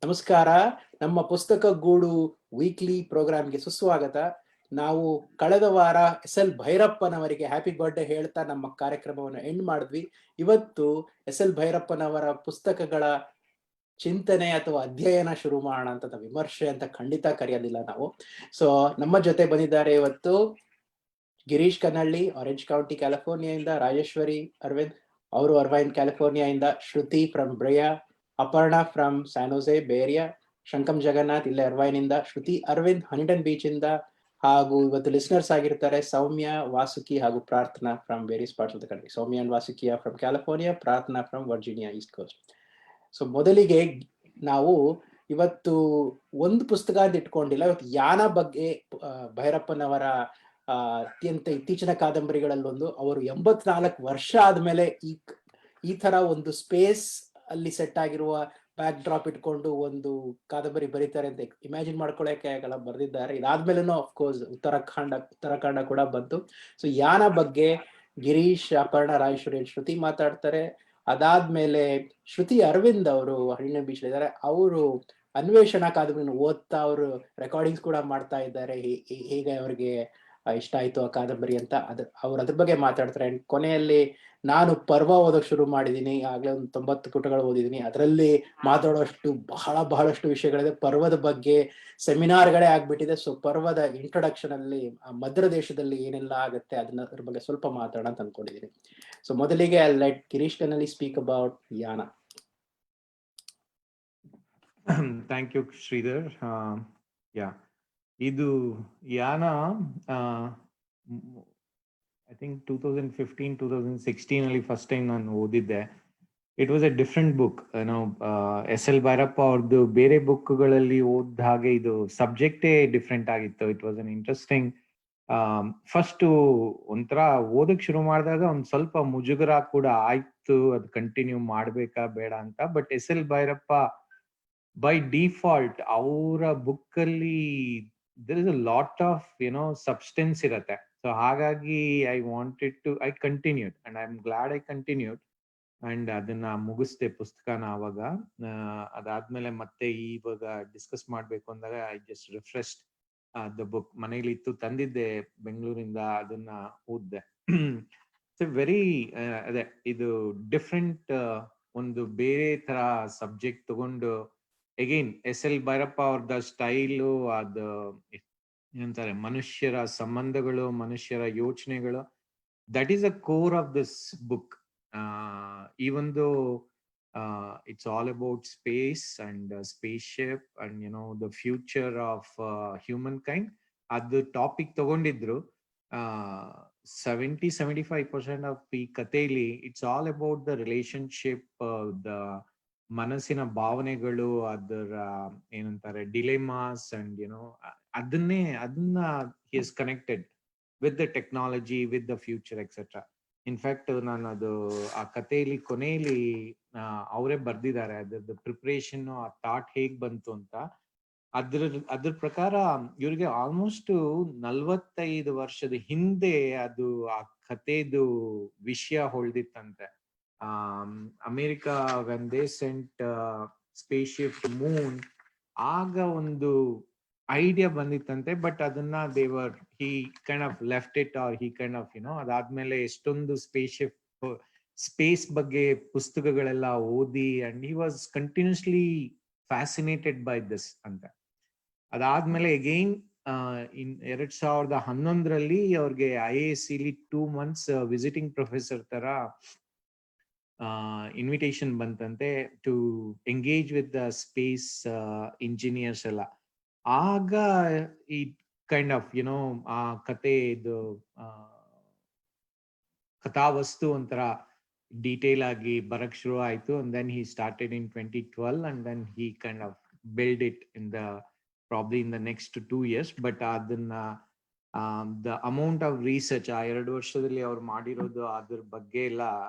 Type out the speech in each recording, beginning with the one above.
ನಮಸ್ಕಾರ. ನಮ್ಮ ಪುಸ್ತಕ ಗೂಡು ವೀಕ್ಲಿ ಪ್ರೋಗ್ರಾಮ್ಗೆ ಸುಸ್ವಾಗತ. ನಾವು ಕಳೆದ ವಾರ ಎಸ್.ಎಲ್. ಭೈರಪ್ಪನವರಿಗೆ ಹ್ಯಾಪಿ ಬರ್ಡೇ ಹೇಳ್ತಾ ನಮ್ಮ ಕಾರ್ಯಕ್ರಮವನ್ನು ಎಂಡ್ ಮಾಡಿದ್ವಿ. ಇವತ್ತು ಎಸ್.ಎಲ್. ಭೈರಪ್ಪನವರ ಪುಸ್ತಕಗಳ ಚಿಂತನೆ ಅಥವಾ ಅಧ್ಯಯನ ಶುರು ಮಾಡೋಣ ಅಂತ, ವಿಮರ್ಶೆ ಅಂತ ಖಂಡಿತ ಕರೆಯೋದಿಲ್ಲ ನಾವು. ಸೊ ನಮ್ಮ ಜೊತೆ ಬಂದಿದ್ದಾರೆ ಇವತ್ತು ಗಿರೀಶ್ ಕನ್ನಳ್ಳಿ, ಆರೆಂಜ್ ಕೌಂಟಿ ಕ್ಯಾಲಿಫೋರ್ನಿಯಾದಿಂದ; ರಾಜೇಶ್ವರಿ ಅರವಿಂದ್, ಅವರು ಅರ್ವೈನ್ ಕ್ಯಾಲಿಫೋರ್ನಿಯಾದಿಂದ; ಶ್ರುತಿ from Bria; Aparna from ಸ್ಯಾನೋಸೆ ಬೇರಿಯಾ; ಶಂಕಂ Jagannath ಇಲ್ಲೇ ಅರ್ವೈನಿಂದ; ಶ್ರುತಿ ಅರವಿಂದ್ ಹನಿಟನ್ ಬೀಚ್ ಇಂದ; ಹಾಗೂ ಇವತ್ತು ಲಿಸ್ನರ್ಸ್ ಆಗಿರ್ತಾರೆ ಸೌಮ್ಯ, ವಾಸುಕಿ ಹಾಗೂ Prarthana from various parts of the country. Soumya and ವಾಸುಕಿಯ from California, Prarthana from Virginia east coast. So ಮೊದಲಿಗೆ ನಾವು ಇವತ್ತು ಒಂದು ಪುಸ್ತಕ ಅಂತ ಇಟ್ಕೊಂಡಿಲ್ಲ, ಇವತ್ತು ಯಾನ ಬಗ್ಗೆ ಭೈರಪ್ಪನವರ ಅತ್ಯಂತ ಇತ್ತೀಚಿನ ಕಾದಂಬರಿಗಳಲ್ಲೊಂದು. ಅವರು 84 ವರ್ಷ ಆದ್ಮೇಲೆ ಈ ತರ ಒಂದು ಸ್ಪೇಸ್ ಅಲ್ಲಿ ಸೆಟ್ ಆಗಿರುವ ಬ್ಯಾಕ್ ಡ್ರಾಪ್ ಇಟ್ಕೊಂಡು ಒಂದು ಕಾದಂಬರಿ ಬರೀತಾರೆ ಅಂತ ಇಮ್ಯಾಜಿನ್ ಮಾಡ್ಕೊಳಕ್ಕೆ ಆಗಲ್ಲ, ಬರೆದಿದ್ದಾರೆ. ಇದಾದ್ಮೇಲೆನೂ ಅಫ್ಕೋರ್ಸ್ ಉತ್ತರಾಖಂಡ ಕೂಡ ಬಂತು. ಸೊ ಯಾನ ಬಗ್ಗೆ ಗಿರೀಶ್, ಅಪರ್ಣ, ರಾಜೇಶ್ವರಿ, ಶ್ರುತಿ ಮಾತಾಡ್ತಾರೆ. ಅದಾದ್ಮೇಲೆ ಶ್ರುತಿ ಅರವಿಂದ್ ಅವರು ಹರಿಣ ಬೀಚ್ ಇದ್ದಾರೆ. ಅವರು ಅನ್ವೇಷಣಾ ಕಾದಂಬರಿನ ಓದ್ತಾ ಅವರು ರೆಕಾರ್ಡಿಂಗ್ಸ್ ಕೂಡ ಮಾಡ್ತಾ ಇದ್ದಾರೆ. ಹೇಗೆ ಅವ್ರಿಗೆ ಇಷ್ಟ ಆಯ್ತು ಆ ಕಾದಂಬರಿ ಅಂತ ಅವ್ರು ಅದ್ರ ಬಗ್ಗೆ ಮಾತಾಡ್ತಾರೆ. ಅಂಡ್ ಕೊನೆಯಲ್ಲಿ ನಾನು ಪರ್ವ ಓದೋಕ್ ಶುರು ಮಾಡಿದೀನಿ, ಆಗ್ಲೇ ಒಂದು 90 ಪುಟಗಳು ಓದಿದೀನಿ. ಅದರಲ್ಲಿ ಮಾತಾಡೋಷ್ಟು ಬಹಳಷ್ಟು ವಿಷಯಗಳಿದೆ. ಪರ್ವದ ಬಗ್ಗೆ ಸೆಮಿನಾರ್ಗಳೇ ಆಗ್ಬಿಟ್ಟಿದೆ. ಸೊ ಪರ್ವದ ಇಂಟ್ರೊಡಕ್ಷನ್ ಅಲ್ಲಿ ಮದ್ರ ದೇಶದಲ್ಲಿ ಏನೆಲ್ಲ ಆಗುತ್ತೆ ಅದ್ರ ಬಗ್ಗೆ ಸ್ವಲ್ಪ ಮಾತಾಡೋಣ ಅಂತ ಅನ್ಕೊಂಡಿದೀನಿ. ಸೊ ಮೊದಲಿಗೆ let Girish Kannalli speak about Yaana. Thank you Sridhar. ಇದು ಯಾನ ಐ ಥಿಂಕ್ 2015-2016 ಅಲ್ಲಿ ಫಸ್ಟ್ ಟೈಮ್ ನಾನು ಓದಿದ್ದೆ. It was a different book. S L. Bhyrappa ಅವ್ರದ್ದು ಬೇರೆ ಬುಕ್ಗಳಲ್ಲಿ ಓದ್ ಹಾಗೆ ಇದು ಸಬ್ಜೆಕ್ಟೇ ಡಿಫ್ರೆಂಟ್ ಆಗಿತ್ತು. It was an interesting. First ಒಂಥರ ಓದಕ್ ಶುರು ಮಾಡಿದಾಗ ಒಂದ್ ಸ್ವಲ್ಪ ಮುಜುಗರ ಕೂಡ ಆಯ್ತು, ಅದು ಕಂಟಿನ್ಯೂ ಮಾಡ್ಬೇಕಾ ಬೇಡ ಅಂತ. But SL. Bhyrappa by default ಅವರ ಬುಕ್ ಅಲ್ಲಿ there is a lot of substance ಇರತ್ತೆ. ಸೊ ಹಾಗಾಗಿ I continued and I am glad I continued and ಅದನ್ನ ಮುಗಿಸ್ದೆ ಪುಸ್ತಕನ ಅವಾಗ. ಅದಾದ್ಮೇಲೆ ಮತ್ತೆ ಇವಾಗ ಡಿಸ್ಕಸ್ ಮಾಡ್ಬೇಕು ಅಂದಾಗ I just refreshed the book. ಮನೇಲಿ ಇತ್ತು, ತಂದಿದ್ದೆ ಬೆಂಗಳೂರಿಂದ, ಅದನ್ನ ಓದ್ದೆ. ವೆರಿ ಅದೇ ಇದು ಡಿಫ್ರೆಂಟ್, ಒಂದು ಬೇರೆ ತರ ಸಬ್ಜೆಕ್ಟ್ ತಗೊಂಡು ಅಗೈನ್ ಎಸ್.ಎಲ್. ಭೈರಪ್ಪ ಅವ್ರದ ಸ್ಟೈಲು, ಅದು ಏನಂತಾರೆ ಮನುಷ್ಯರ ಸಂಬಂಧಗಳು, ಮನುಷ್ಯರ ಯೋಚನೆಗಳು, that is a core of this book. even though it's all about space and spaceship and the future of humankind, ಅದು ಟಾಪಿಕ್ ತಗೊಂಡಿದ್ರು. 70-75% ಆಫ್ ಈ ಕಥೆಯಲ್ಲಿ it's all about the relationship, the ಮನಸ್ಸಿನ ಭಾವನೆಗಳು, ಅದರ ಏನಂತಾರೆ ಡಿಲೆಮಾಸ್ ಅಂಡ್ ಅದನ್ನ he is connected with the technology, with the future, etc. In fact ನಾನು ಅದು ಆ ಕಥೆಯಲ್ಲಿ ಕೊನೆಯಲ್ಲಿ ಅವರೇ ಬರ್ದಿದ್ದಾರೆ ಅದ್ರದ್ದು ಪ್ರಿಪರೇಷನ್, ಆ ಥಾಟ್ ಹೇಗ್ ಬಂತು ಅಂತ. ಅದ್ರ ಪ್ರಕಾರ ಇವ್ರಿಗೆ ಆಲ್ಮೋಸ್ಟ್ 45 ವರ್ಷದ ಹಿಂದೆ ಅದು ಆ ಕಥೆದು ವಿಷಯ ಹೊಳ್ದಿತ್ತಂತೆ. America when they sent spaceship to moon, ಆಗ ಒಂದು ಐಡಿಯಾ ಬಂದಿತ್ತಂತೆ. ಬಟ್ ಅದನ್ನ he kind of left it, or he kind of ಅದಾದ್ಮೇಲೆ ಎಷ್ಟೊಂದು ಸ್ಪೇಸ್ ಬಗ್ಗೆ ಪುಸ್ತಕಗಳೆಲ್ಲ ಓದಿ and he was continuously fascinated by this ಅಂತ. ಅದಾದ್ಮೇಲೆ ಅಗೈನ್ 2011 ಅವ್ರಿಗೆ IISc ಇಲ್ಲಿ 2 months ವಿಸಿಟಿಂಗ್ ಪ್ರೊಫೆಸರ್ ತರ ಇನ್ವಿಟೇಷನ್ ಬಂತಂತೆ to engage with the space engineers ಎಲ್ಲ. ಆಗ ಈ ಕೈಂಡ್ ಆಫ್ ಆ ಕತೆ ಇದು ಕಥಾವಸ್ತು ಒಂಥರ ಡೀಟೇಲ್ ಆಗಿ ಬರಕ್ ಶುರು ಆಯ್ತು. And then he started in 2012 and then he kind of built it in the probably in the next 2 years. But ಅದನ್ನ the amount of research ಆ 2 ವರ್ಷದಲ್ಲಿ ಅವ್ರು ಮಾಡಿರೋದು ಅದ್ರ ಬಗ್ಗೆ ಎಲ್ಲ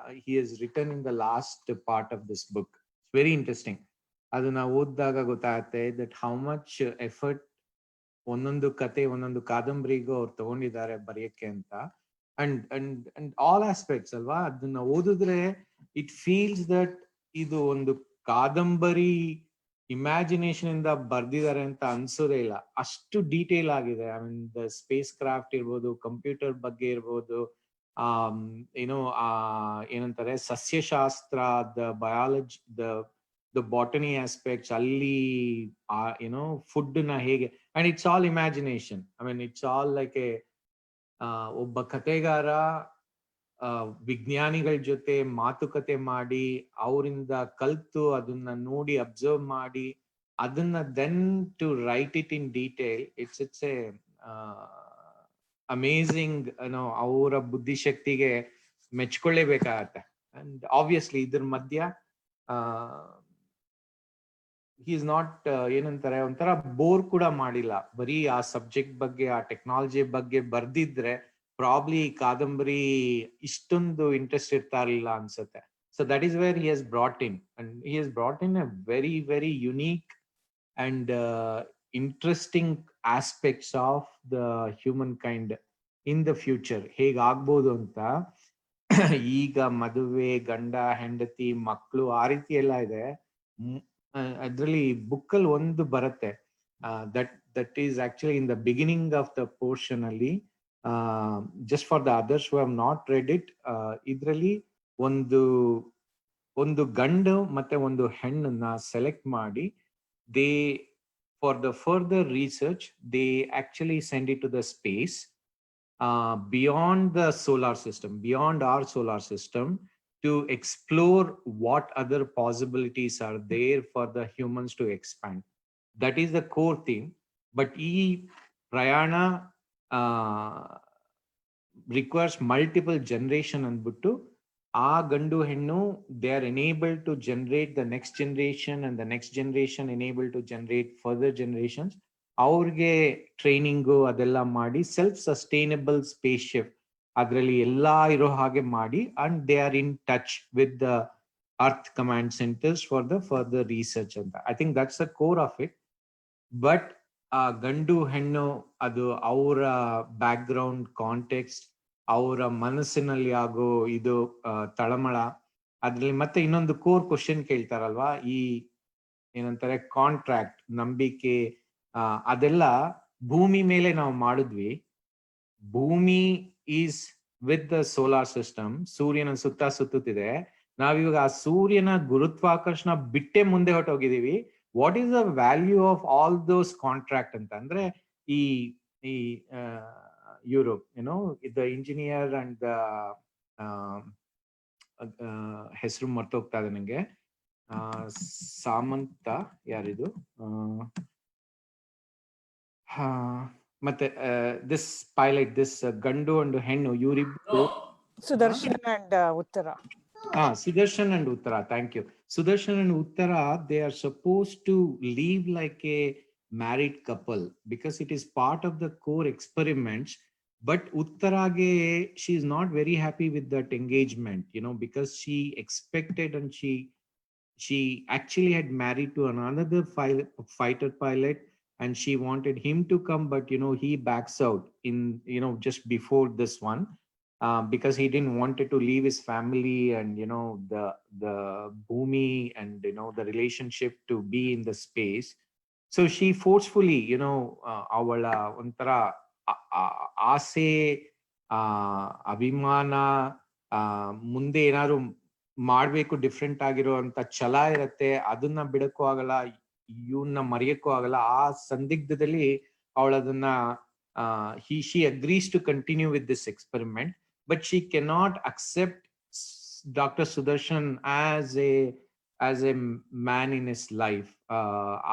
he has written in the last part of this book. It's very interesting. ಅದನ್ನ ಓದಿದಾಗ ಗೊತ್ತಾಗುತ್ತೆ that how much effort ಒಂದೊಂದು ಕತೆ, ಒಂದೊಂದು ಕಾದಂಬರಿಗೂ ಅವ್ರು ತಗೊಂಡಿದ್ದಾರೆ ಬರೆಯಕ್ಕೆ ಅಂತ. ಅಂಡ್ ಆಲ್ ಆಸ್ಪೆಕ್ಟ್ಸ್ ಅಲ್ವಾ, ಅದನ್ನ ಓದಿದ್ರೆ ಇಟ್ ಫೀಲ್ಸ್ ದಟ್ ಇದು ಒಂದು ಕಾದಂಬರಿ ಇಮ್ಯಾಜಿನೇಷನ್ ಇಂದ ಬರ್ದಿದ್ದಾರೆ ಅಂತ ಅನ್ಸೋದೇ ಇಲ್ಲ, ಅಷ್ಟು ಡೀಟೇಲ್ ಆಗಿದೆ. I mean the space craft ಇರ್ಬೋದು, ಕಂಪ್ಯೂಟರ್ ಬಗ್ಗೆ ಇರ್ಬೋದು, ಏನೋ ಏನಂತಾರೆ ಸಸ್ಯಶಾಸ್ತ್ರ, the biology, the botany aspects, ಅಲ್ಲಿ ಏನೋ ಫುಡ್ ನ ಹೇಗೆ, and it's all imagination. I mean it's all like A ಒಬ್ಬ ಕತೆಗಾರ ವಿಜ್ಞಾನಿಗಳ ಜೊತೆ ಮಾತುಕತೆ ಮಾಡಿ ಅವರಿಂದ ಕಲ್ತು ಅದನ್ನ ನೋಡಿ ಅಬ್ಸರ್ವ್ ಮಾಡಿ ಅದನ್ನ then to write it in detail. It's a amazing. ಅವರ ಬುದ್ಧಿಶಕ್ತಿಗೆ ಮೆಚ್ಕೊಳ್ಳೇಬೇಕಾಗತ್ತೆ. ಅಂಡ್ ಆಬ್ವಿಯಸ್ಲಿ ಇದ್ರ ಮಧ್ಯ ಹಿ ಇಸ್ ನಾಟ್ ಏನಂತಾರೆ ಒಂಥರ ಬೋರ್ ಕೂಡ ಮಾಡಿಲ್ಲ. ಬರೀ ಆ ಸಬ್ಜೆಕ್ಟ್ ಬಗ್ಗೆ, ಆ ಟೆಕ್ನಾಲಜಿ ಬಗ್ಗೆ ಬರ್ದಿದ್ರೆ ಪ್ರಾಬ್ಲಿ ಕಾದಂಬರಿ ಇಷ್ಟೊಂದು ಇಂಟ್ರೆಸ್ಟ್ ಇರ್ತಾ ಇರಲಿಲ್ಲ ಅನ್ಸುತ್ತೆ. So that is where he has brought in, and he has brought in a very very unique and interesting aspects of the human kind in the future. ಹೇಗಾಗ್ಬೋದು ಅಂತ. ಈಗ ಮದುವೆ, ಗಂಡ ಹೆಂಡತಿ, ಮಕ್ಕಳು, ಆ ರೀತಿ ಎಲ್ಲ ಇದೆ. ಅದ್ರಲ್ಲಿ ಬುಕ್ಕಲ್ಲಿ ಒಂದು ಬರುತ್ತೆ, that is actually in the beginning of the portion ಅಲ್ಲಿ. Just for the others who have not read it, ಇದ್ರಲ್ಲಿ ಒಂದು ಗಂಡು ಮತ್ತೆ ಒಂದು ಹೆಣ್ಣನ್ನ ಸೆಲೆಕ್ಟ್ ಮಾಡಿ, they for the further research they actually send it to the space beyond the solar system, beyond our solar system, to explore what other possibilities are there for the humans to expand. That is the core theme. But ee prayana requires multiple generation andbuttu aa gandu hennu, they are enabled to generate the next generation, and the next generation enabled to generate further generations. ಅವ್ರಿಗೆ training ಅದೆಲ್ಲ ಮಾಡಿ self sustainable space ship ಅದರಲ್ಲಿ ಎಲ್ಲಾ ಇರೋ ಹಾಗೆ ಮಾಡಿ, and they are in touch with the earth command centers for the further research ಅಂತ. I think that's the core of it. But ಆ ಗಂಡು ಹೆಣ್ಣು ಅದು ಅವರ ಬ್ಯಾಕ್ ಗ್ರೌಂಡ್ ಕಾಂಟೆಕ್ಸ್ಟ್, ಅವರ ಮನಸ್ಸಿನಲ್ಲಿ ಆಗೋ ಇದು ತಳಮಳ, ಅದ್ರಲ್ಲಿ ಮತ್ತೆ ಇನ್ನೊಂದು ಕೋರ್ ಕ್ವಶನ್ ಕೇಳ್ತಾರಲ್ವಾ, ಈ ಏನಂತಾರೆ ಕಾಂಟ್ರಾಕ್ಟ್, ನಂಬಿಕೆ, ಅದೆಲ್ಲ ಭೂಮಿ ಮೇಲೆ ನಾವು ಮಾಡಿದ್ವಿ. ಭೂಮಿ is with the solar system, ಸೂರ್ಯನ ಸುತ್ತುತ್ತಿದೆ. ನಾವಿವಾಗ ಆ ಸೂರ್ಯನ ಗುರುತ್ವಾಕರ್ಷಣ ಬಿಟ್ಟೆ ಮುಂದೆ ಹೊಟ್ಟೋಗಿದೀವಿ. What is the value of all those contract ಅಂತ ಅಂದ್ರೆ, ಈ ಯುರೋಪ್ ಏನೋ ದ ಇಂಜಿನಿಯರ್ ಅಂಡ್ ಹೆಸರು ಮರ್ತೋಗ್ತಾ ಇದೆ ನಂಗೆ, ಸಾಮಂತ ಯಾರಿದು, ಮತ್ತೆ ದಿಸ್ ಪೈಲಟ್, ದಿಸ್ ಗಂಡು ಅಂಡ್ ಹೆಣ್ಣು, ಇವರಿಬ್ರು ಸುದರ್ಶನ್ ಅಂಡ್ ಉತ್ತರ. Sudarshan and Uttara, thank you. Sudarshan and Uttara, they are supposed to live like a married couple because it is part of the core experiments. But Uttarage, she is not very happy with that engagement, because she expected, and she actually had married to another fighter pilot, and she wanted him to come, but he backs out in just before this one. Because he didn't wanted to leave his family and the bhumi and the relationship to be in the space. So she forcefully avala ontara aase abhimana munde enaru ಮಾಡಬೇಕು different ಆಗಿರೋ ಅಂತ ಛಲ ಇರತ್ತೆ, ಅದನ್ನ ಬಿಡಕ್ಕೂ ಆಗಲ್ಲ, ಇವನ್ನ ಮರೆಯಕ್ಕೂ ಆಗಲ್ಲ. ಆ ಸಂದಿಗ್ಧದಲ್ಲಿ ಅವಳದನ್ನ she agrees to continue with this experiment, but she cannot accept Dr. Sudarshan as a man in his life.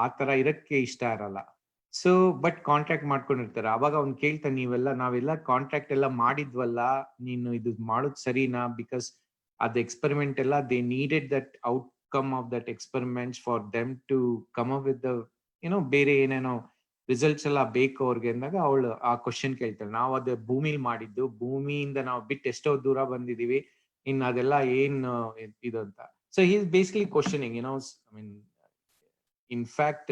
ಆ ತರ ಇರಕ್ಕೆ ಇಷ್ಟ ಇರಲ್ಲ. ಸೊ ಬಟ್ ಕಾಂಟ್ರಾಕ್ಟ್ ಮಾಡ್ಕೊಂಡಿರ್ತಾರೆ. ಅವಾಗ ಅವ್ನು ಕೇಳ್ತಾನೆ, ನಾವೆಲ್ಲ ಕಾಂಟ್ರಾಕ್ಟ್ ಎಲ್ಲ ಮಾಡಿದ್ವಲ್ಲ, ನೀನು ಇದು ಮಾಡೋದು ಸರಿನಾ? ಬಿಕಾಸ್ ಅದ್ ಎಕ್ಸ್ಪೆರಿಮೆಂಟ್ ಎಲ್ಲ they needed that outcome of that experiments for them to come up with ಬೇರೆ ಏನೇನೋ ರಿಸಲ್ಟ್ಸ್ ಎಲ್ಲ ಬೇಕು ಅವ್ರಿಗೆ ಅಂದಾಗ ಅವಳು ಆ ಕ್ವಶನ್ ಕೇಳ್ತಾಳೆ, ನಾವು ಅದೇ ಭೂಮಿಲಿ ಮಾಡಿದ್ದು, ಭೂಮಿಯಿಂದ ನಾವು ಬಿಟ್ಟು ಎಷ್ಟೋ ದೂರ ಬಂದಿದೀವಿ, ಇನ್ನು ಅದೆಲ್ಲ ಏನ್ ಇದು ಅಂತ. So he is basically questioning, I mean in fact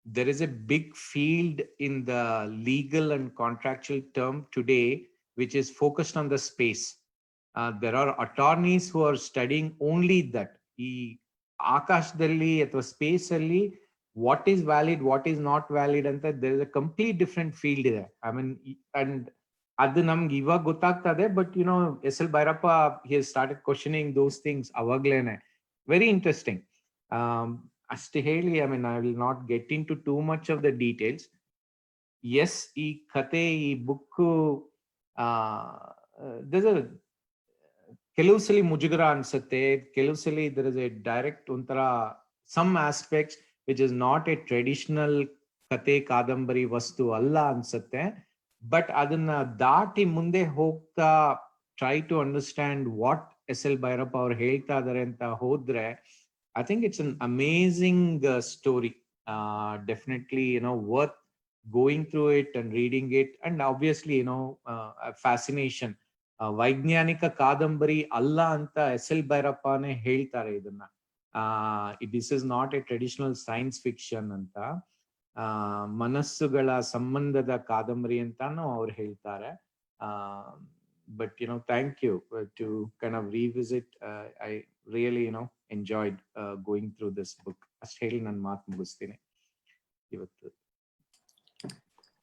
there is a big field in the legal and contractual term today which is focused on the space. There are attorneys who are studying only that. ಆಕಾಶದಲ್ಲಿ ಅಥವಾ space ಅಲ್ಲಿ what is valid, what is not valid ಅಂತ there is a complete different field ಇದೆ. I mean, and ಅದು ನಮ್ಗೆ ಇವಾಗ ಗೊತ್ತಾಗ್ತದೆ, but S L Bhyrappa he started questioning those things ಅವಾಗ್ಲೇನೆ. Very interesting. ಅಷ್ಟು ಹೇಳಿ, I mean I will not get into too much of the details. Yes, ಈ ಕತೆ, ಈ ಬುಕ್ ಕೆಲವು ಸಲ ಮುಜುಗರ ಅನ್ಸುತ್ತೆ, ಕೆಲವು ಸಲ ದರ್ ಇಸ್ ಎ ಡೈರೆಕ್ಟ್ ಒಂಥರ some aspects which is not a traditional ಕತೆ ಕಾದಂಬರಿ ವಸ್ತು ಅಲ್ಲ ಅನ್ಸುತ್ತೆ. ಬಟ್ ಅದನ್ನ ದಾಟಿ ಮುಂದೆ ಹೋಗ್ತಾ try to understand what S L Bhyrappa ಅವ್ರು ಹೇಳ್ತಾ ಇದಾರೆ ಅಂತ ಹೋದ್ರೆ, I think it's an amazing story. Definitely worth going through it and reading it, and obviously fascination. ವೈಜ್ಞಾನಿಕ ಕಾದಂಬರಿ ಅಲ್ಲ ಅಂತ ಎಸ್ ಎಲ್ ಭೈರಪ್ಪನೇ ಹೇಳ್ತಾರೆ ಇದನ್ನ. This is not a traditional science fiction ಅಂತ, ಮನಸ್ಸುಗಳ ಸಂಬಂಧದ ಕಾದಂಬರಿ ಅಂತಾನು ಅವ್ರು ಹೇಳ್ತಾರೆ. But thank you to kind of revisit. I really enjoyed going through this book. ಅಷ್ಟು ಹೇಳಿ ನನ್ನ ಮಾತು ಮುಗಿಸ್ತೀನಿ ಇವತ್ತು.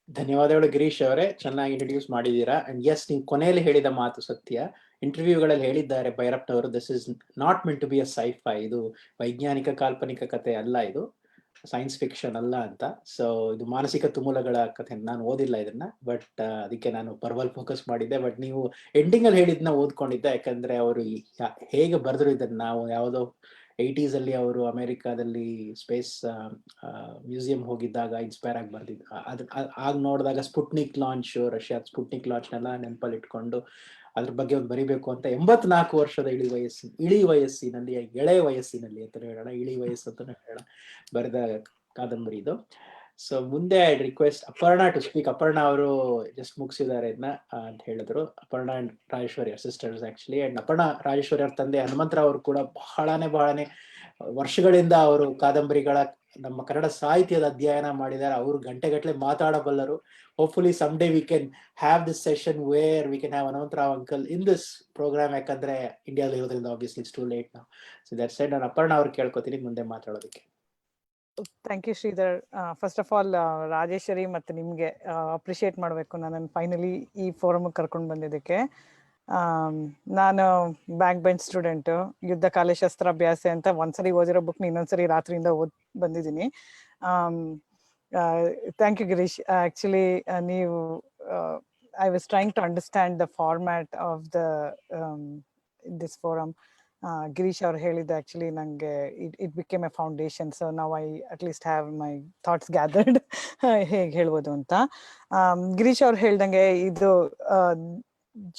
ಧನ್ಯವಾದಗಳು ಗಿರೀಶ್ ಅವರೇ, ಚೆನ್ನಾಗಿ ಇಂಟ್ರೊಡ್ಯೂಸ್ ಮಾಡಿದ್ದೀರಾ. ಅಂಡ್ ಎಸ್, ನೀವು ಕೊನೆಯಲ್ಲಿ ಹೇಳಿದ ಮಾತು ಸತ್ಯ. ಇಂಟರ್ವ್ಯೂಗಳಲ್ಲಿ ಹೇಳಿದ್ದಾರೆ ಭೈರಪ್ಪನವರು, this is not meant to be a sci-fi, ಇದು ವೈಜ್ಞಾನಿಕ ಕಾಲ್ಪನಿಕ ಕಥೆ ಅಲ್ಲ, ಇದು ಸೈನ್ಸ್ ಫಿಕ್ಷನ್ ಅಲ್ಲ ಅಂತ. ಸೊ ಇದು ಮಾನಸಿಕ ತುಮುಲಗಳ ಕಥೆ. ನಾನು ಓದಿಲ್ಲ ಇದನ್ನ, ಬಟ್ ಅದಕ್ಕೆ ನಾನು ಪರ್ವಲ್ ಫೋಕಸ್ ಮಾಡಿದ್ದೆ. ಬಟ್ ನೀವು ಎಂಡಿಂಗ್ ಅಲ್ಲಿ ಹೇಳಿದ್ನ ಓದ್ಕೊಂಡಿದ್ದೆ, ಯಾಕಂದ್ರೆ ಅವರು ಹೇಗೆ ಬರೆದ್ರು ಇದನ್ನ. ನಾವು ಯಾವುದೋ 80s ಅಲ್ಲಿ ಅವರು ಅಮೆರಿಕಾದಲ್ಲಿ ಸ್ಪೇಸ್ ಮ್ಯೂಸಿಯಂ ಹೋಗಿದ್ದಾಗ ಇನ್ಸ್ಪೈರ್ ಆಗಿ ಬರ್ದಿದ್ದು. ಆಗ ನೋಡಿದಾಗ ಸ್ಪುಟ್ನಿಕ್ ಲಾಂಚ್, ರಷ್ಯಾದ ಸ್ಪುಟ್ನಿಕ್ ಲಾಂಚ್ನೆಲ್ಲ ನೆನಪಲ್ಲಿ ಇಟ್ಕೊಂಡು ಅದ್ರ ಬಗ್ಗೆ ಒಂದು ಬರಿಬೇಕು ಅಂತ 84 ವರ್ಷದ ಇಳಿ ವಯಸ್ಸಿನಲ್ಲಿ ಎಳೆ ವಯಸ್ಸಿನಲ್ಲಿ ಅಂತ ಹೇಳೋಣ, ಇಳಿ ವಯಸ್ಸು ಅಂತ ಹೇಳೋಣ, ಬರೆದ ಕಾದಂಬರಿ ಇದು. ಸೊ ಮುಂದೆ I request Aparna to speak. Aparna ಅವರು ಜಸ್ಟ್ ಮುಗಿಸಿದ್ದಾರೆ ಇದನ್ನ ಅಂತ ಹೇಳಿದ್ರು. Aparna and Rajeshwari sisters actually. And Aparna Rajeshwari ಅವ್ರ ತಂದೆ ಹನುಮಂತರಾವ್ ಅವರು ಕೂಡ ಬಹಳನೇ ವರ್ಷಗಳಿಂದ ಅವರು ಕಾದಂಬರಿಗಳ ನಮ್ಮ ಕನ್ನಡ ಸಾಹಿತ್ಯದ ಅಧ್ಯಯನ ಮಾಡಿದ್ದಾರೆ. ಅವರು ಗಂಟೆಗಟ್ಟಲೆ ಮಾತಾಡಬಲ್ಲರು. Hopefully some day we can have this session where we can have Hanumantharao uncle in this program. ಯಾಕಂದ್ರೆ ಇಂಡಿಯಾದಲ್ಲಿ ಇರೋದ್ರಿಂದ ಆಬ್ವಿಯಸ್ಲಿ ಇಟ್ಸ್ ಟೂ ಲೇಟ್ ನಾವು. ಸೊ ದಟ್ ಸೈಡ್ ನಾನು ಅಪರ್ಣಾ ಅವ್ರು ಕೇಳ್ಕೊತೀನಿ ಮುಂದೆ ಮಾತಾಡೋದಕ್ಕೆ. Thank you Sridhar. First of all Rajeshwari ಮತ್ತು ನಿಮಗೆ ಅಪ್ರಿಷಿಯೇಟ್ ಮಾಡಬೇಕು, ನಾನು ಫೈನಲಿ ಈ ಫೋರಮ್ ಕರ್ಕೊಂಡು ಬಂದಿದ್ದಕ್ಕೆ. ನಾನು ಬ್ಯಾಕ್ ಬೆಂಚ್ ಸ್ಟೂಡೆಂಟು, ಯುದ್ಧ ಕಾಲ ಶಸ್ತ್ರಾಭ್ಯಾಸ ಅಂತ ಒಂದ್ಸರಿ ಓದಿರೋ ಬುಕ್ನ ಇನ್ನೊಂದ್ಸರಿ ರಾತ್ರಿಯಿಂದ ಓದ್ ಬಂದಿದ್ದೀನಿ. Thank you Girish. ಆ್ಯಕ್ಚುಲಿ ನೀವು I was trying to understand the format of this forum. Girish ಅವ್ರು ಹೇಳಿದ್ದು ಆ್ಯಕ್ಚುಲಿ ನನಗೆ it became a foundation. So ನಾವು I at least have my thoughts gathered ಹೇಗೆ ಹೇಳ್ಬೋದು ಅಂತ. ಗಿರೀಶ್ ಅವ್ರು ಹೇಳ್ದಂಗೆ ಇದು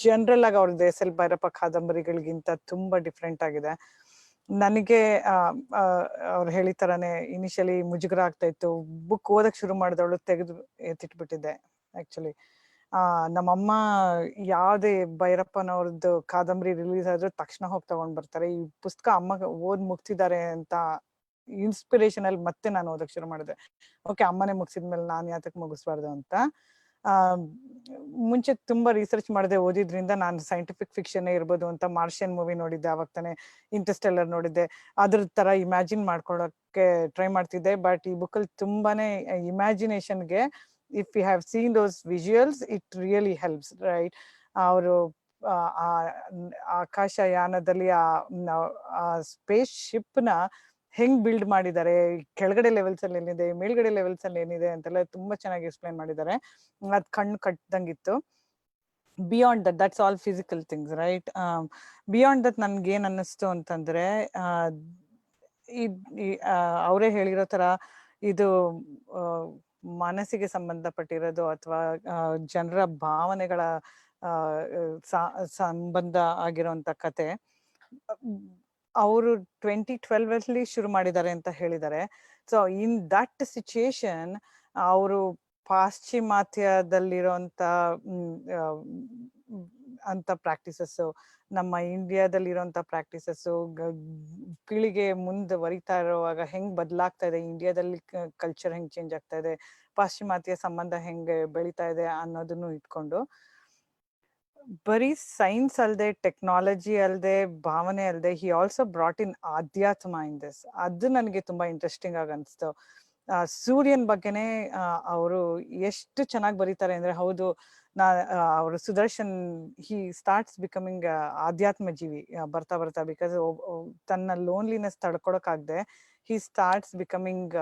ಜನರಲ್ ಆಗಿ ಅವ್ರದ್ದು ಎಸ್ ಎಲ್ ಭೈರಪ್ಪ ಕಾದಂಬರಿಗಳಿಗಿಂತ ತುಂಬಾ ಡಿಫ್ರೆಂಟ್ ಆಗಿದೆ. ನನಗೆ ಅವ್ರು ಹೇಳಿದ ಥರನೇ ಇನಿಷಿಯಲಿ ಮುಜುಗರ ಆಗ್ತಾ ಇತ್ತು. ಬುಕ್ ಓದಕ್ಕೆ ಶುರು ಮಾಡಿದವಳು ತೆಗೆದು ಎತ್ತಿಟ್ಬಿಟ್ಟಿದ್ದೆ ಆ್ಯಕ್ಚುಲಿ. ನಮ್ಮಮ್ಮ ಯಾವುದೇ ಭೈರಪ್ಪನವ್ರದ್ದು ಕಾದಂಬರಿ ರಿಲೀಸ್ ಆದ್ರೂ ತಕ್ಷಣ ಹೋಗಿ ತಗೊಂಡ್ ಬರ್ತಾರೆ. ಈ ಪುಸ್ತಕ ಅಮ್ಮ ಓದ್ ಮುಗ್ಸಿದ್ದಾರೆ ಅಂತ ಇನ್ಸ್ಪಿರೇಷನ್ ಅಲ್ಲಿ ಮತ್ತೆ ನಾನು ಓದಕ್ ಶುರು ಮಾಡಿದೆ. ಓಕೆ, ಅಮ್ಮನೇ ಮುಗಿಸಿದ್ಮೇಲೆ ನಾನು ಯಾತಕ್ಕೆ ಮುಗಿಸ್ಬಾರ್ದು ಅಂತ. ಮುಂಚೆ ತುಂಬಾ ರಿಸರ್ಚ್ ಮಾಡದೆ ಓದಿದ್ರಿಂದ ನಾನು ಸೈಂಟಿಫಿಕ್ ಫಿಕ್ಷನ್ ಇರ್ಬೋದು ಅಂತ ಮಾರ್ಷಿಯನ್ ಮೂವಿ ನೋಡಿದ್ದೆ, ಅವಾಗ ತಾನೆ ಇಂಟರ್ಸ್ಟೆಲ್ಲರ್ ನೋಡಿದ್ದೆ, ಅದ್ರ ತರ ಇಮ್ಯಾಜಿನ್ ಮಾಡ್ಕೊಳ್ಳೋಕೆ ಟ್ರೈ ಮಾಡ್ತಿದ್ದೆ. ಬಟ್ ಈ ಬುಕ್ಕಲ್ಲಿ ತುಂಬಾನೇ ಇಮ್ಯಾಜಿನೇಷನ್ಗೆ, if you have seen those visuals, it really helps, right? ಅವರು ಆಕಾಶಯಾನದಲ್ಲಿ ಆ ಸ್ಪೇಸ್ ಶಿಪ್ ನ ಹೆಂಗ್ ಬಿಲ್ಡ್ ಮಾಡಿದ್ದಾರೆ, ಕೆಳಗಡೆ ಲೆವೆಲ್ಸ್ ಅಲ್ಲಿ ಏನಿದೆ, ಮೇಲ್ಗಡೆ ಲೆವೆಲ್ಸ್ ಅಲ್ಲಿ ಏನಿದೆ ಅಂತೆಲ್ಲ ತುಂಬಾ ಚೆನ್ನಾಗಿ ಎಕ್ಸ್ಪ್ಲೈನ್ ಮಾಡಿದ್ದಾರೆ. ಅದ್ ಕಣ್ಣು ಕಟ್ಟದಂಗಿತ್ತು. Beyond that's all physical things, right? Beyond that ನನ್ಗೆ ಏನ್ ಅನ್ನಿಸ್ತು ಅಂತಂದ್ರೆ, ಅವರೇ ಹೇಳಿರೋ ತರ ಇದು ಮನಸ್ಸಿಗೆ ಸಂಬಂಧಪಟ್ಟಿರೋದು ಅಥವಾ ಜನರ ಭಾವನೆಗಳ ಸಂಬಂಧ ಆಗಿರೋಂಥ ಕತೆ. ಅವರು 2012 ಶುರು ಮಾಡಿದ್ದಾರೆ ಅಂತ ಹೇಳಿದ್ದಾರೆ. ಸೊ ಇನ್ ದಟ್ ಸಿಚುಯೇಷನ್ ಅವರು ಪಾಶ್ಚಿಮಾತ್ಯದಲ್ಲಿರೋಂಥ ಅಂತ ಪ್ರಾಕ್ಟೀಸಸ್ಸು, ನಮ್ಮ ಇಂಡಿಯಾದಲ್ಲಿರೋಂಥ ಪ್ರಾಕ್ಟೀಸಸ್ಸು ಪೀಳಿಗೆ ಮುಂದುವರಿತಾ ಇರುವಾಗ ಹೆಂಗ್ ಬದಲಾಗ್ತಾ ಇದೆ, ಇಂಡಿಯಾದಲ್ಲಿ ಕಲ್ಚರ್ ಹೆಂಗ್ ಚೇಂಜ್ ಆಗ್ತಾ ಇದೆ, ಪಾಶ್ಚಿಮಾತ್ಯ ಸಂಬಂಧ ಹೆಂಗೆ ಬೆಳೀತಾ ಇದೆ ಅನ್ನೋದನ್ನು ಇಟ್ಕೊಂಡು ಬರೀ ಸೈನ್ಸ್ ಅಲ್ದೆ, ಟೆಕ್ನಾಲಜಿ ಅಲ್ದೆ, ಭಾವನೆ ಅಲ್ದೆ, ಹಿ ಆಲ್ಸೋ ಬ್ರಾಟ್ ಇನ್ ಆಧ್ಯಾತ್ಮ ಇನ್ ದಿಸ್. ಅದು ನನಗೆ ತುಂಬಾ ಇಂಟ್ರೆಸ್ಟಿಂಗ್ ಆಗಿ ಅನಿಸ್ತು. ಸೂರ್ಯನ್ ಬಗ್ಗೆನೆ ಅವರು ಎಷ್ಟು ಚೆನ್ನಾಗಿ ಬರೀತಾರೆ ಅಂದ್ರೆ, ಹೌದು, ಅವರು ಸುದರ್ಶನ್ ಹಿ ಸ್ಟಾರ್ಟ್ಸ್ ಬಿಕಮಿಂಗ್ ಆಧ್ಯಾತ್ಮ ಜೀವಿ ಬರ್ತಾ ಬರ್ತಾ, ಬಿಕಾಸ್ ತನ್ನ ಲೋನ್ಲಿನೆಸ್ ತಡ್ಕೊಳಕ್ಕಾಗದೆ he starts becoming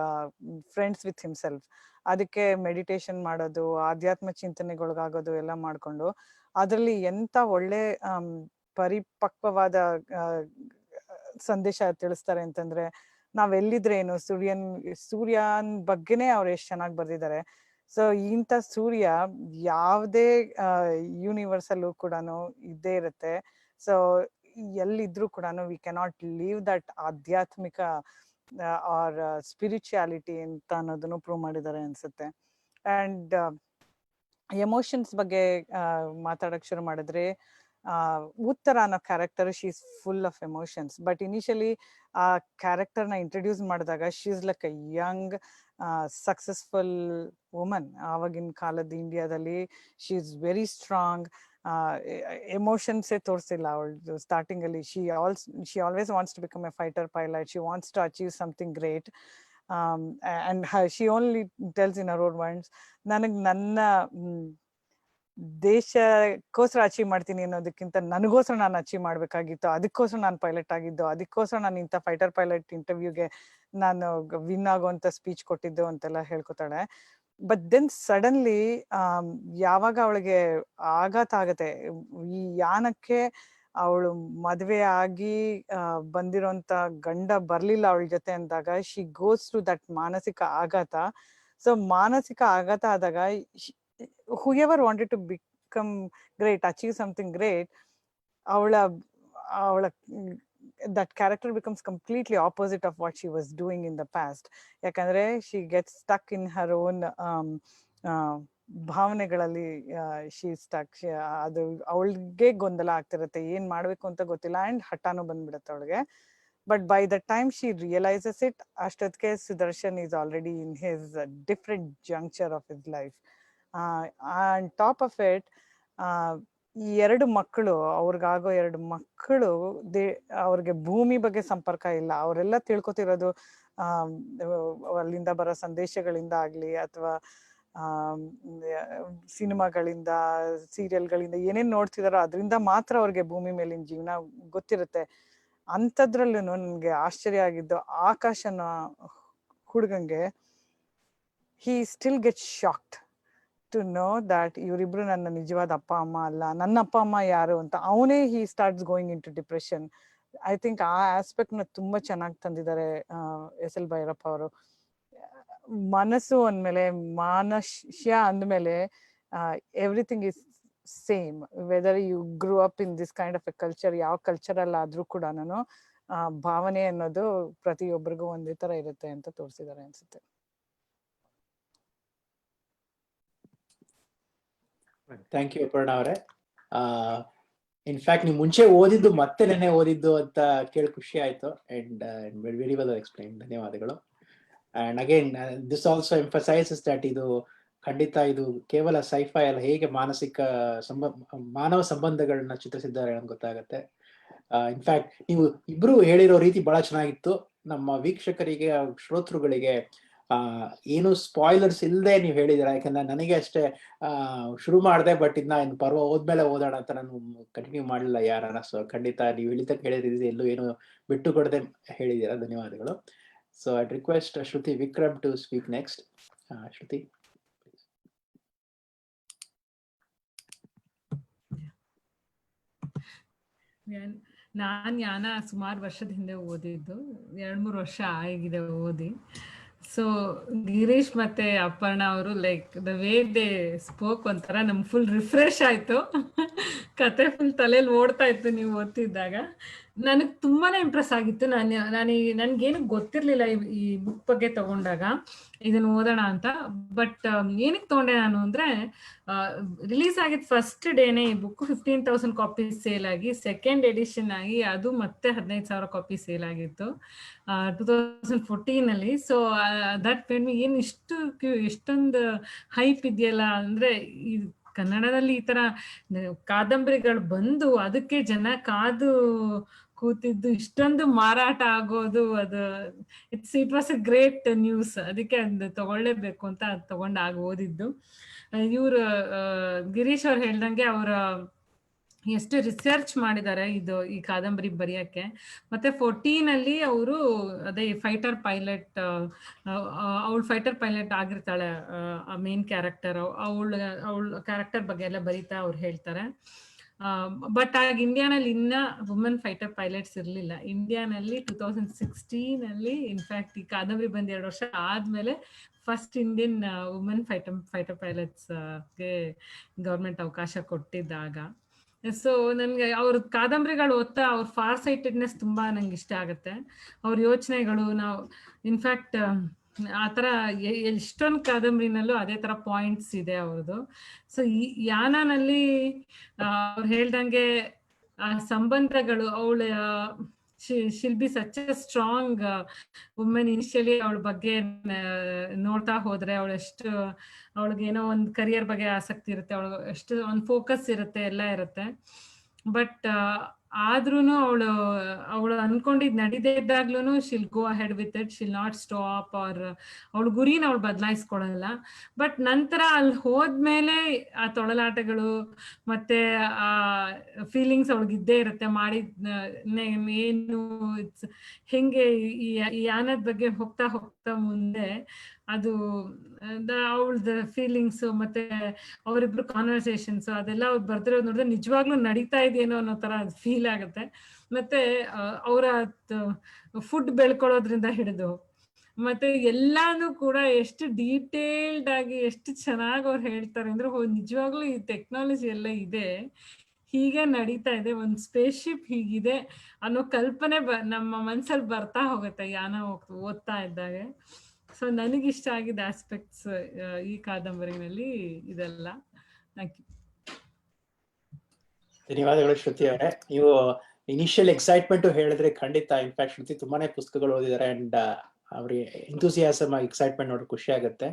friends with himself. ಅದಕ್ಕೆ ಮೆಡಿಟೇಷನ್ ಮಾಡೋದು, ಆಧ್ಯಾತ್ಮ ಚಿಂತನೆಗೊಳಗಾಗೋದು ಎಲ್ಲ ಮಾಡ್ಕೊಂಡು ಅದರಲ್ಲಿ ಎಂತ ಒಳ್ಳೆ ಪರಿಪಕ್ವವಾದ ಸಂದೇಶ ತಿಳಿಸ್ತಾರೆ ಅಂತಂದ್ರೆ, ನಾವೆಲ್ಲಿದ್ರೆ ಏನು, ಸೂರ್ಯನ್ ಬಗ್ಗೆನೇ ಅವ್ರು ಎಷ್ಟು ಚೆನ್ನಾಗಿ ಬರ್ದಿದ್ದಾರೆ. ಸೊ ಇಂಥ ಸೂರ್ಯ ಯಾವುದೇ ಯೂನಿವರ್ಸ್ ಅಲ್ಲೂ ಕೂಡ ಇದ್ದೇ ಇರುತ್ತೆ. ಸೊ ಎಲ್ಲಿದ್ರು ಕೂಡ ವಿ ಕೆನಾಟ್ ಲೀವ್ ದಟ್ ಆಧ್ಯಾತ್ಮಿಕ ಆರ್ ಸ್ಪಿರಿಚುಯಾಲಿಟಿ ಅಂತ ಅನ್ನೋದನ್ನು ಪ್ರೂವ್ ಮಾಡಿದ್ದಾರೆ ಅನ್ಸುತ್ತೆ. ಅಂಡ್ ಎಮೋಷನ್ಸ್ ಬಗ್ಗೆ ಮಾತಾಡಕ್ ಶುರು ಮಾಡಿದ್ರೆ, ಉತ್ತರ ಅನ್ನೋ character she is full of emotions. But initially ಆ ಕ್ಯಾರೆಕ್ಟರ್ನ ಇಂಟ್ರೊಡ್ಯೂಸ್ ಮಾಡಿದಾಗ she is like a young successful woman. ಆವಾಗಿನ ಕಾಲದ ಇಂಡಿಯಾದಲ್ಲಿ ಶಿ ಇಸ್ ವೆರಿ ಸ್ಟ್ರಾಂಗ್. ಎಮೋಷನ್ಸೇ ತೋರಿಸಿಲ್ಲ ಅವಳು ಸ್ಟಾರ್ಟಿಂಗ್ ಅಲ್ಲಿ. She always wants to become a fighter pilot. She wants to achieve something great. and she only tells in her own words, ನನಗ್ ನನ್ನ ದೇಶಕ್ಕೋಸ್ಕರ ಅಚೀವ್ ಮಾಡ್ತೀನಿ ಅನ್ನೋದಕ್ಕಿಂತ ನನಗೋಸ್ಕರ ನಾನು ಅಚೀವ್ ಮಾಡ್ಬೇಕಾಗಿತ್ತು, ಅದಕ್ಕೋಸ್ಕರ ನಾನು ಪೈಲಟ್ ಆಗಿದ್ದು, ಅದಕ್ಕೋಸ್ಕರ ನಾನು ಇಂಥ ಫೈಟರ್ ಪೈಲಟ್ ಇಂಟರ್ವ್ಯೂಗೆ ನಾನು ವಿನ್ ಆಗೋಂಥ ಸ್ಪೀಚ್ ಕೊಟ್ಟಿದ್ದು ಅಂತೆಲ್ಲ ಹೇಳ್ಕೊತಾಳೆ. ಬಟ್ ದೆನ್ ಸಡನ್ಲಿ ಯಾವಾಗ ಅವಳಿಗೆ ಆಘಾತ ಆಗತ್ತೆ, ಈ ಯಾನಕ್ಕೆ ಅವಳು ಮದ್ವೆ ಆಗಿ ಬಂದಿರೋಂತ ಗಂಡ ಬರ್ಲಿಲ್ಲ ಅವಳ ಜೊತೆ ಅಂದಾಗ ಶಿ ಗೋಸ್ ಟು ದಟ್ ಮಾನಸಿಕ ಆಘಾತ. ಸೊ ಮಾನಸಿಕ ಆಘಾತ ಆದಾಗ whoever wanted to become great, achieve something great, ಅವಳ that character becomes completely opposite of what she was doing in the past. ಯಾಕಂದ್ರೆ she gets stuck in her own ಭಾವನೆಗಳಲ್ಲಿ she stuck. ಅದು ಅವಳಿಗೆ ಗೊಂದಲ ಆಗ್ತಿರತ್ತೆ, ಏನ್ ಮಾಡ್ಬೇಕು ಅಂತ ಗೊತ್ತಿಲ್ಲ, ಅಂಡ್ ಹಠಾನು ಬಂದ್ಬಿಡತ್ತೆ ಅವಳಿಗೆ. But by the time she realises it, ಅಷ್ಟೊತ್ತಿಗೆ Sudarshan is already in his different juncture of his life. On top of it, ಈ ಎರಡು ಮಕ್ಕಳು, ಅವ್ರಿಗಾಗೋ ಎರಡು ಮಕ್ಕಳು, ಅವ್ರಿಗೆ ಭೂಮಿ ಬಗ್ಗೆ ಸಂಪರ್ಕ ಇಲ್ಲ. ಅವರೆಲ್ಲ ತಿಳ್ಕೊತಿರೋದು ಅಲ್ಲಿಂದ ಬರೋ ಸಂದೇಶಗಳಿಂದ ಆಗ್ಲಿ, ಅಥವಾ ಸಿನಿಮಾಗಳಿಂದ, ಸೀರಿಯಲ್ಗಳಿಂದ ಏನೇನ್ ನೋಡ್ತಿದಾರೋ ಅದರಿಂದ ಮಾತ್ರ ಅವ್ರಿಗೆ ಭೂಮಿ ಮೇಲಿನ ಜೀವನ ಗೊತ್ತಿರುತ್ತೆ. ಅಂಥದ್ರಲ್ಲೂ ನನ್ಗೆ ಆಶ್ಚರ್ಯ ಆಗಿದ್ದು, ಆಕಾಶನ ಹುಡುಗಂಗೆ he still gets shocked to know that ಇವರಿಬ್ರು ನನ್ನ ನಿಜವಾದ ಅಪ್ಪ ಅಮ್ಮ ಅಲ್ಲ, ನನ್ನ ಅಪ್ಪ ಅಮ್ಮ ಯಾರು ಅಂತ ಅವನೇ he starts going into depression. I think ಆ ಆಸ್ಪೆಕ್ಟ್ ನ ತುಂಬಾ ಚೆನ್ನಾಗಿ ತಂದಿದ್ದಾರೆ ಎಸ್.ಎಲ್. ಭೈರಪ್ಪ ಅವರು. ಮನಸ್ಸು ಅಂದ್ಮೇಲೆ, ಮನುಷ್ಯ ಅಂದ್ಮೇಲೆ everything is same, whether you grew up in this kind of a culture, ಯಾವ ಕಲ್ಚರಲ್ ಆದ್ರೂ ಕೂಡ ಭಾವನೆ ಅನ್ನೋದು ಪ್ರತಿಯೊಬ್ಬರಿಗೂ ಒಂದೇ ತರ ಇರುತ್ತೆ ಅಂತ ತೋರಿಸಿದ್ದಾರೆ ಅನ್ಸುತ್ತೆ. ಥ್ಯಾಂಕ್ ಯು ಅಪರ್ಣಾ ಅವರೇ. ಇನ್ಫ್ಯಾಕ್ಟ್ ನೀವು ಮುಂಚೆ ಓದಿದ್ದು ಮತ್ತೆ ನೆನ್ನೆ ಓದಿದ್ದು ಅಂತ ಕೇಳಿ ಖುಷಿ ಆಯ್ತು. ಅಂಡ್ ವೆರಿ ವೆಲ್ ಎಕ್ಸ್ಪ್ಲೈನ್, ಧನ್ಯವಾದಗಳು. And again this also emphasises that ಇದು ಖಂಡಿತ ಇದು ಕೇವಲ ಸೈಫೈ ಅಲ್ಲ, ಹೇಗೆ ಮಾನವ ಸಂಬಂಧಗಳನ್ನ ಚಿತ್ರಿಸಿದ್ದಾರೆ ಅಂತ ಗೊತ್ತಾಗತ್ತೆ. ಇನ್ಫ್ಯಾಕ್ಟ್ ನೀವು ಇಬ್ರು ಹೇಳಿರೋ ರೀತಿ ಬಹಳ ಚೆನ್ನಾಗಿತ್ತು. ನಮ್ಮ ವೀಕ್ಷಕರಿಗೆ, ಶ್ರೋತೃಗಳಿಗೆ ಏನು ಸ್ಪಾಯ್ಲರ್ಸ್ ಇಲ್ಲದೆ ನೀವು ಹೇಳಿದಿರ. ಯಾಕಂದ್ರೆ ನನಗೆ ಅಷ್ಟೇ ಶುರು ಮಾಡಿದೆ, ಬಟ್ ಇನ್ನು ಪರ್ವ ಹೋದ್ಮೇಲೆ ಓದೋಣ ಅಂತ ನಾನು ಕಂಟಿನ್ಯೂ ಮಾಡಲಿಲ್ಲ ಯಾರನ್ನ. ಸೊ ಖಂಡಿತ ನೀವು ಹೇಳಿದ್ದಕ್ಕೆ ಹೇಳಿದ ಎಲ್ಲೂ ಏನು ಬಿಟ್ಟು ಕೊಡದೆ ಹೇಳಿದ್ದೀರಾ, ಧನ್ಯವಾದಗಳು. So I request Shruti Vikram to speak next. Shruti. ನಾನು ಯಾನ ಸುಮಾರು ವರ್ಷದ ಹಿಂದೆ ಓದಿದ್ದು, 2-3 ವರ್ಷ ಆಗಿದೆ ಓದಿ. ಸೊ ಗಿರೀಶ್ ಮತ್ತೆ ಅಪರ್ಣಾ ಅವರು like the way they spoke ಒಂಥರ ನಮ್ಗೆ ಫುಲ್ ರಿಫ್ರೆಶ್ ಆಯ್ತು. ಕತೆ ಫುಲ್ ತಲೆಯಲ್ಲಿ ಓಡ್ತಾ ಇತ್ತು ನೀವು ಓದ್ತಿದ್ದಾಗ. ನನಗೆ ತುಂಬಾನೇ ಇಂಪ್ರೆಸ್ ಆಗಿತ್ತು. ನನ್ಗೇನು ಗೊತ್ತಿರ್ಲಿಲ್ಲ ಈ ಬುಕ್ ಬಗ್ಗೆ ತಗೊಂಡಾಗ ಇದನ್ನ ಓದೋಣ ಅಂತ. ಬಟ್ ಏನಕ್ಕೆ ತಗೊಂಡೆ ನಾನು ಅಂದ್ರೆ, ರಿಲೀಸ್ ಆಗಿದ್ ಫಸ್ಟ್ ಡೇನೆ ಈ ಬುಕ್ 15,000 ಕಾಪೀಸ್ ಸೇಲ್ ಆಗಿ, ಸೆಕೆಂಡ್ ಎಡಿಷನ್ ಆಗಿ ಅದು ಮತ್ತೆ 15,000 ಕಾಪೀಸ್ ಸೇಲ್ ಆಗಿತ್ತು 2014 ಅಲ್ಲಿ. ಸೊ ದಟ್ ಮೇಡ್ ಮಿ, ಏನು ಇಷ್ಟೊಂದು ಹೈಪ್ ಇದೆಯಲ್ಲ ಅಂದ್ರೆ, ಕನ್ನಡದಲ್ಲಿ ಈ ತರ ಕಾದಂಬರಿಗಳು ಬಂದು ಅದಕ್ಕೆ ಜನ ಕಾದು ಕೂತಿದ್ದು ಇಷ್ಟೊಂದು ಮಾರಾಟ ಆಗೋದು, ಅದು it was A great news. ಅದಕ್ಕೆ ಅದು ತಗೊಳ್ಳೇಬೇಕು ಅಂತ ಅದು ತಗೊಂಡಾಗ ಓದಿದ್ದು. ಇವ್ರು ಗಿರೀಶ್ ಅವ್ರು ಹೇಳ್ದಂಗೆ ಅವರ ಎಷ್ಟು ರಿಸರ್ಚ್ ಮಾಡಿದ್ದಾರೆ ಈ ಕಾದಂಬರಿ ಬರೆಯಕ್ಕೆ. ಮತ್ತೆ 14 ಅವರು ಅದೇ ಫೈಟರ್ ಪೈಲಟ್, ಅವಳು ಫೈಟರ್ ಪೈಲಟ್ ಆಗಿರ್ತಾಳೆ, ಮೇನ್ ಕ್ಯಾರೆಕ್ಟರ್. ಅವಳ ಕ್ಯಾರೆಕ್ಟರ್ ಬಗ್ಗೆ ಎಲ್ಲ ಬರೀತಾ ಅವ್ರು ಹೇಳ್ತಾರೆ. ಬಟ್ ಆಗ ಇಂಡಿಯಾನಲ್ಲಿ ಇನ್ನ ವುಮೆನ್ ಫೈಟರ್ ಪೈಲಟ್ಸ್ ಇರ್ಲಿಲ್ಲ. ಇಂಡಿಯಾನಲ್ಲಿ 2016 ಇನ್ಫ್ಯಾಕ್ಟ್ ಈ ಕಾದಂಬರಿ ಬಂದ್ 2 ವರ್ಷ ಆದ್ಮೇಲೆ ಫಸ್ಟ್ ಇಂಡಿಯನ್ ವುಮೆನ್ ಫೈಟರ್ ಪೈಲಟ್ಸ್ಗೆ ಗೌರ್ಮೆಂಟ್ ಅವಕಾಶ ಕೊಟ್ಟಿದ್ದಾಗ. ಸೊ ನನ್ಗೆ ಅವ್ರ ಕಾದಂಬರಿಗಳು ಓದ್ತಾ ಅವ್ರ ಫಾರ್ ಸೈಟೆಡ್ನೆಸ್ ತುಂಬಾ ನಂಗೆ ಇಷ್ಟ ಆಗುತ್ತೆ. ಅವ್ರ ಯೋಚನೆಗಳು, ನಾವು ಇನ್ಫ್ಯಾಕ್ಟ್ ಆತರ ಎಷ್ಟೊಂದು ಕಾದಂಬರಿನಲ್ಲೂ ಅದೇ ತರ ಪಾಯಿಂಟ್ಸ್ ಇದೆ ಅವ್ರದ್ದು. ಸೊ ಈ ಯಾನಾನಲ್ಲಿ ಅವ್ರು ಹೇಳ್ದಂಗೆ ಆ ಸಂಬಂಧಗಳು, ಅವಳ she'll be such a strong women. Initially ಅವಳ ಬಗ್ಗೆ ನೋಡ್ತಾ ಹೋದ್ರೆ ಅವಳಿಗೆ ಏನೋ ಒಂದು ಕರಿಯರ್ ಬಗ್ಗೆ ಆಸಕ್ತಿ ಇರುತ್ತೆ, ಅವಳು ಎಷ್ಟು ಒಂದು ಫೋಕಸ್ ಇರುತ್ತೆ, ಎಲ್ಲ ಇರುತ್ತೆ. ಬಟ್ ಆದ್ರೂನು ಅವಳು ಅನ್ಕೊಂಡಿದ್ ನಡೀದೇ ಇದ್ದಾಗ್ಲೂ she'll go ahead with it, she'll not stop. ಅವಳ ಗುರಿನ ಅವಳು ಬದಲಾಯಿಸ್ಕೊಳಲ್ಲ. ಬಟ್ ನಂತರ ಅಲ್ಲಿ ಹೋದ್ಮೇಲೆ ಆ ತೊಳಲಾಟಗಳು ಮತ್ತೆ ಆ ಫೀಲಿಂಗ್ಸ್ ಅವಳಿಗಿದ್ದೇ ಇರುತ್ತೆ. ಏನು ಹೆಂಗೆ ಈ ಯಾನದ ಬಗ್ಗೆ ಹೋಗ್ತಾ ಹೋಗ್ತಾ ಮುಂದೆ ಅದು ಅವಳದ ಫೀಲಿಂಗ್ಸ್ ಮತ್ತೆ ಅವರಿಬ್ರು ಕಾನ್ವರ್ಸೇಷನ್ಸ್ ಅದೆಲ್ಲ ಅವ್ರು ಬರ್ದಿರೋದು ನೋಡಿದ್ರೆ ನಿಜವಾಗ್ಲೂ ನಡೀತಾ ಇದೆಯೇನೋ ಅನ್ನೋ ತರ ಫೀಲ್ ಆಗುತ್ತೆ. ಮತ್ತೆ ಅವರ ಫುಡ್ ಬೆಳ್ಕೊಳ್ಳೋದ್ರಿಂದ ಹಿಡಿದು ಮತ್ತೆ ಎಲ್ಲಾನು ಕೂಡ ಎಷ್ಟು ಡೀಟೇಲ್ಡ್ ಆಗಿ ಎಷ್ಟು ಚೆನ್ನಾಗಿ ಅವ್ರು ಹೇಳ್ತಾರೆ ಅಂದ್ರೆ, ನಿಜವಾಗ್ಲೂ ಈ ಟೆಕ್ನಾಲಜಿ ಎಲ್ಲ ಇದೆ, ಹೀಗೆ ನಡೀತಾ ಇದೆ, ಒಂದು ಸ್ಪೇಸ್ಶಿಪ್ ಹೀಗಿದೆ ಅನ್ನೋ ಕಲ್ಪನೆ ನಮ್ಮ ಮನ್ಸಲ್ಲಿ ಬರ್ತಾ ಹೋಗುತ್ತೆ ಯಾನ ಓದ್ತಾ ಇದ್ದಾಗ. ಸೊ ನನಗಿಷ್ಟ ಆಗಿದ್ದ ಆಸ್ಪೆಕ್ಟ್ಸ್ ಈ ಕಾದಂಬರಿನಲ್ಲಿ ಇದೆಲ್ಲ. Thank you. ಧನ್ಯವಾದಗಳು ಶ್ರುತಿ ಅವರೇ. ನೀವು ಇನಿಷಿಯಲ್ ಎಕ್ಸೈಟ್ಮೆಂಟ್ ಹೇಳಿದ್ರೆ ಖಂಡಿತ. ಇನ್ಫ್ಯಾಕ್ಟ್ ಶ್ರುತಿ ತುಂಬಾನೇ ಪುಸ್ತಕಗಳು ಓದಿದ್ದಾರೆ ಅಂಡ್ ಅವ್ರಿಗೆ ಎಂಥೂಸಿಯಾಸಮ್ ಎಕ್ಸೈಟ್ಮೆಂಟ್ ನೋಡ್ರೆ ಖುಷಿ ಆಗುತ್ತೆ.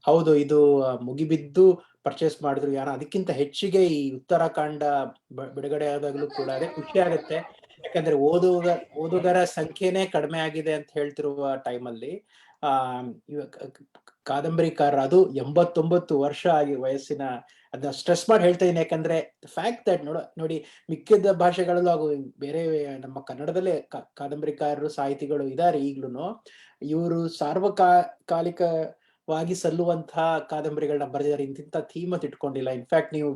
ಹೌದು, ಇದು ಮುಗಿಬಿದ್ದು ಪರ್ಚೇಸ್ ಮಾಡಿದ್ರು ಯಾರು, ಅದಕ್ಕಿಂತ ಹೆಚ್ಚಿಗೆ ಈ ಉತ್ತರಾಖಂಡ ಬಿಡುಗಡೆ ಆದಾಗ್ಲೂ ಕೂಡ ಅದೇ ಖುಷಿ ಆಗುತ್ತೆ. ಯಾಕಂದ್ರೆ ಓದುಗರ ಸಂಖ್ಯೆನೇ ಕಡಿಮೆ ಆಗಿದೆ ಅಂತ ಹೇಳ್ತಿರುವ ಟೈಮಲ್ಲಿ ಕಾದಂಬರಿಕಾರ ಅದು 89 ವರ್ಷ ಆಗಿ ವಯಸ್ಸಿನ, ಅದನ್ನ ಸ್ಟ್ರೆಸ್ ಮಾಡಿ ಹೇಳ್ತಾ ಇದೀನಿ. ಯಾಕಂದ್ರೆ ಫ್ಯಾಕ್ಟ್ ದಟ್ ನೋಡಿ ಮಿಕ್ಕಿದ ಭಾಷೆಗಳಲ್ಲೂ ಹಾಗೂ ಬೇರೆ ನಮ್ಮ ಕನ್ನಡದಲ್ಲೇ ಕಾದಂಬರಿಕಾರರು ಸಾಹಿತಿಗಳು ಇದ್ದಾರೆ ಈಗ್ಲೂ. ಇವರು ಸಾರ್ವಕಾಲಿಕವಾಗಿ ಸಲ್ಲುವಂತಹ ಕಾದಂಬರಿಗಳನ್ನ ಬರೆದಿದ್ದಾರೆ. ಇಂತಿಂತ ಥೀಮ್ ಅಂತ ಇಟ್ಕೊಂಡಿಲ್ಲ. ಇನ್ಫ್ಯಾಕ್ಟ್ ನೀವು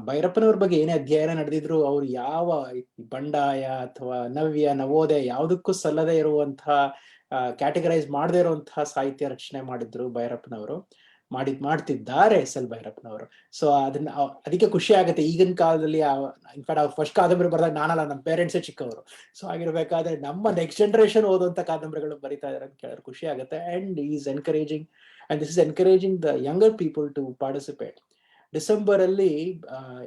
ಭೈರಪ್ಪನವ್ರ ಬಗ್ಗೆ ಏನೇ ಅಧ್ಯಯನ ನಡೆದಿದ್ರು ಅವ್ರು ಯಾವ ಬಂಡಾಯ ಅಥವಾ ನವ್ಯ ನವೋದಯ ಯಾವುದಕ್ಕೂ ಸಲ್ಲದೆ ಇರುವಂತಹ ಕ್ಯಾಟಗರೈಸ್ ಮಾಡದೇ ಇರುವಂತಹ ಸಾಹಿತ್ಯ ರಚನೆ ಮಾಡಿದ್ರು ಭೈರಪ್ಪನವರು, ಮಾಡ್ತಿದ್ದಾರೆ ಎಸ್.ಎಲ್. ಭೈರಪ್ಪನವರು. ಸೊ ಅದಕ್ಕೆ ಖುಷಿ ಆಗುತ್ತೆ. ಈಗಿನ ಕಾಲದಲ್ಲಿ ಇನ್ಫ್ಯಾಕ್ಟ್ ಅವ್ರು ಫಸ್ಟ್ ಕಾದಂಬರಿ ಬರೆದಾಗ ನಾನಲ್ಲ, ನಮ್ಮ ಪೇರೆಂಟ್ಸೇ ಚಿಕ್ಕವರು. ಸೊ ಆಗಿರ್ಬೇಕಾದ್ರೆ ನಮ್ಮ ನೆಕ್ಸ್ಟ್ ಜನರೇಷನ್ ಓದುವಂತ ಕಾದಂಬರಿಗಳು ಬರೀತಾ ಇದಾರೆ ಅಂತ ಕೇಳಿದ್ರೆ ಖುಷಿ ಆಗುತ್ತೆ. And is encouraging and this is encouraging the younger people to participate. December ಅಲ್ಲಿ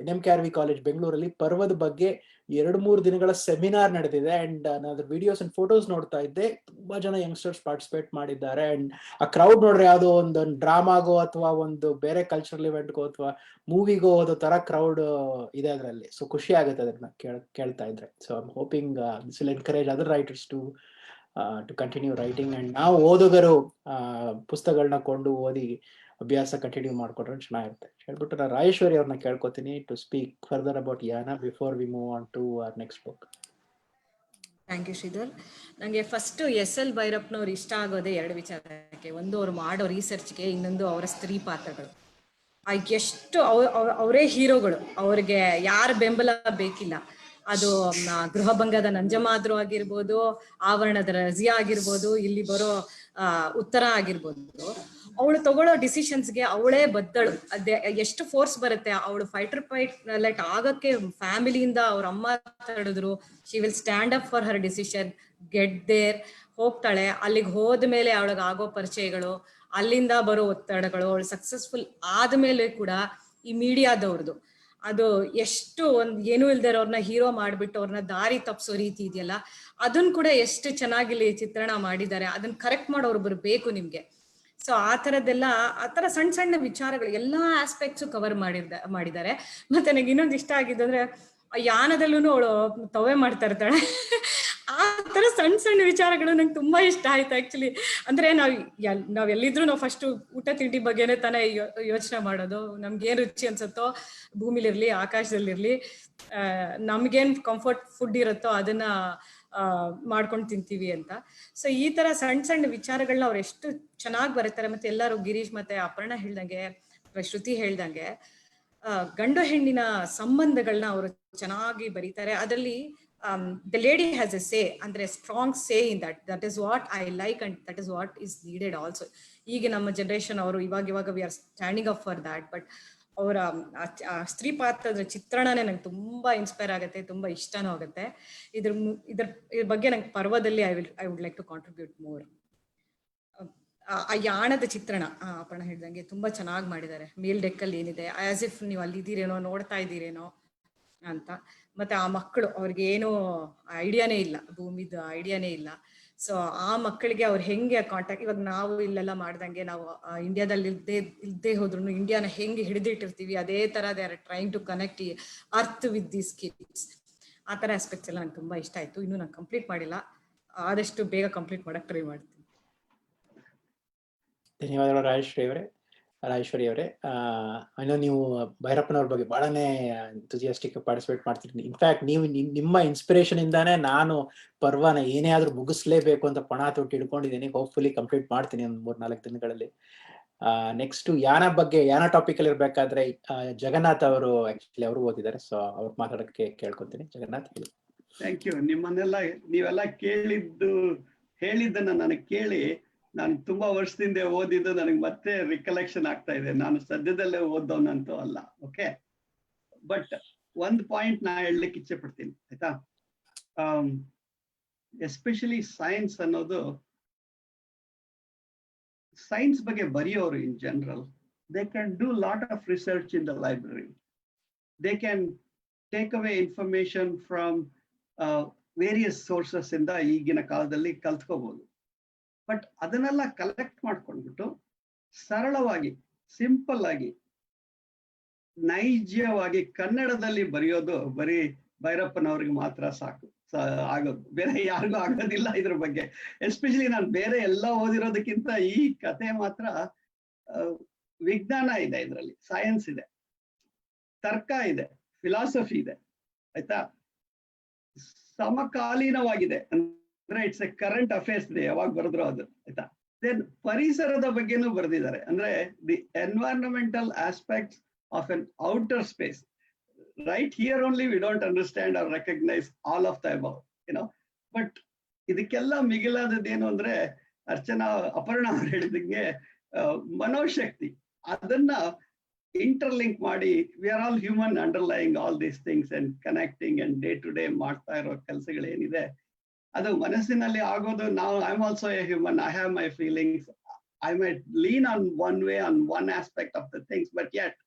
NM ಕಾಲೇಜ್ ಬೆಂಗಳೂರಲ್ಲಿ ಪರ್ವದ ಬಗ್ಗೆ 2-3 ದಿನಗಳ ಸೆಮಿನಾರ್ ನಡೆದಿದೆ. ಅಂಡ್ ನಾನು ಅದ್ರ ವಿಡಿಯೋಸ್ ಅಂಡ್ ಫೋಟೋಸ್ ನೋಡ್ತಾ ಇದ್ದೆ. ತುಂಬಾ ಜನ ಯಂಗ್ಸ್ಟರ್ಸ್ ಪಾರ್ಟಿಸಿಪೇಟ್ ಮಾಡಿದ್ದಾರೆ. ಅಂಡ್ ಆ ಕ್ರೌಡ್ ನೋಡ್ರೆ ಯಾವುದೋ ಒಂದು ಡ್ರಾಮಾಗೋ ಅಥವಾ ಒಂದು ಬೇರೆ ಕಲ್ಚರಲ್ ಇವೆಂಟ್ಗೋ ಅಥವಾ ಮೂವಿಗೋ ಹೋದೋ ತರ ಕ್ರೌಡ್ ಇದೆ ಅದರಲ್ಲಿ. ಸೊ ಖುಷಿ ಆಗುತ್ತೆ ಅದನ್ನ ಕೇಳ್ತಾ ಇದ್ರೆ. So I am hoping this will encourage other writers to continue writing. And ನಾವು ಓದುಗರು ಪುಸ್ತಕಗಳನ್ನ ಕೊಂಡು ಓದಿ ಅಭ್ಯಾಸ ಕಂಟಿನ್ಯೂ ಮಾಡ್ಕೊಂಡ್ರೆ ಚೆನ್ನಾಗಿರುತ್ತೆ ಹೇಳ್ಬಿಟ್ಟು ನಾನು ರಾಜೇಶ್ವರಿ ಅವ್ರನ್ನ ಕೇಳ್ಕೊತೀನಿ to speak further about Yaana before we move on to our next book. Thank you Sridhar. ನನಗೆ ಫಸ್ಟ್ ಎಸ್.ಎಲ್. ಭೈರಪ್ಪನವ್ರು ಇಷ್ಟ ಆಗೋದೇ 2 ವಿಚಾರಕ್ಕೆ. ಒಂದು ಅವ್ರು ಮಾಡೋ ರಿಸರ್ಚ್ಗೆ, ಇನ್ನೊಂದು ಅವರ ಸ್ತ್ರೀ ಪಾತ್ರಗಳು. ಎಷ್ಟು ಅವರೇ ಹೀರೋಗಳು, ಅವ್ರಿಗೆ ಯಾರ ಬೆಂಬಲ ಬೇಕಿಲ್ಲ. ಅದು ಗೃಹಭಂಗದ ನಂಜಮಾದ್ರು ಆಗಿರ್ಬೋದು, ಆವರಣದ ರಜಿಯಾ ಆಗಿರ್ಬೋದು, ಇಲ್ಲಿ ಬರೋ ಉತ್ತರ ಆಗಿರ್ಬೋದು. ಅವಳು ತಗೊಳ್ಳೋ ಡಿಸಿಷನ್ಸ್ಗೆ ಅವಳೇ ಬದ್ದಳು. ಅದೇ ಎಷ್ಟು ಫೋರ್ಸ್ ಬರುತ್ತೆ. ಅವಳು ಫೈಟರ್ ಪೈಲಟ್ ಆಗಕ್ಕೆ ಫ್ಯಾಮಿಲಿಯಿಂದ ಅವ್ರ ಅಮ್ಮ ತಡೆದ್ರು. She will stand up for her decision, get there, ಹೋಗ್ತಾಳೆ. ಅಲ್ಲಿಗೆ ಹೋದ್ಮೇಲೆ ಅವಳಿಗೆ ಆಗೋ ಪರಿಚಯಗಳು, ಅಲ್ಲಿಂದ ಬರೋ ಒತ್ತಡಗಳು, ಅವಳು ಸಕ್ಸಸ್ಫುಲ್ ಆದ್ಮೇಲೆ ಕೂಡ ಈ ಮೀಡಿಯಾದವ್ರದ್ದು ಅದು ಎಷ್ಟು ಏನೂ ಇಲ್ದೇ ಅವ್ರನ್ನ ಹೀರೋ ಮಾಡ್ಬಿಟ್ಟು ಅವ್ರನ್ನ ದಾರಿ ತಪ್ಪಿಸೋ ರೀತಿ ಇದೆಯಲ್ಲ, ಅದನ್ನ ಕೂಡ ಎಷ್ಟು ಚೆನ್ನಾಗಿ ಚಿತ್ರಣ ಮಾಡಿದ್ದಾರೆ. ಅದನ್ನ ಕರೆಕ್ಟ್ ಮಾಡೋರು ಬೇಕು ನಿಮ್ಗೆ. ಸೊ ಆ ಥರ ಸಣ್ಣ ಸಣ್ಣ ವಿಚಾರಗಳು ಎಲ್ಲ ಆಸ್ಪೆಕ್ಟ್ಸು ಕವರ್ ಮಾಡಿದ್ದಾರೆ. ಮತ್ತೆ ನನಗೆ ಇನ್ನೊಂದು ಇಷ್ಟ ಆಗಿದ್ದು ಅಂದ್ರೆ ಯಾನದಲ್ಲೂ ಅವಳು ತವೆ ಮಾಡ್ತಾ ಇರ್ತಾಳೆ. ಆ ಥರ ಸಣ್ಣ ಸಣ್ಣ ವಿಚಾರಗಳು ನಂಗೆ ತುಂಬಾ ಇಷ್ಟ ಆಯ್ತು ಆಕ್ಚುಲಿ. ಅಂದ್ರೆ ನಾವ್ ಎಲ್ಲಿದ್ರು ನಾವು ಫಸ್ಟ್ ಊಟ ತಿಂಡಿ ಬಗ್ಗೆನೇ ತಾನೇ ಯೋಚನೆ ಮಾಡೋದು. ನಮ್ಗೇನ್ ರುಚಿ ಅನ್ಸುತ್ತೋ ಭೂಮಿಲಿರ್ಲಿ ಆಕಾಶದಲ್ಲಿರ್ಲಿ, ನಮ್ಗೇನ್ ಕಂಫರ್ಟ್ ಫುಡ್ ಇರುತ್ತೋ ಅದನ್ನ ಮಾಡ್ಕೊಂಡು ತಿಂತೀವಿ ಅಂತ. ಸೊ ಈ ತರ ಸಣ್ಣ ಸಣ್ಣ ವಿಚಾರಗಳನ್ನ ಅವ್ರು ಎಷ್ಟು ಚೆನ್ನಾಗಿ ಬರೀತಾರೆ. ಮತ್ತೆ ಎಲ್ಲರೂ ಗಿರೀಶ್ ಮತ್ತೆ ಅಪರ್ಣ ಹೇಳ್ದಂಗೆ, ಶ್ರುತಿ ಹೇಳ್ದಂಗೆ ಗಂಡು ಹೆಣ್ಣಿನ ಸಂಬಂಧಗಳನ್ನ ಅವರು ಚೆನ್ನಾಗಿ ಬರೀತಾರೆ. ಅದರಲ್ಲಿ the lady has a say, ಅಂದ್ರೆ strong say in that is what I like and that is what is needed also. ಈಗ ನಮ್ಮ ಜನರೇಷನ್ ಅವರು ಇವಾಗ we are standing up for that. But ಅವರ ಸ್ತ್ರೀ ಪಾತ್ರದ ಚಿತ್ರಣನೇ ನಂಗೆ ತುಂಬಾ ಇನ್ಸ್ಪೈರ್ ಆಗುತ್ತೆ, ತುಂಬಾ ಇಷ್ಟನೂ ಆಗುತ್ತೆ. ಇದ್ರ ಬಗ್ಗೆ ನಂಗೆ ಪರ್ವದಲ್ಲಿ I would like to contribute more. ಆ ಯಾಣದ ಚಿತ್ರಣ ಅಪರ್ಣ ಹೇಳ್ದಂಗೆ ತುಂಬಾ ಚೆನ್ನಾಗಿ ಮಾಡಿದ್ದಾರೆ. ಮೇಲ್ ಡೆಕ್ಕಲ್ಲಿ ಏನಿದೆ ಆಸ್ ಇಫ್ ನೀವು ಅಲ್ಲಿದ್ದೀರೇನೋ, ನೋಡ್ತಾ ಇದ್ದೀರೇನೋ ಅಂತ. ಮತ್ತೆ ಆ ಮಕ್ಕಳು, ಅವ್ರಿಗೆ ಏನು ಐಡಿಯಾನೇ ಇಲ್ಲ, ಭೂಮಿದು ಐಡಿಯಾನೇ ಇಲ್ಲ. ಸೊ ಆ ಮಕ್ಕಳಿಗೆ ಅವ್ರು ಹೆಂಗೆ ಕಾಂಟ್ಯಾಕ್ಟ್, ಇವಾಗ ನಾವು ಇಲ್ಲೆಲ್ಲ ಮಾಡ್ದಂಗೆ ನಾವು ಇಂಡಿಯಾದಲ್ಲಿ ಇಲ್ದೇ ಹೋದ್ರು ಇಂಡಿಯಾನ ಹೆಂಗೆ ಹಿಡಿದಿಟ್ಟಿರ್ತೀವಿ, ಅದೇ ತರ they are trying to connect earth with these kids. ಆ ತರ ಆಸ್ಪೆಕ್ಟ್ಸ್ ಎಲ್ಲ ನಂಗೆ ತುಂಬಾ ಇಷ್ಟ ಆಯ್ತು. ಇನ್ನೂ ನಾನು ಕಂಪ್ಲೀಟ್ ಮಾಡಿಲ್ಲ, ಆದಷ್ಟು ಬೇಗ ಕಂಪ್ಲೀಟ್ ಮಾಡಕ್ ಟ್ರೈ ಮಾಡ್ತೀನಿ. ಧನ್ಯವಾದಗಳು ರಾಜೇಶ್ವರಿ ಅವರೇ. ಇನ್ನೂ ನೀವು ಭೈರಪ್ಪನವ್ರ ಬಗ್ಗೆ ಬಹಳನೇ ಎಂಥೂಸಿಯಾಸ್ಟಿಕ್ ಪಾರ್ಟಿಸಿಪೇಟ್ ಮಾಡ್ತಿದ್ದೀನಿ. ಇನ್ಫ್ಯಾಕ್ಟ್ ನೀವು ನಿಮ್ಮ ಇನ್ಸ್ಪಿರೇಷನ್ ಇಂದಾನೇ ನಾನು ಪರ್ವನ ಏನೇ ಆದ್ರೂ ಮುಗಿಸ್ಲೇಬೇಕು ಅಂತ ಪಣ ತೊಟ್ಟು ಹಿಡ್ಕೊಂಡಿದ್ದೀನಿ. ಹೋಪ್ಫುಲಿ ಕಂಪ್ಲೀಟ್ ಮಾಡ್ತೀನಿ ಒಂದು 3-4 ದಿನಗಳಲ್ಲಿ. ನೆಕ್ಸ್ಟ್ ಯಾನ ಟಾಪಿಕ್ ಅಲ್ಲಿ ಇರ್ಬೇಕಾದ್ರೆ ಜಗನ್ನಾಥ್ ಅವರು ಆಕ್ಚುಲಿ ಅವರು ಓದಿದ್ದಾರೆ, ಸೊ ಅವ್ರು ಮಾತಾಡೋಕ್ಕೆ ಕೇಳ್ಕೊತೀನಿ. ಜಗನ್ನಾಥ್ ಹೇಳಿ. Thank you. ನೀವೆಲ್ಲ ಹೇಳಿದ್ದನ್ನ ನನಗೆ ಕೇಳಿ ನಾನು ತುಂಬಾ ವರ್ಷದಿಂದ ಓದಿದ್ದು ನನಗೆ ಮತ್ತೆ ರಿಕಲೆಕ್ಷನ್ ಆಗ್ತಾ ಇದೆ. ನಾನು ಸದ್ಯದಲ್ಲೇ ಓದೋನಂತೂ ಅಲ್ಲ. ಓಕೆ, ಬಟ್ ಒಂದು ಪಾಯಿಂಟ್ ನಾ ಹೇಳಲಿಕ್ಕೆ ಇಚ್ಛೆ ಪಡ್ತೀನಿ, ಆಯ್ತಾ? ಎಸ್ಪೆಷಲಿ ಸೈನ್ಸ್ ಅನ್ನೋದು, ಸೈನ್ಸ್ ಬಗ್ಗೆ ಬರೆಯೋರು in general, they can do lot of research in the library. They can take away information from various sources ಇಂದ ಈಗಿನ ಕಾಲದಲ್ಲಿ ಕಲ್ತ್ಕೋಬಹುದು. ಬಟ್ ಅದನ್ನೆಲ್ಲ ಕಲೆಕ್ಟ್ ಮಾಡ್ಕೊಂಡ್ಬಿಟ್ಟು ಸರಳವಾಗಿ, ಸಿಂಪಲ್ ಆಗಿ, ನೈಜವಾಗಿ ಕನ್ನಡದಲ್ಲಿ ಬರೆಯೋದು ಬರೀ ಭೈರಪ್ಪನವ್ರಿಗೆ ಮಾತ್ರ ಸಾಕು ಆಗೋದು, ಬೇರೆ ಯಾರಿಗೂ ಆಗೋದಿಲ್ಲ ಇದ್ರ ಬಗ್ಗೆ. ಎಸ್ಪೆಷಲಿ ನಾನು ಬೇರೆ ಎಲ್ಲ ಓದಿರೋದಕ್ಕಿಂತ ಈ ಕತೆ ಮಾತ್ರ ವಿಜ್ಞಾನ ಇದೆ, ಇದರಲ್ಲಿ ಸೈನ್ಸ್ ಇದೆ, ತರ್ಕ ಇದೆ, ಫಿಲಾಸಫಿ ಇದೆ, ಆಯ್ತಾ? ಸಮಕಾಲೀನವಾಗಿದೆ, ಅಂದ್ರೆ ಇಟ್ಸ್ ಎ ಕರೆಂಟ್ ಅಫೇರ್ಸ್ ಇದೆ, ಯಾವಾಗ ಬರೆದ್ರು ಅದು, ಆಯ್ತಾ? ದೆನ್ ಪರಿಸರದ ಬಗ್ಗೆನೂ ಬರೆದಿದ್ದಾರೆ. ಅಂದ್ರೆ the environmental aspects of an outer space. Right here only we don't understand or recognise all of the above, you know. But ಇದಕ್ಕೆಲ್ಲ ಮಿಗಿಲಾದದ್ದೇನು ಅಂದ್ರೆ ಅಪರ್ಣ ಅವ್ರು ಹೇಳಿದಂಗೆ ಮನೋಶಕ್ತಿ, ಅದನ್ನ ಇಂಟರ್ಲಿಂಕ್ ಮಾಡಿ we are all human underlying all these things and connecting and day to day ಮಾಡ್ತಾ ಇರೋ ಕೆಲಸಗಳೇನಿದೆ ಅದು ಮನಸ್ಸಿನಲ್ಲಿ ಆಗೋದು. ನಾವು I am also a human, I have my feelings, I might lean on one way on one aspect of the things, but yet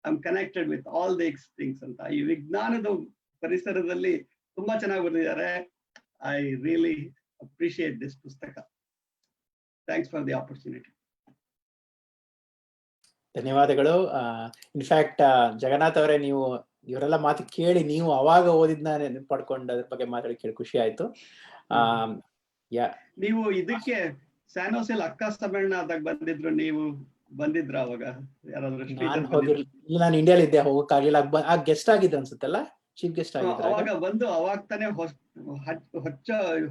I am connected with all these things ಅಂತ ಈ ವಿಜ್ಞಾನದ ಪರಿಸರದಲ್ಲಿ ತುಂಬಾ ಚೆನ್ನಾಗಿ ಬರೆದಿದ್ದಾರೆ. ಐ ರಿಯಲಿ ಅಪ್ರಿಶಿಯೇಟ್ ದಿಸ್ ಪುಸ್ತಕ. Thanks for the opportunity. ಧನ್ಯವಾದಗಳು. In fact Jagannath ಅವರೇ, ನೀವು ಇವರೆಲ್ಲ ಮಾತು ಕೇಳಿ ನೀವು ಅವಾಗ ಓದಿದ್ನ ನೆನಪು ಪಡ್ಕೊಂಡು ಅದ್ರ ಬಗ್ಗೆ ಮಾತಾಡಿ ಕೇಳಿ ಖುಷಿ ಆಯ್ತು. ನೀವು ಇದಕ್ಕೆ ಸ್ಯಾನೋಸೆಲ್ ಅಕ್ಕ ಸಮ್ಮೇಳನ ಆದಾಗ ಬಂದಿದ್ರು, ನೀವು ಬಂದಿದ್ರ ಅವಾಗ? ಯಾರಾದ್ರೂ ನಾನು ಇಂಡಿಯಾಲಿ ಇದ್ದೆ, ಹೋಗಕ್ಕಾಗಿಲ್ಲ. ಗೆಸ್ಟ್ ಆಗಿದ್ದೆ ಅನ್ಸುತ್ತಲ್ಲ, ಚೀಫ್ ಗೆಸ್ಟ್ ಆಗಿದ್ರು. ಅವಾಗ ಬಂದು ಅವಾಗ ತಾನೇ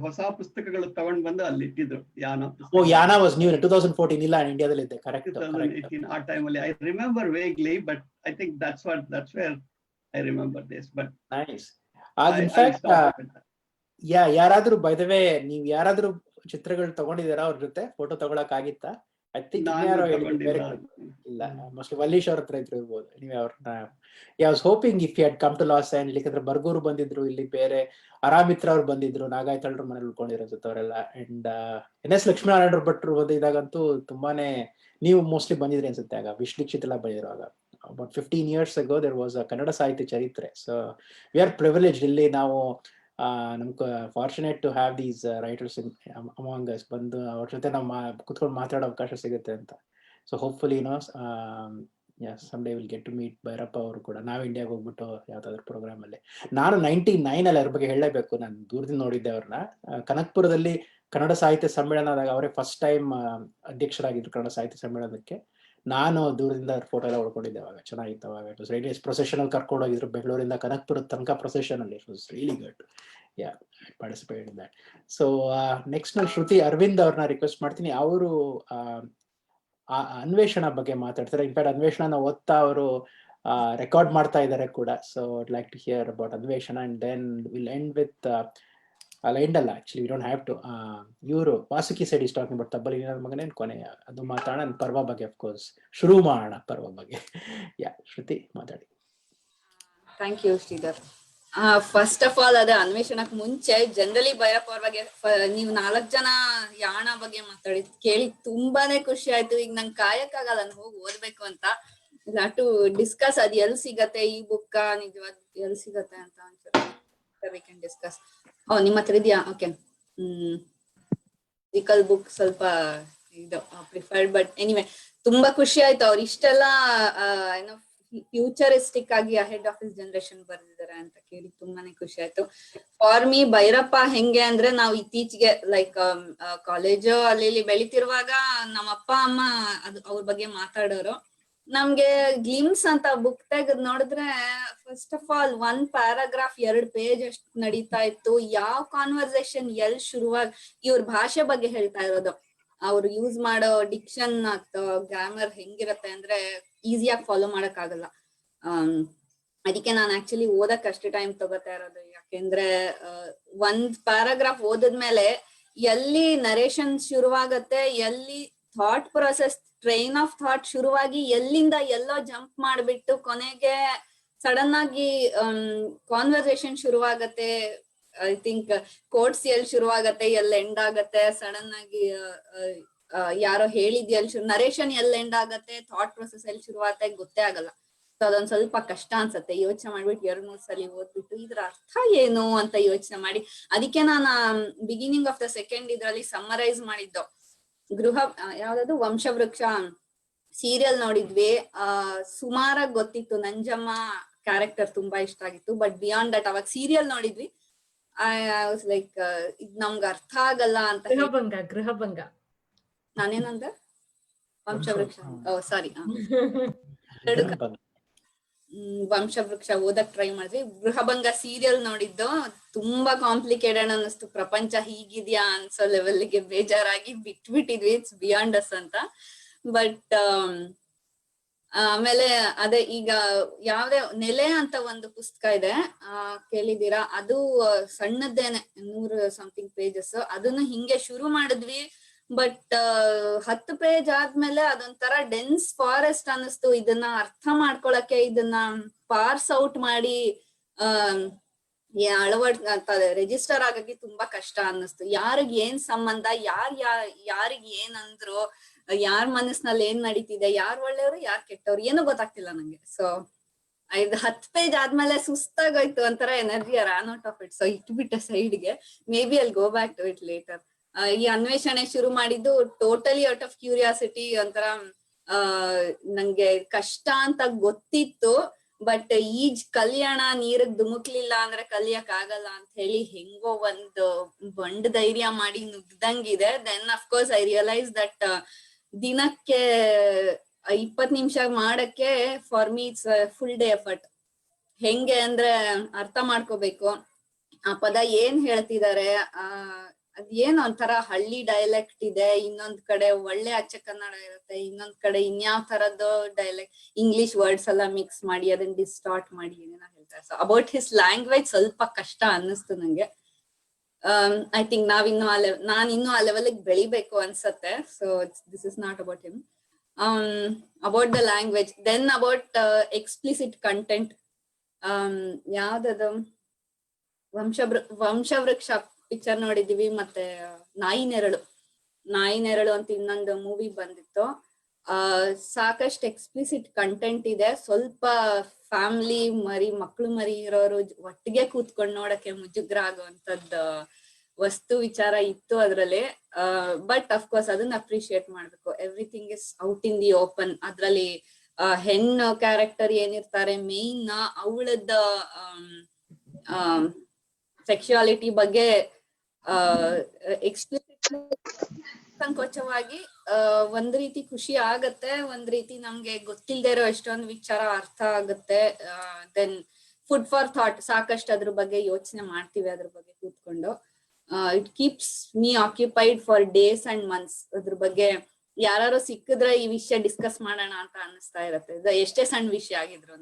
ಹೊಸ ಪುಸ್ತಕಗಳು ತಗೊಂಡ್ ಬಂದು ಅಲ್ಲಿ ಇಟ್ಟಿದ್ರು. ಯಾನ ವಾಸ್ ನ್ಯೂ 2014. ಇಲ್ಲ, ಇಂಡಿಯಾದಲ್ಲಿ ಇದ್ದೆ. ಕರೆಕ್ಟ್. 2018 ಆ ಟೈಮಲ್ಲಿ I remember vaguely, but I think that's where I remember this, but nice. In fact, ಯಾರಾದ್ರೂ ಬೈ ದ ವೇ ನೀವು ಯಾರಾದ್ರೂ ಚಿತ್ರಗಳು ತಗೊಂಡಿದ್ದೀರಾ ಅವ್ರ ಜೊತೆ? ಫೋಟೋ ತಗೊಳಕ್ ಆಗಿತ್ತಾ? ಐ ಥಿಂಕ್ ಇಲ್ಲ, ಮೋಸ್ಟ್ಲಿ ವಲ್ಲೀಶ್ ಅವ್ರ ಹತ್ರ ಇರ್ಬೋದು. ನೀವು ಅವ್ರನ್ನ I was hoping if you had come to Los Angeles, ಯಾಕಂದ್ರೆ ಬರ್ಗೂರು ಬಂದಿದ್ರು, ಇಲ್ಲಿ ಬೇರೆ ಅರಾಮಿತ್ರ ಅವ್ರು ಬಂದಿದ್ರು, ನಾಗಾಯತಳ್ರ ಮನೇಲಿ ಉಳ್ಕೊಂಡಿರೋ ಜೊತೆ ಅವರೆಲ್ಲ. ಅಂಡ್ NS ಲಕ್ಷ್ಮೀನಾರಾಯಣ ಭಟ್ರು ಬಂದಿದ್ದಾಗಂತೂ ತುಂಬಾನೇ, ನೀವು ಮೋಸ್ಟ್ಲಿ ಬಂದಿದ್ರಿ ಅನ್ಸುತ್ತೆ ಆಗ, ವಿಶ್ ದೀಕ್ಷಿತ್ ಎಲ್ಲ ಬಂದಿರುವಾಗ. About 15 years ago there was a Kannada ಸಾಹಿತ್ಯ ಚರಿತ್ರೆ. So we are privileged. ಇಲ್ಲಿ ನಾವು ನಮ್ಗೆ fortunate to have these writers in among us, ಬಂದು ಅವ್ರ ಜೊತೆ ನಾವು ಕುತ್ಕೊಂಡು ಮಾತಾಡೋ ಅವಕಾಶ ಸಿಗುತ್ತೆ ಅಂತ. So hopefully someday will get to meet Bhyrappa ಅವರು ಕೂಡ. ನಾವು ಇಂಡಿಯಾಗೆ ಹೋಗ್ಬಿಟ್ಟು ಯಾವ್ದಾದ್ರು ಪ್ರೋಗ್ರಾಮ್ ಅಲ್ಲಿ. ನಾನು 99 ಅದ್ರ ಬಗ್ಗೆ ಹೇಳಲೇಬೇಕು, ನಾನು ದೂರದಿಂದ ನೋಡಿದ್ದೆ ಅವ್ರನ್ನ. ಕನಕ್ಪುರದಲ್ಲಿ ಕನ್ನಡ ಸಾಹಿತ್ಯ ಸಮ್ಮೇಳನದಾಗ ಅವರೇ ಫಸ್ಟ್ ಟೈಮ್ ಅಧ್ಯಕ್ಷರಾಗಿದ್ರು ಕನ್ನಡ ಸಾಹಿತ್ಯ ಸಮ್ಮೇಳನಕ್ಕೆ. ನಾನು ದೂರದಿಂದ ಫೋಟೋ ಎಲ್ಲ ಹೊಡ್ಕೊಂಡಿದ್ದೆ ಅವಾಗ, ಚೆನ್ನಾಗಿತ್ತು ಅವಾಗ. ಇಟ್ ವಾಸ್ ರಿಯಲಿ ಪ್ರೊಸೆಷನಲ್ ಕರ್ಕೊಂಡು ಹೋಗಿದ್ರು ಬೆಂಗಳೂರಿಂದ ಕನಕ್ಪುರದ ತನಕ ಪ್ರೊಸೆಷನ್ ಅಲ್ಲಿ. It was really good. Yeah, participate in that. So next ನಾನು ಶ್ರುತಿ ಅರವಿಂದ್ ಅವ್ರನ್ನ ರಿಕ್ವೆಸ್ಟ್ ಮಾಡ್ತೀನಿ. ಅವರು ಅನ್ವೇಷಣ ಬಗ್ಗೆ ಮಾತಾಡ್ತಾರೆ. ಇನ್ಫ್ಯಾಕ್ಟ್ ಅನ್ವೇಷಣ ಓದ್ತಾ ಅವರು ರೆಕಾರ್ಡ್ ಮಾಡ್ತಾ ಇದ್ದಾರೆ ಕೂಡ. So I'd like to hear about Anveshana and then will end with ಅಲ್ಲ ಎಂಡ್ ಅಲ್ಲ, actually we don't have to. ಇವರು Vasuki side is talking but ತಬ್ಬಲಿ ನನ್ನ ಮಗನೇ ಕೊನೆ ಅದು ಮಾತಾಡೋಣ. ಪರ್ವ ಬಗ್ಗೆ ಅಫ್ಕೋರ್ಸ್ ಶುರು ಮಾಡೋಣ, ಪರ್ವ ಬಗ್ಗೆ. ಯಾ, ಶ್ರುತಿ ಮಾತಾಡಿ. Thank you Sridhar. First of all ಅದೇ ಅನ್ವೇಷಣಕ್ ಮುಂಚೆ ಜನರಲಿ ಭೈರಪ್ಪ ಅವ್ರ ಬಗ್ಗೆ ನೀವು 4 ಜನ ಯಾಣ ಬಗ್ಗೆ ಮಾತಾಡಿದ್ ಕೇಳಿ ತುಂಬಾನೇ ಖುಷಿ ಆಯ್ತು. ಈಗ ನಂಗೆ ಕಾಯಕ್ಕಾಗಲ್ಲ ನಾನು ಹೋಗಿ ಓದ್ಬೇಕು ಅಂತ. ಟು ಡಿಸ್ಕಸ್ ಅದ್ ಎಲ್ ಸಿಗತ್ತೆ ಈ ಬುಕ್, ನಿಜವಾದ ಎಲ್ ಸಿಗತ್ತೆ ಅಂತ ವಿ ಕ್ಯಾನ್ ಡಿಸ್ಕಸ್. ನಿಮ್ಮ ಹತ್ರ ಇದೆಯಾ? ಓಕೆ. ಫಿಸಿಕಲ್ ಬುಕ್ ಸ್ವಲ್ಪ ಇದು ಪ್ರಿಫರ್ಡ್, ಬಟ್ ಎನಿವೆ ತುಂಬಾ ಖುಷಿ ಆಯ್ತು. ಅವ್ರು ಇಷ್ಟೆಲ್ಲ ಏನೋ ಫ್ಯೂಚರಿಸ್ಟಿಕ್ ಆಗಿ ಅಹೆಡ್ ಆಫ್ ಹಿಸ್ ಜನರೇಷನ್ ಬರ್ದಿದ್ದಾರೆ ಅಂತ ಕೇಳಿ ತುಂಬಾನೇ ಖುಷಿ ಆಯ್ತು. ಫಾರ್ ಮಿ ಭೈರಪ್ಪ ಹೆಂಗೆ ಅಂದ್ರೆ, ನಾವು ಇತ್ತೀಚೆಗೆ ಲೈಕ್ ಕಾಲೇಜು ಅಲ್ಲಿ ಬೆಳಿತಿರುವಾಗ ನಮ್ಮ ಅಪ್ಪ ಅಮ್ಮ ಅವ್ರ ಬಗ್ಗೆ ಮಾತಾಡೋರು. ನಮ್ಗೆ ಗ್ಲಿಮ್ಸ್ ಅಂತ ಬುಕ್ ತೆಗೆದ್ ನೋಡಿದ್ರೆ first of all 1 paragraph 2 page ಅಷ್ಟು ನಡೀತಾ ಇತ್ತು. ಯಾವ ಕಾನ್ವರ್ಸೇಷನ್ ಎಲ್ ಶುರುವಾಗಿ ಇವ್ರ ಭಾಷೆ ಬಗ್ಗೆ ಹೇಳ್ತಾ ಇರೋದು, ಅವ್ರು ಯೂಸ್ ಮಾಡೋ ಡಿಕ್ಷನ್ ಅಥವಾ ಗ್ರಾಮರ್ ಹೆಂಗಿರತ್ತೆ ಅಂದ್ರೆ ಈಸಿಯಾಗಿ ಫಾಲೋ ಮಾಡಕ್ ಆಗಲ್ಲ. ಅದಕ್ಕೆ ನಾನು ಆಕ್ಚುಲಿ ಓದಕ್ ಅಷ್ಟು ಟೈಮ್ ತಗೋತಾ ಇರೋದು. ಯಾಕೆಂದ್ರೆ 1 ಪ್ಯಾರಾಗ್ರಾಫ್ ಓದಿದ್ಮೇಲೆ ಎಲ್ಲಿ ನರೇಷನ್ ಶುರುವಾಗತ್ತೆ, ಎಲ್ಲಿ thought process train of thought ಶುರುವಾಗಿ ಎಲ್ಲಿಂದ ಎಲ್ಲೋ ಜಂಪ್ ಮಾಡ್ಬಿಟ್ಟು ಕೊನೆಗೆ ಸಡನ್ ಆಗಿ ಕಾನ್ವರ್ಸೇಷನ್ ಶುರುವಾಗತ್ತೆ. ಐ ಥಿಂಕ್ ಕೋಟ್ಸ್ ಎಲ್ಲಿ ಶುರುವಾಗತ್ತೆ, ಎಲ್ಲಿ ಎಂಡ್ ಆಗತ್ತೆ, ಸಡನ್ ಆಗಿ ಯಾರೋ ಹೇಳಿದ್ ಎಲ್ಲಿ ನರೇಷನ್ ಎಲ್ಲಿ ಎಂಡ್ ಆಗತ್ತೆ, ಥಾಟ್ ಪ್ರೊಸೆಸ್ ಎಲ್ಲಿ ಶುರುವಾಗತ್ತೆ ಗೊತ್ತೇ ಆಗಲ್ಲ. ಸೊ ಅದೊಂದ್ ಸ್ವಲ್ಪ ಕಷ್ಟ ಅನ್ಸತ್ತೆ. ಯೋಚನೆ ಮಾಡ್ಬಿಟ್ಟು 2-3 ಸಲ ಓದ್ಬಿಟ್ಟು ಇದ್ರ ಅರ್ಥ ಏನು ಅಂತ ಯೋಚನೆ ಮಾಡಿ, ಅದಕ್ಕೆ ನಾನು ಬಿಗಿನಿಂಗ್ ಆಫ್ ದ ಸೆಕೆಂಡ್ ಇದ್ರಲ್ಲಿ ಸಮ್ಮರೈಸ್ ಮಾಡಿದ್ದು. ಯಾವ್ದದು ವಂಶವೃಕ್ಷ ಸೀರಿಯಲ್ ನೋಡಿದ್ವಿ. ಸುಮಾರಾಗಿ ಗೊತ್ತಿತ್ತು, ನಂಜಮ್ಮ ಕ್ಯಾರೆಕ್ಟರ್ ತುಂಬಾ ಇಷ್ಟ ಆಗಿತ್ತು. ಬಟ್ ಬಿಯಾಂಡ್ ದಟ್ ಅವಾಗ ಸೀರಿಯಲ್ ನೋಡಿದ್ವಿ. ಐ ವಾಸ್ ಲೈಕ್ ಇದ್ ನಮ್ಗೆ ಅರ್ಥ ಆಗಲ್ಲ ಅಂತ. ಗೃಹಭಂಗ ನಾನೇನಂದ ವಂಶವೃಕ್ಷ, ಸಾರಿ ವಂಶವೃಕ್ಷ ಓದಕ್ ಟ್ರೈ ಮಾಡಿದ್ವಿ. ಗೃಹಭಂಗ ಸೀರಿಯಲ್ ನೋಡಿದ್ದು ತುಂಬಾ ಕಾಂಪ್ಲಿಕೇಟೆಡ್ ಅನ್ನಿಸ್ತು. ಪ್ರಪಂಚ ಹೀಗಿದ್ಯಾ ಅನ್ಸೋ ಲೆವೆಲ್ಗೆ ಬೇಜಾರಾಗಿ ಬಿಟ್ಬಿಟ್ಟಿದ್ವಿ. ಇಟ್ಸ್ ಬಿಯಾಂಡ್ ಅಸ್ ಅಂತ. ಬಟ್ ಆಮೇಲೆ ಅದೇ ಈಗ ಯಾವ್ದೇ ನೆಲೆ ಅಂತ ಒಂದು ಪುಸ್ತಕ ಇದೆ, ಕೇಳಿದೀರಾ? ಅದು ಸಣ್ಣದ್ದೇನೆ, 100 something ಪೇಜಸ್. ಅದನ್ನು ಹಿಂಗೆ ಶುರು ಮಾಡಿದ್ವಿ. ಬಟ್ 10 ಪೇಜ್ ಆದ್ಮೇಲೆ ಅದೊಂಥರ ಡೆನ್ಸ್ ಫಾರೆಸ್ಟ್ ಅನ್ನಿಸ್ತು. ಇದನ್ನ ಅರ್ಥ ಮಾಡ್ಕೊಳಕ್ಕೆ, ಇದನ್ನ ಪಾರ್ಸ್ ಔಟ್ ಮಾಡಿ ರಿಜಿಸ್ಟರ್ ಆಗಕ್ಕೆ ತುಂಬಾ ಕಷ್ಟ ಅನ್ನಿಸ್ತು. ಯಾರಿಗ್ ಏನ್ ಸಂಬಂಧ, ಯಾರಿಗ್ ಏನ್ ಅಂದ್ರು, ಯಾರ್ ಮನಸ್ನಲ್ಲಿ ಏನ್ ನಡೀತಿದೆ, ಯಾರ್ ಒಳ್ಳೆಯವ್ರು ಯಾರ್ ಕೆಟ್ಟವ್ರು ಏನೋ ಗೊತ್ತಾಗ್ತಿಲ್ಲ ನಂಗೆ. ಸೊ 10 ಪೇಜ್ ಆದ್ಮೇಲೆ ಸುಸ್ತಾಗೋಯ್ತು, ಒಂಥರ energy ran out of it. So ಇಟ್ಬಿಟ್ಟೆ ಸೈಡ್ಗೆ. Maybe I'll go back to it later. ಈ ಅನ್ವೇಷಣೆ ಶುರು ಮಾಡಿದ್ದು ಟೋಟಲಿ ಔಟ್ ಆಫ್ ಕ್ಯೂರಿಯಾಸಿಟಿ. ಒಂಥರ ನಂಗೆ ಕಷ್ಟ ಅಂತ ಗೊತ್ತಿತ್ತು, ಬಟ್ ಈಜ್ ಕಲ್ಯಾಣ ನೀರಿಗ್ ಧುಮುಕ್ಲಿಲ್ಲ ಅಂದ್ರೆ ಕಲಿಯಕ್ ಆಗಲ್ಲ ಅಂತ ಹೇಳಿ ಹೆಂಗೋ ಒಂದು ಬಂಡ್ ಧೈರ್ಯ ಮಾಡಿ ನುಗ್ದಂಗಿದೆ. Then of course I realise that ದಿನಕ್ಕೆ 20 ನಿಮಿಷ ಮಾಡಕ್ಕೆ for me it's full day effort. ಹೆಂಗೆ ಅಂದ್ರೆ ಅರ್ಥ ಮಾಡ್ಕೋಬೇಕು, ಆ ಪದ ಏನ್ ಹೇಳ್ತಿದ್ದಾರೆ, ಅದೇನ್ ಒಂಥರ ಹಳ್ಳಿ ಡೈಲೆಕ್ಟ್ ಇದೆ, ಇನ್ನೊಂದ್ ಕಡೆ ಒಳ್ಳೆ ಅಚ್ಚ ಕನ್ನಡ ಇರುತ್ತೆ, ಇನ್ನೊಂದ್ ಕಡೆ ಇನ್ಯಾವ್ ತರದ್ದು ಡೈಲೆಕ್ಟ್ ಇಂಗ್ಲಿಷ್ ವರ್ಡ್ಸ್ ಎಲ್ಲ ಮಿಕ್ಸ್ ಮಾಡಿ ಅದನ್ನ ಡಿಸ್ಟಾರ್ಟ್ ಮಾಡಿ ಏನೇನೋ ಹೇಳ್ತಾರೆ. ಸೊ ಅಬೌಟ್ ಹಿಸ್ ಲ್ಯಾಂಗ್ವೇಜ್ ಸ್ವಲ್ಪ ಕಷ್ಟ ಅನ್ನಿಸ್ತು ನಂಗೆ. ಐ ಥಿಂಕ್ ನಾನ್ ಇನ್ನೂ ಆ ಲೆವೆಲ್ಗೆ ಬೆಳಿಬೇಕು ಅನ್ಸತ್ತೆ. So this is not about him. About the language, then about explicit content. ಯಾವ್ದದು ವಂಶವೃಕ್ಷ ಪಿಕ್ಚರ್ ನೋಡಿದೀವಿ. ಮತ್ತೆ ನಾಯಿ ನೆರಳು ಅಂತ ಇನ್ನೊಂದು ಮೂವಿ ಬಂದಿತ್ತು. ಸಾಕಷ್ಟು ಎಕ್ಸ್ಪ್ಲಿಸಿಟ್ ಕಂಟೆಂಟ್ ಇದೆ. ಸ್ವಲ್ಪ ಫ್ಯಾಮಿಲಿ ಮಕ್ಳು ಮರಿ ಇರೋರು ಒಟ್ಟಿಗೆ ಕೂತ್ಕೊಂಡು ನೋಡಕ್ಕೆ ಮುಜುಗ್ರ ಆಗುವಂತದ್ದು ವಸ್ತು ವಿಚಾರ ಇತ್ತು ಅದ್ರಲ್ಲಿ. ಬಟ್ ಅಫ್ಕೋರ್ಸ್ ಅದನ್ನ ಅಪ್ರಿಶಿಯೇಟ್ ಮಾಡ್ಬೇಕು. Everything is out in the open. ಅದ್ರಲ್ಲಿ ಹೆಣ್ಣು ಕ್ಯಾರೆಕ್ಟರ್ ಏನಿರ್ತಾರೆ ಮೇನ್, ಅವಳದ ಸೆಕ್ಸುಯಾಲಿಟಿ ಬಗ್ಗೆ ಎಕ್ಸ್ಪ್ಲಿಸಿಟ್ ಸಂಕೋಚವಾಗಿ ಒಂದ್ ರೀತಿ ಖುಷಿ ಆಗತ್ತೆ, ಒಂದ್ ರೀತಿ ನಮ್ಗೆ ಗೊತ್ತಿಲ್ದೇ ಇರೋ ಎಷ್ಟೊಂದು ವಿಚಾರ ಅರ್ಥ ಆಗುತ್ತೆ. ದೆನ್ ಫುಡ್ ಫಾರ್ ಥಾಟ್, ಸಾಕಷ್ಟು ಅದ್ರ ಬಗ್ಗೆ ಯೋಚನೆ ಮಾಡ್ತೀವಿ ಅದ್ರ ಬಗ್ಗೆ ಕೂತ್ಕೊಂಡು. It keeps me occupied for days and months. ಅದ್ರ ಬಗ್ಗೆ ಯಾರು ಸಿಕ್ಕಿದ್ರೆ ಈ ವಿಷಯ ಡಿಸ್ಕಸ್ ಮಾಡೋಣ ಅಂತ ಅನ್ನಿಸ್ತಾ ಇರತ್ತೆ, ಎಷ್ಟೇ ಸಣ್ಣ ವಿಷಯ ಆಗಿದ್ರು.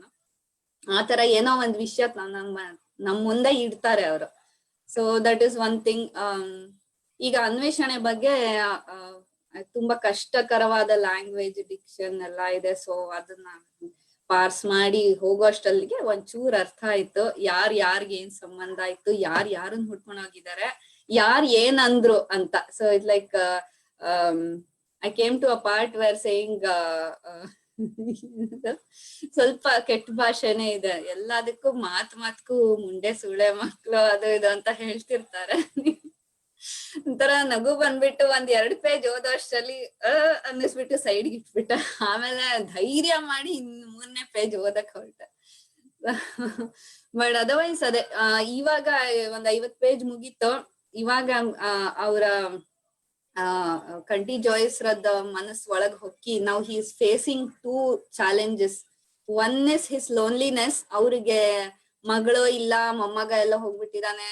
ಆತರ ಏನೋ ಒಂದ್ ವಿಷಯ ನಮ್ ಮುಂದೆ ಇಡ್ತಾರೆ ಅವರು. So that is one thing. ಈಗ ಅನ್ವೇಷಣೆ ಬಗ್ಗೆ ತುಂಬಾ ಕಷ್ಟಕರವಾದ ಲ್ಯಾಂಗ್ವೇಜ್, ಡಿಕ್ಷನ್ ಎಲ್ಲ ಇದೆ. ಸೊ ಅದನ್ನ ಪಾರ್ಸ್ ಮಾಡಿ ಹೋಗೋಷ್ಟಲ್ಲಿಗೆ ಒಂಚೂರ್ ಅರ್ಥ ಆಯ್ತು, ಯಾರ್ಗೆ ಏನ್ ಸಂಬಂಧ ಆಯ್ತು, ಯಾರನ್ನ ಹುಡ್ಕೊಂಡು ಹೋಗಿದ್ದಾರೆ, ಏನಂದ್ರು ಅಂತ. So it like I came to a part where saying ಸ್ವಲ್ಪ ಕೆಟ್ಟ ಭಾಷೆನೇ ಇದೆ. ಎಲ್ಲದಕ್ಕೂ ಮಾತ್ಗೂ ಮುಂಡೆ ಸುಳೆ ಮಕ್ಳು ಅದು ಇದು ಅಂತ ಹೇಳ್ತಿರ್ತಾರೆ. ಒಂಥರ ನಗು ಬಂದ್ಬಿಟ್ಟು 1-2 ಪೇಜ್ ಓದೋಷ್ಟರಲ್ಲಿ ಅನ್ನಿಸ್ಬಿಟ್ಟು ಸೈಡ್ಗೆ ಇಟ್ಬಿಟ್ಟ. ಆಮೇಲೆ ಧೈರ್ಯ ಮಾಡಿ ಇನ್ನು 3ನೇ ಪೇಜ್ ಓದಕ್ ಹೊರಟೆ. ಬಟ್ ಅದರ್ವೈಸ್ ಅದೇ, ಇವಾಗ ಒಂದ್ 50 ಪೇಜ್ ಮುಗೀತು. ಇವಾಗ ಅವರ ಕಂಟಿ ಜಾಯ್ಸ್ ರದ್ದ ಮನಸ್ ಒಳಗ್ ಹೊಕ್ಕಿ ನಾವು he is facing 2 challenges. One is his loneliness. ಅವ್ರಿಗೆ ಮಗಳು ಇಲ್ಲ, ಮೊಮ್ಮಗ ಎಲ್ಲ ಹೋಗ್ಬಿಟ್ಟಿದಾನೆ,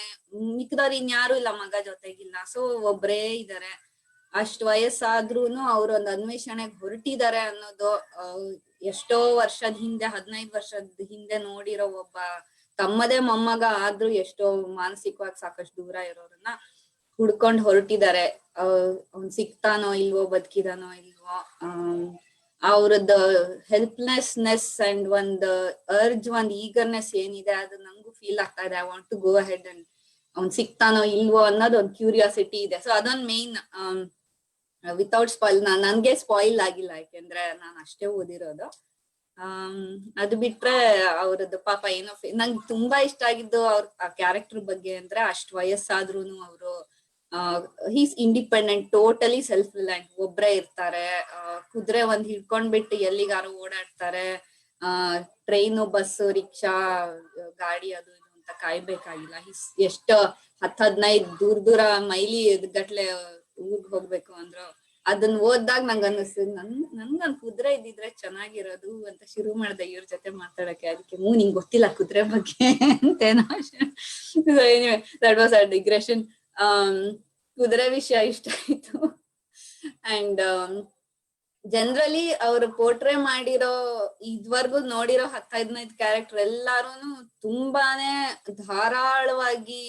ಮಿಕ್ಕದವ್ರು ಇನ್ಯಾರು ಇಲ್ಲ, ಮಗ ಜೊತೆಗಿಲ್ಲ. ಸೊ ಒಬ್ರೇ ಇದಾರೆ. ಅಷ್ಟ್ ವಯಸ್ಸಾದ್ರೂನು ಅವ್ರು ಒಂದ್ ಅನ್ವೇಷಣೆಗೆ ಹೊರಟಿದ್ದಾರೆ ಅನ್ನೋದು, ಎಷ್ಟೋ ವರ್ಷದ ಹಿಂದೆ 15 ವರ್ಷದ ಹಿಂದೆ ನೋಡಿರೋ ಒಬ್ಬ ತಮ್ಮದೇ ಮೊಮ್ಮಗ ಆದ್ರೂ ಎಷ್ಟೋ ಮಾನಸಿಕವಾಗಿ ಸಾಕಷ್ಟು ದೂರ ಇರೋರನ್ನ ಹುಡ್ಕೊಂಡ್ ಹೊರಟಿದ್ದಾರೆ. ಅವ್ನ್ ಸಿಕ್ತಾನೋ ಇಲ್ವೋ, ಬದುಕಿದಾನೋ ಇಲ್ವೋ, ಅವ್ರದ್ದು ಹೆಲ್ಪ್ಲೆಸ್ನೆಸ್ ಅಂಡ್ ಒಂದ್ ಅರ್ಜ್, ಒಂದ್ ಈಗರ್ನೆಸ್ ಏನಿದೆ ಅದು ನಂಗೂ ಫೀಲ್ ಆಗ್ತಾ ಇದೆ. I want to go ahead and ಅವ್ನ್ ಸಿಕ್ತಾನೋ ಇಲ್ವೋ ಅನ್ನೋದು ಒಂದ್ ಕ್ಯೂರಿಯಾಸಿಟಿ ಇದೆ. ಸೊ ಅದೊಂದ್ ಮೇನ್. ವಿತೌಟ್ ಸ್ಪಾಯ್ಲ್, ನನ್ಗೆ ಸ್ಪಾಯ್ಲ್ ಆಗಿಲ್ಲ, ಯಾಕೆಂದ್ರೆ ನಾನು ಅಷ್ಟೇ ಓದಿರೋದು. ಅದು ಬಿಟ್ರೆ ಅವ್ರದ್ದು ಪಾಪ ಏನೋ ನಂಗೆ ತುಂಬಾ ಇಷ್ಟ ಆಗಿದ್ದು ಅವ್ರ ಆ ಕ್ಯಾರೆಕ್ಟರ್ ಬಗ್ಗೆ ಅಂದ್ರೆ, ಅಷ್ಟ್ ವಯಸ್ಸಾದ್ರೂನು ಅವರು he's independent, totally self reliant. ಒಬ್ರೇ ಇರ್ತಾರೆ, ಕುದುರೆ ಒಂದ್ ಹಿಡ್ಕೊಂಡ್ಬಿಟ್ಟು ಎಲ್ಲಿಗಾರು ಓಡಾಡ್ತಾರೆ. ಟ್ರೈನು, ಬಸ್ಸು, ರಿಕ್ಷಾ, ಗಾಡಿ ಅದು ಇದು ಅಂತ ಕಾಯ್ಬೇಕಾಗಿಲ್ಲ. ಎಷ್ಟು 10-15 ದೂರ ಮೈಲಿ ಗಟ್ಲೆ ಊರ್ಗ್ ಹೋಗ್ಬೇಕು ಅಂದ್ರು. ಅದನ್ನ ಓದ್ದಾಗ ನಂಗೆ ಅನ್ನಿಸ್ತದೆ, ನನ್ಗೊಂದ್ ಕುದುರೆ ಇದ್ದಿದ್ರೆ ಚೆನ್ನಾಗಿರೋದು ಅಂತ ಶುರು ಮಾಡ್ದೆ ಇವ್ರ ಜೊತೆ ಮಾತಾಡಕ್ಕೆ. ಅದಕ್ಕೆ ನಿಂಗ್ ಗೊತ್ತಿಲ್ಲ ಕುದುರೆ ಬಗ್ಗೆ ಅಂತೇನೋ. That was a ಡಿಗ್ರೆಷನ್. ಕುದುರೆ ವಿಷಯ ಇಷ್ಟ ಆಯ್ತು. ಅಂಡ್ ಜನರಲಿ ಅವ್ರು ಪೋರ್ಟ್ರೇ ಮಾಡಿರೋ, ಇದ್ವರ್ಗು ನೋಡಿರೋ 10-15 ಕ್ಯಾರೆಕ್ಟರ್ ಎಲ್ಲಾರುನು ತುಂಬಾನೇ ಧಾರಾಳವಾಗಿ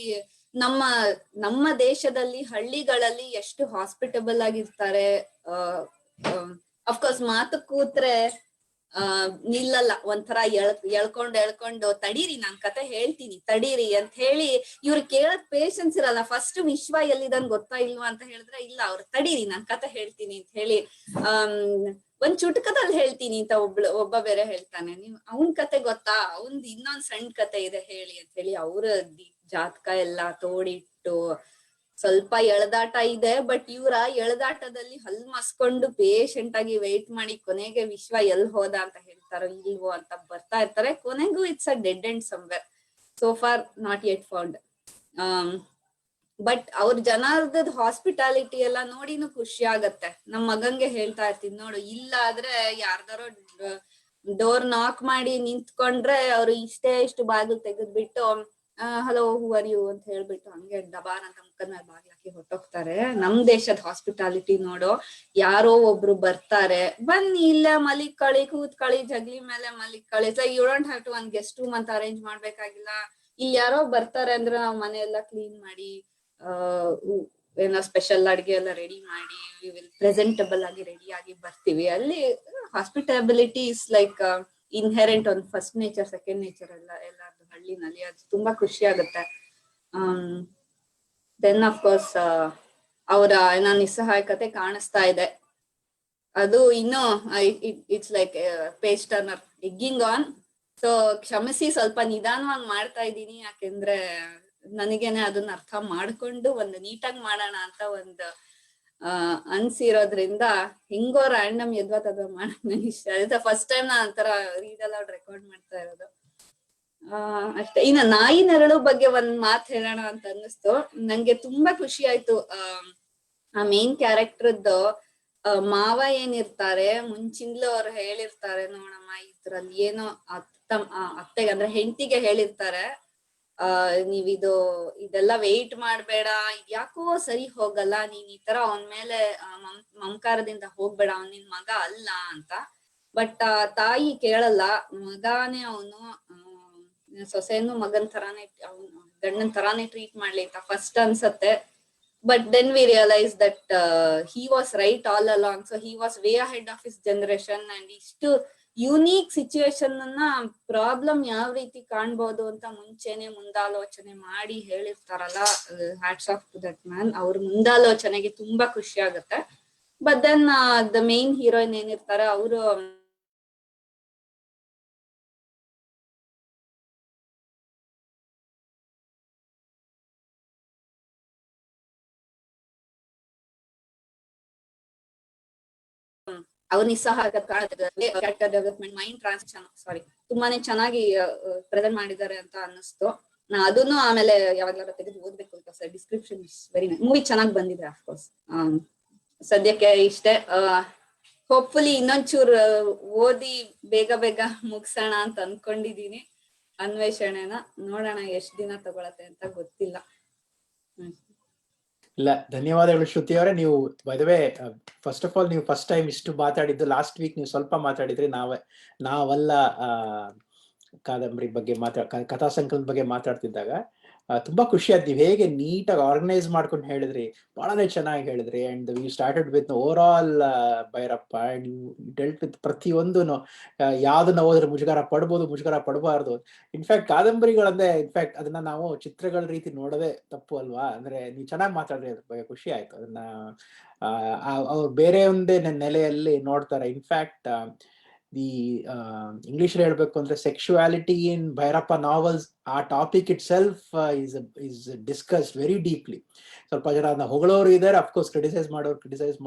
ನಮ್ಮ ದೇಶದಲ್ಲಿ ಹಳ್ಳಿಗಳಲ್ಲಿ ಎಷ್ಟು ಹಾಸ್ಪಿಟಬಲ್ ಆಗಿರ್ತಾರೆ. ಅಫ್ಕೋರ್ಸ್ ಮಾತು ಕೂತ್ರೆ ನಿಲ್ಲಲ್ಲ, ಒಂಥರ ಎಳ್ಕೊಂಡು ತಡೀರಿ ನಾನ್ ಕತೆ ಹೇಳ್ತೀನಿ ತಡೀರಿ ಅಂತ ಹೇಳಿ ಇವ್ರು ಕೇಳಕ್ ಪೇಷನ್ಸ್ ಇರಲ್ಲ. ಫಸ್ಟ್ ವಿಶ್ವ ಎಲ್ಲಿದನ್ ಗೊತ್ತಾ ಇಲ್ವಾ ಅಂತ ಹೇಳಿದ್ರೆ, ಇಲ್ಲ ಅವ್ರು ತಡೀರಿ ನಾನ್ ಕತೆ ಹೇಳ್ತೀನಿ ಅಂತ ಹೇಳಿ ಒಂದ್ ಚುಟುಕದಲ್ಲಿ ಹೇಳ್ತೀನಿ ಅಂತ ಒಬ್ಬ ಬೇರೆ ಹೇಳ್ತಾನೆ. ನೀವ್ ಅವನ್ ಕತೆ ಗೊತ್ತಾ, ಅವಂದ್ ಇನ್ನೊಂದ್ ಸಣ್ಣ ಕತೆ ಇದೆ ಹೇಳಿ ಅಂತ ಹೇಳಿ ಅವ್ರ ಜಾತಕ ಎಲ್ಲಾ ತೋಡಿಟ್ಟು ಸ್ವಲ್ಪ ಎಳೆದಾಟ ಇದೆ. ಬಟ್ ಇವ್ರ ಎಳೆದಾಟದಲ್ಲಿ ಹಲ್ ಮಸ್ಕೊಂಡು ಪೇಷಂಟ್ ಆಗಿ ವೇಟ್ ಮಾಡಿ ಕೊನೆಗೆ ವಿಶ್ವ ಎಲ್ ಹೋದ ಅಂತ ಹೇಳ್ತಾರೋ ಇಲ್ವೋ ಅಂತ ಬರ್ತಾ ಇರ್ತಾರೆ. ಕೊನೆಗೂ it's a dead end somewhere, so far not yet found. But ಅವ್ರ ಜನರದ ಹಾಸ್ಪಿಟಾಲಿಟಿ ಎಲ್ಲ ನೋಡಿನೂ ಖುಷಿ ಆಗತ್ತೆ. ನಮ್ ಮಗಂಗೆ ಹೇಳ್ತಾ ಇರ್ತೀನಿ, ನೋಡು ಇಲ್ಲ ಆದ್ರೆ ಯಾರ್ದಾರೋ ಡೋರ್ ನಾಕ್ ಮಾಡಿ ನಿಂತ್ಕೊಂಡ್ರೆ ಅವ್ರು ಇಷ್ಟು ಬಾಗಿಲು ತೆಗೆದ್ಬಿಟ್ಟು ಹಲೋ ಹೂ ಆರ್ ಯು ಅಂತ ಹೇಳ್ಬಿಟ್ಟು ಹಂಗೆ ಡಬಾರ್ ಅಂತ ಮುಖದ ಮೇಲೆ ಬಾಗ್ಲಾಕಿ ಹೊಟ್ಟೋಗ್ತಾರೆ. ನಮ್ ದೇಶದ ಹಾಸ್ಪಿಟಾಲಿಟಿ ನೋಡೋ, ಯಾರೋ ಒಬ್ರು ಬರ್ತಾರೆ, ಬನ್ನಿ ಇಲ್ಲ ಮಲಿಕಳಿ, ಕೂತ್ಕಳಿ, ಜಗ್ಲಿ ಮೇಲೆ ಮಲಿಕಳಿ. So you don't have to ಒಂದ್ ಗೆಸ್ಟ್ ರೂಮ್ ಅಂತ ಅರೇಂಜ್ ಮಾಡ್ಬೇಕಾಗಿಲ್ಲ. ಇಲ್ಲಿ ಯಾರೋ ಬರ್ತಾರೆ ಅಂದ್ರೆ ನಾವ್ ಮನೆ ಎಲ್ಲ ಕ್ಲೀನ್ ಮಾಡಿ, ಏನೋ ಸ್ಪೆಷಲ್ ಅಡ್ಗೆ ಎಲ್ಲ ರೆಡಿ ಮಾಡಿ, ಪ್ರೆಸೆಂಟಬಲ್ ಆಗಿ ರೆಡಿ ಆಗಿ ಬರ್ತೀವಿ. ಅಲ್ಲಿ ಹಾಸ್ಪಿಟಬಿಲಿಟಿ ಇಸ್ ಲೈಕ್ ಇನ್ಹೆರೆಂಟ್, ಒಂದು ಫಸ್ಟ್ ನೇಚರ್, ಸೆಕೆಂಡ್ ನೇಚರ್ ಎಲ್ಲಾರ್ದು ಹಳ್ಳಿನಲ್ಲಿ. ಅದು ತುಂಬಾ ಖುಷಿ ಆಗುತ್ತೆ. ದೆನ್ ಅಫ್ ಕೋರ್ಸ್ ಅವರ ನಿಸ್ಸಹಾಯಕತೆ ಕಾಣಿಸ್ತಾ ಇದೆ. ಅದು ಇನ್ನು it's like page turner egging on. So ಕ್ಷಮಿಸಿ, ಸ್ವಲ್ಪ ನಿಧಾನವಾಗಿ ಮಾಡ್ತಾ ಇದ್ದೀನಿ, ಯಾಕೆಂದ್ರೆ ನನಗೇನೆ ಅದನ್ನ ಅರ್ಥ ಮಾಡ್ಕೊಂಡು ಒಂದು ನೀಟಾಗಿ ಮಾಡೋಣ ಅಂತ ಒಂದು ಅನ್ಸಿರೋದ್ರಿಂದ ಹಿಂಗೋ ರ್ಯಾಂಡಮ್ ಯದ್ವಾ ತದ್ವಾ ಮಾಡಕ್ ನನಗೆ ಇಷ್ಟ. ಅದೇ ಫಸ್ಟ್ ಟೈಮ್ ನಾನು ಒಂಥರ ರೀಡ್ ಅಲೌಡ್ ರೆಕಾರ್ಡ್ ಮಾಡ್ತಾ ಇರೋದು. ಅಷ್ಟೇ. ಇನ್ನ ನಾಯಿ ನೆರಳು ಬಗ್ಗೆ ಒಂದ್ ಮಾತು ಹೇಳೋಣ ಅಂತ ಅನ್ನಿಸ್ತು. ನಂಗೆ ತುಂಬಾ ಖುಷಿ ಆಯ್ತು. ಆ ಮೇನ್ ಕ್ಯಾರೆಕ್ಟರ್ದು ಮಾವ ಏನಿರ್ತಾರೆ, ಮುಂಚಿಂದ್ಲು ಅವ್ರು ಹೇಳಿರ್ತಾರೆ, ನೋಡಮ್ಮ ಇದ್ರಲ್ಲಿ ಏನೋ ಅತ್ತೆಗೆ ಅಂದ್ರೆ ಹೆಂಡತಿಗೆ ಹೇಳಿರ್ತಾರೆ, ನೀವಿದು ಇದೆಲ್ಲ ವೆಯ್ಟ್ ಮಾಡ್ಬೇಡ, ಯಾಕೋ ಸರಿ ಹೋಗಲ್ಲ, ನೀನ್ ಈ ತರ ಅವನ್ ಮೇಲೆ ಮಮಕಾರದಿಂದ ಹೋಗ್ಬೇಡ, ಅವನ್ ನಿನ್ ಮಗ ಅಲ್ಲ ಅಂತ. ಬಟ್ ತಾಯಿ ಕೇಳಲ್ಲ, ಮಗಾನೇ ಅವನು, ಸೊಸೆಯನ್ನು ಮಗನ್ ತರಾನೇ, ಗಂಡನ್ ತರಾನೇ ಟ್ರೀಟ್ ಮಾಡ್ಲಿ ಅಂತ ಫಸ್ಟ್ ಅನ್ಸತ್ತೆ. But then we realized that he was right all along. So he was way ahead of his generation, and ಇಷ್ಟು ಯುನೀಕ್ ಸಿಚುವೇಶನ್ ಅನ್ನ ಪ್ರಾಬ್ಲಮ್ ಯಾವ ರೀತಿ ಕಾಣ್ಬೋದು ಅಂತ ಮುಂಚೆನೆ ಮುಂದಾಲೋಚನೆ ಮಾಡಿ ಹೇಳಿರ್ತಾರಲ್ಲ, hats off to that man. ಅವ್ರ ಮುಂದಾಲೋಚನೆಗೆ ತುಂಬಾ ಖುಷಿ ಆಗುತ್ತೆ. But then the main heroine ಏನಿರ್ತಾರೆ ಅವರು ಅವ್ರ ನಿಸ್ಸಹಾಯ ಕ್ಯಾರೆಕ್ಟರ್ ಡೆವಲಪ್ಮೆಂಟ್, ಮೈಂಡ್ ಟ್ರಾನ್ಸಾಕ್ಷನ್ ತುಂಬಾನೇ ಚೆನ್ನಾಗಿ ಪ್ರೆಸೆಂಟ್ ಮಾಡಿದ್ದಾರೆ ಅಂತ ಅನ್ನಿಸ್ತು. ಅದನ್ನು ಆಮೇಲೆ ಯಾವಾಗ್ಲಾರ ತೆಗೆದು ಓದ್ಬೇಕು ಅಂತ sir. Description is very nice. Movie ಚೆನ್ನಾಗಿ ಬಂದಿದೆ ಅಫ್ಕೋರ್ಸ್. ಸದ್ಯಕ್ಕೆ ಇಷ್ಟೇ. ಹೋಪ್ಫುಲಿ ಇನ್ನೊಂಚೂರು ಓದಿ ಬೇಗ ಬೇಗ ಮುಗ್ಸೋಣ ಅಂತ ಅನ್ಕೊಂಡಿದೀನಿ ಅನ್ವೇಷಣೆನ. ನೋಡೋಣ ಎಷ್ಟ್ ದಿನ ತಗೊಳತ್ತೆ ಅಂತ ಗೊತ್ತಿಲ್ಲ. ಇಲ್ಲ, ಧನ್ಯವಾದಗಳು ಶ್ರುತಿ ಅವರೇ. ನೀವು by the way first of all ನೀವು ಫಸ್ಟ್ ಟೈಮ್ ಇಷ್ಟು ಮಾತಾಡಿದ್ದು. ಲಾಸ್ಟ್ ವೀಕ್ ನೀವು ಸ್ವಲ್ಪ ಮಾತಾಡಿದ್ರಿ, ನಾವೆಲ್ಲ ಕಾದಂಬರಿ ಬಗ್ಗೆ ಕಥಾ ಸಂಕಲನದ ಬಗ್ಗೆ ಮಾತಾಡ್ತಿದ್ದಾಗ ತುಂಬಾ ಖುಷಿ ಆಯ್ತು. ನೀವು ಹೇಗೆ ನೀಟಾಗಿ ಆರ್ಗನೈಸ್ ಮಾಡ್ಕೊಂಡು ಹೇಳಿದ್ರಿ, ಬಹಳನೇ ಚೆನ್ನಾಗಿ ಹೇಳಿದ್ರಿ. And you started with overall Bhyrappa, and you dealt with ಪ್ರತಿಯೊಂದು ಯಾವ್ದನ್ನ ಓದಿದ್ರೆ ಮುಜುಗರ ಪಡ್ಬೋದು, ಮುಜುಗರ ಪಡಬಾರ್ದು. ಇನ್ಫ್ಯಾಕ್ಟ್ ಕಾದಂಬರಿಗಳಂದ್ರೆ ಇನ್ಫ್ಯಾಕ್ಟ್ ಅದನ್ನ ನಾವು ಚಿತ್ರಗಳ ರೀತಿ ನೋಡೋದೇ ತಪ್ಪು ಅಲ್ವಾ? ಅಂದ್ರೆ ನೀವು ಚೆನ್ನಾಗಿ ಮಾತಾಡ್ರಿ, ಅದ್ರ ಬಗ್ಗೆ ಖುಷಿ ಆಯ್ತು. ಅದನ್ನ ಅವ್ರು ಬೇರೆ ಒಂದೇ ನೆಲೆಯಲ್ಲಿ ನೋಡ್ತಾರೆ. ಇನ್ಫ್ಯಾಕ್ಟ್ ದಿ ಇಂಗ್ಲಿಷ್ ಹೇಳ್ಬೇಕು ಅಂದ್ರೆ ಸೆಕ್ಷುಯಾಲಿಟಿ ಇನ್ ಭೈರಪ್ಪ ನಾವೆಲ್ಸ್, ಆ topic it self is discussed very deeply. ಸ್ವಲ್ಪ ಜನ ಅದನ್ನ ಹೊಗಳೋರು ಇದ್ದಾರೆ, ಅಫ್ಕೋರ್ಸ್ ಕ್ರಿಟಿಸೈಸ್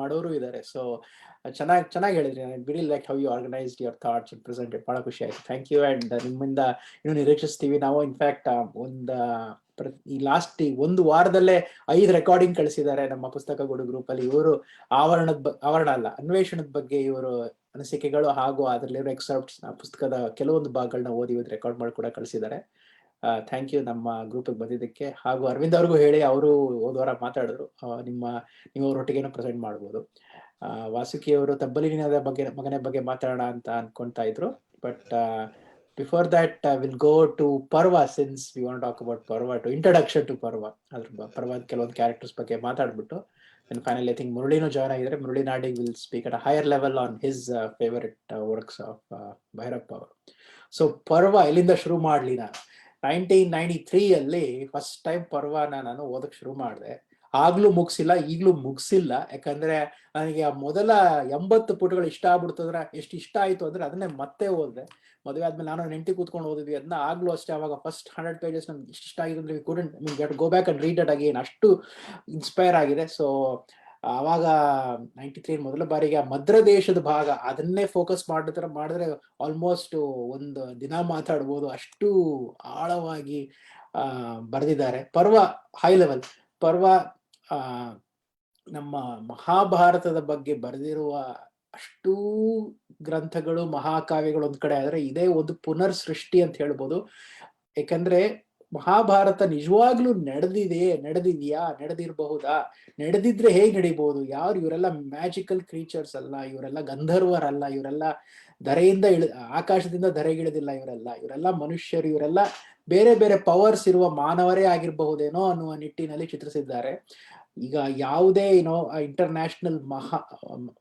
ಮಾಡೋರು ಇದ್ದಾರೆ. ಸೊ ಚೆನ್ನಾಗಿ ಹೇಳಿದ್ರಿ. I really like how you organised your thoughts and presented. ಬಹಳ ಖುಷಿ ಆಯ್ತು. Thank you. ಅಂಡ್ ನಿಮ್ಮಿಂದ ಇನ್ನೂ ನಿರೀಕ್ಷಿಸ್ತೀವಿ ನಾವು. ಇನ್ಫ್ಯಾಕ್ಟ್ ಈ ಲಾಸ್ಟ್ ಒಂದು ವಾರದಲ್ಲೇ 5 ರೆಕಾರ್ಡಿಂಗ್ ಕಳಿಸಿದ್ದಾರೆ ನಮ್ಮ ಪುಸ್ತಕಗಳು ಗ್ರೂಪ್ ಅಲ್ಲಿ. ಇವರು ಆವರಣ ಅಲ್ಲ, ಅನ್ವೇಷಣದ ಬಗ್ಗೆ ಇವರು ಅನಿಸಿಕೆಗಳು ಹಾಗೂ ಅದರಲ್ಲಿರೋ ಎಕ್ಸೆಪ್ಟ್ಸ್, ಪುಸ್ತಕದ ಕೆಲವೊಂದು ಭಾಗಗಳನ್ನ ಓದಿ ರೆಕಾರ್ಡ್ ಮಾಡಿ ಕೂಡ ಕಳಿಸಿದ್ದಾರೆ. ಥ್ಯಾಂಕ್ ಯು ನಮ್ಮ ಗ್ರೂಪಿಗೆ ಬಂದಿದ್ದಕ್ಕೆ. ಹಾಗೂ ಅರವಿಂದ್ ಅವ್ರಿಗೂ ಹೇಳಿ, ಅವರು ಹೋದ್ವಾರ ಮಾತಾಡಿದ್ರು, ನೀವು ಅವರೊಟ್ಟಿಗೇನೋ ಪ್ರೆಸೆಂಟ್ ಮಾಡ್ಬೋದು. ವಾಸುಕಿ ಅವರು ತಬ್ಬಲಿನ ಮಗನ ಬಗ್ಗೆ ಮಾತಾಡೋಣ ಅಂತ ಅನ್ಕೊಂತಾ ಇದ್ರು. But before that will go to Parva, since we want talk about Parva, to introduction to Parva. ಅದ್ರ ಪರ್ವದ ಕೆಲವೊಂದು ಕ್ಯಾರೆಕ್ಟರ್ಸ್ ಬಗ್ಗೆ ಮಾತಾಡ್ಬಿಟ್ಟು and finally I think ಮುರಳಿನೂ ಜಾಯ್ನ್ ಆಗಿದ್ದಾರೆ. ಮುರಳಿ ನಾಡಿ will speak at a higher level on his favorite works of Bhyrappa ಅವರು. So ಪರ್ವ ಎಲ್ಲಿಂದ ಶುರು ಮಾಡ್ಲಿ? ನಾನು 1993 ಅಲ್ಲಿ ಫಸ್ಟ್ ಟೈಮ್ ಪರ್ವನ ನಾನು ಓದಕ್ ಶುರು ಮಾಡಿದೆ. ಆಗ್ಲೂ ಮುಗಿಸಿಲ್ಲ, ಈಗ್ಲೂ ಮುಗಿಸಿಲ್ಲ. ಯಾಕಂದ್ರೆ ನನಗೆ ಆ ಮೊದಲ 80 ಪುಟಗಳು ಇಷ್ಟ ಆಗ್ಬಿಡ್ತಂದ್ರೆ, ಎಷ್ಟು ಇಷ್ಟ ಆಯ್ತು ಅಂದ್ರೆ ಅದನ್ನೇ ಮತ್ತೆ ಓದಿದೆ. ಮದುವೆ ಆದ್ಮೇಲೆ ನಾನು ನೆಂಟಿ ಕೂತ್ಕೊಂಡು ಓದಿದ್ವಿ ಅದನ್ನ. ಆಗ್ಲೂ ಅಷ್ಟೇ, ಅವಾಗ ಫಸ್ಟ್ 100 pages ನಮ್ಗೆ ಇಷ್ಟ ಆಗಿದೆ ಅಂದ್ರೆ we go back and read it again, ಅಷ್ಟು ಇನ್ಸ್ಪೈರ್ ಆಗಿದೆ. ಸೊ ಅವಾಗ 93 ಮೊದಲ ಬಾರಿಗೆ ಮದ್ರ ದೇಶದ ಭಾಗ ಅದನ್ನೇ ಫೋಕಸ್ ಮಾಡಿದ್ರೆ ಆಲ್ಮೋಸ್ಟ್ ಒಂದು ದಿನ ಮಾತಾಡ್ಬೋದು, ಅಷ್ಟು ಆಳವಾಗಿ ಬರೆದಿದ್ದಾರೆ. ಪರ್ವ ಹೈ ಲೆವೆಲ್. ಪರ್ವ ನಮ್ಮ ಮಹಾಭಾರತದ ಬಗ್ಗೆ ಬರೆದಿರುವ ಅಷ್ಟೂ ಗ್ರಂಥಗಳು, ಮಹಾಕಾವ್ಯಗಳು ಒಂದ್ ಕಡೆ ಆದ್ರೆ, ಇದೇ ಒಂದು ಪುನರ್ ಸೃಷ್ಟಿ ಅಂತ ಹೇಳ್ಬೋದು. ಯಾಕಂದ್ರೆ ಮಹಾಭಾರತ ನಿಜವಾಗ್ಲೂ ನಡೆದಿರ್ಬಹುದಾ? ನಡೆದಿದ್ರೆ ಹೇಗ್ ನಡಿಬಹುದು? ಇವರೆಲ್ಲ ಮ್ಯಾಜಿಕಲ್ ಕ್ರೀಚರ್ಸ್ ಅಲ್ಲ, ಇವರೆಲ್ಲ ಗಂಧರ್ವರಲ್ಲ, ಇವರೆಲ್ಲ ಆಕಾಶದಿಂದ ಧರೆಗಿಳಿದಿಲ್ಲ, ಇವರೆಲ್ಲ ಮನುಷ್ಯರು, ಇವರೆಲ್ಲ ಬೇರೆ ಬೇರೆ ಪವರ್ಸ್ ಇರುವ ಮಾನವರೇ ಆಗಿರಬಹುದೇನೋ ಅನ್ನುವ ನಿಟ್ಟಿನಲ್ಲಿ ಚಿತ್ರಿಸಿದ್ದಾರೆ. ಈಗ ಯಾವುದೇ ಇಂಟರ್ನ್ಯಾಷನಲ್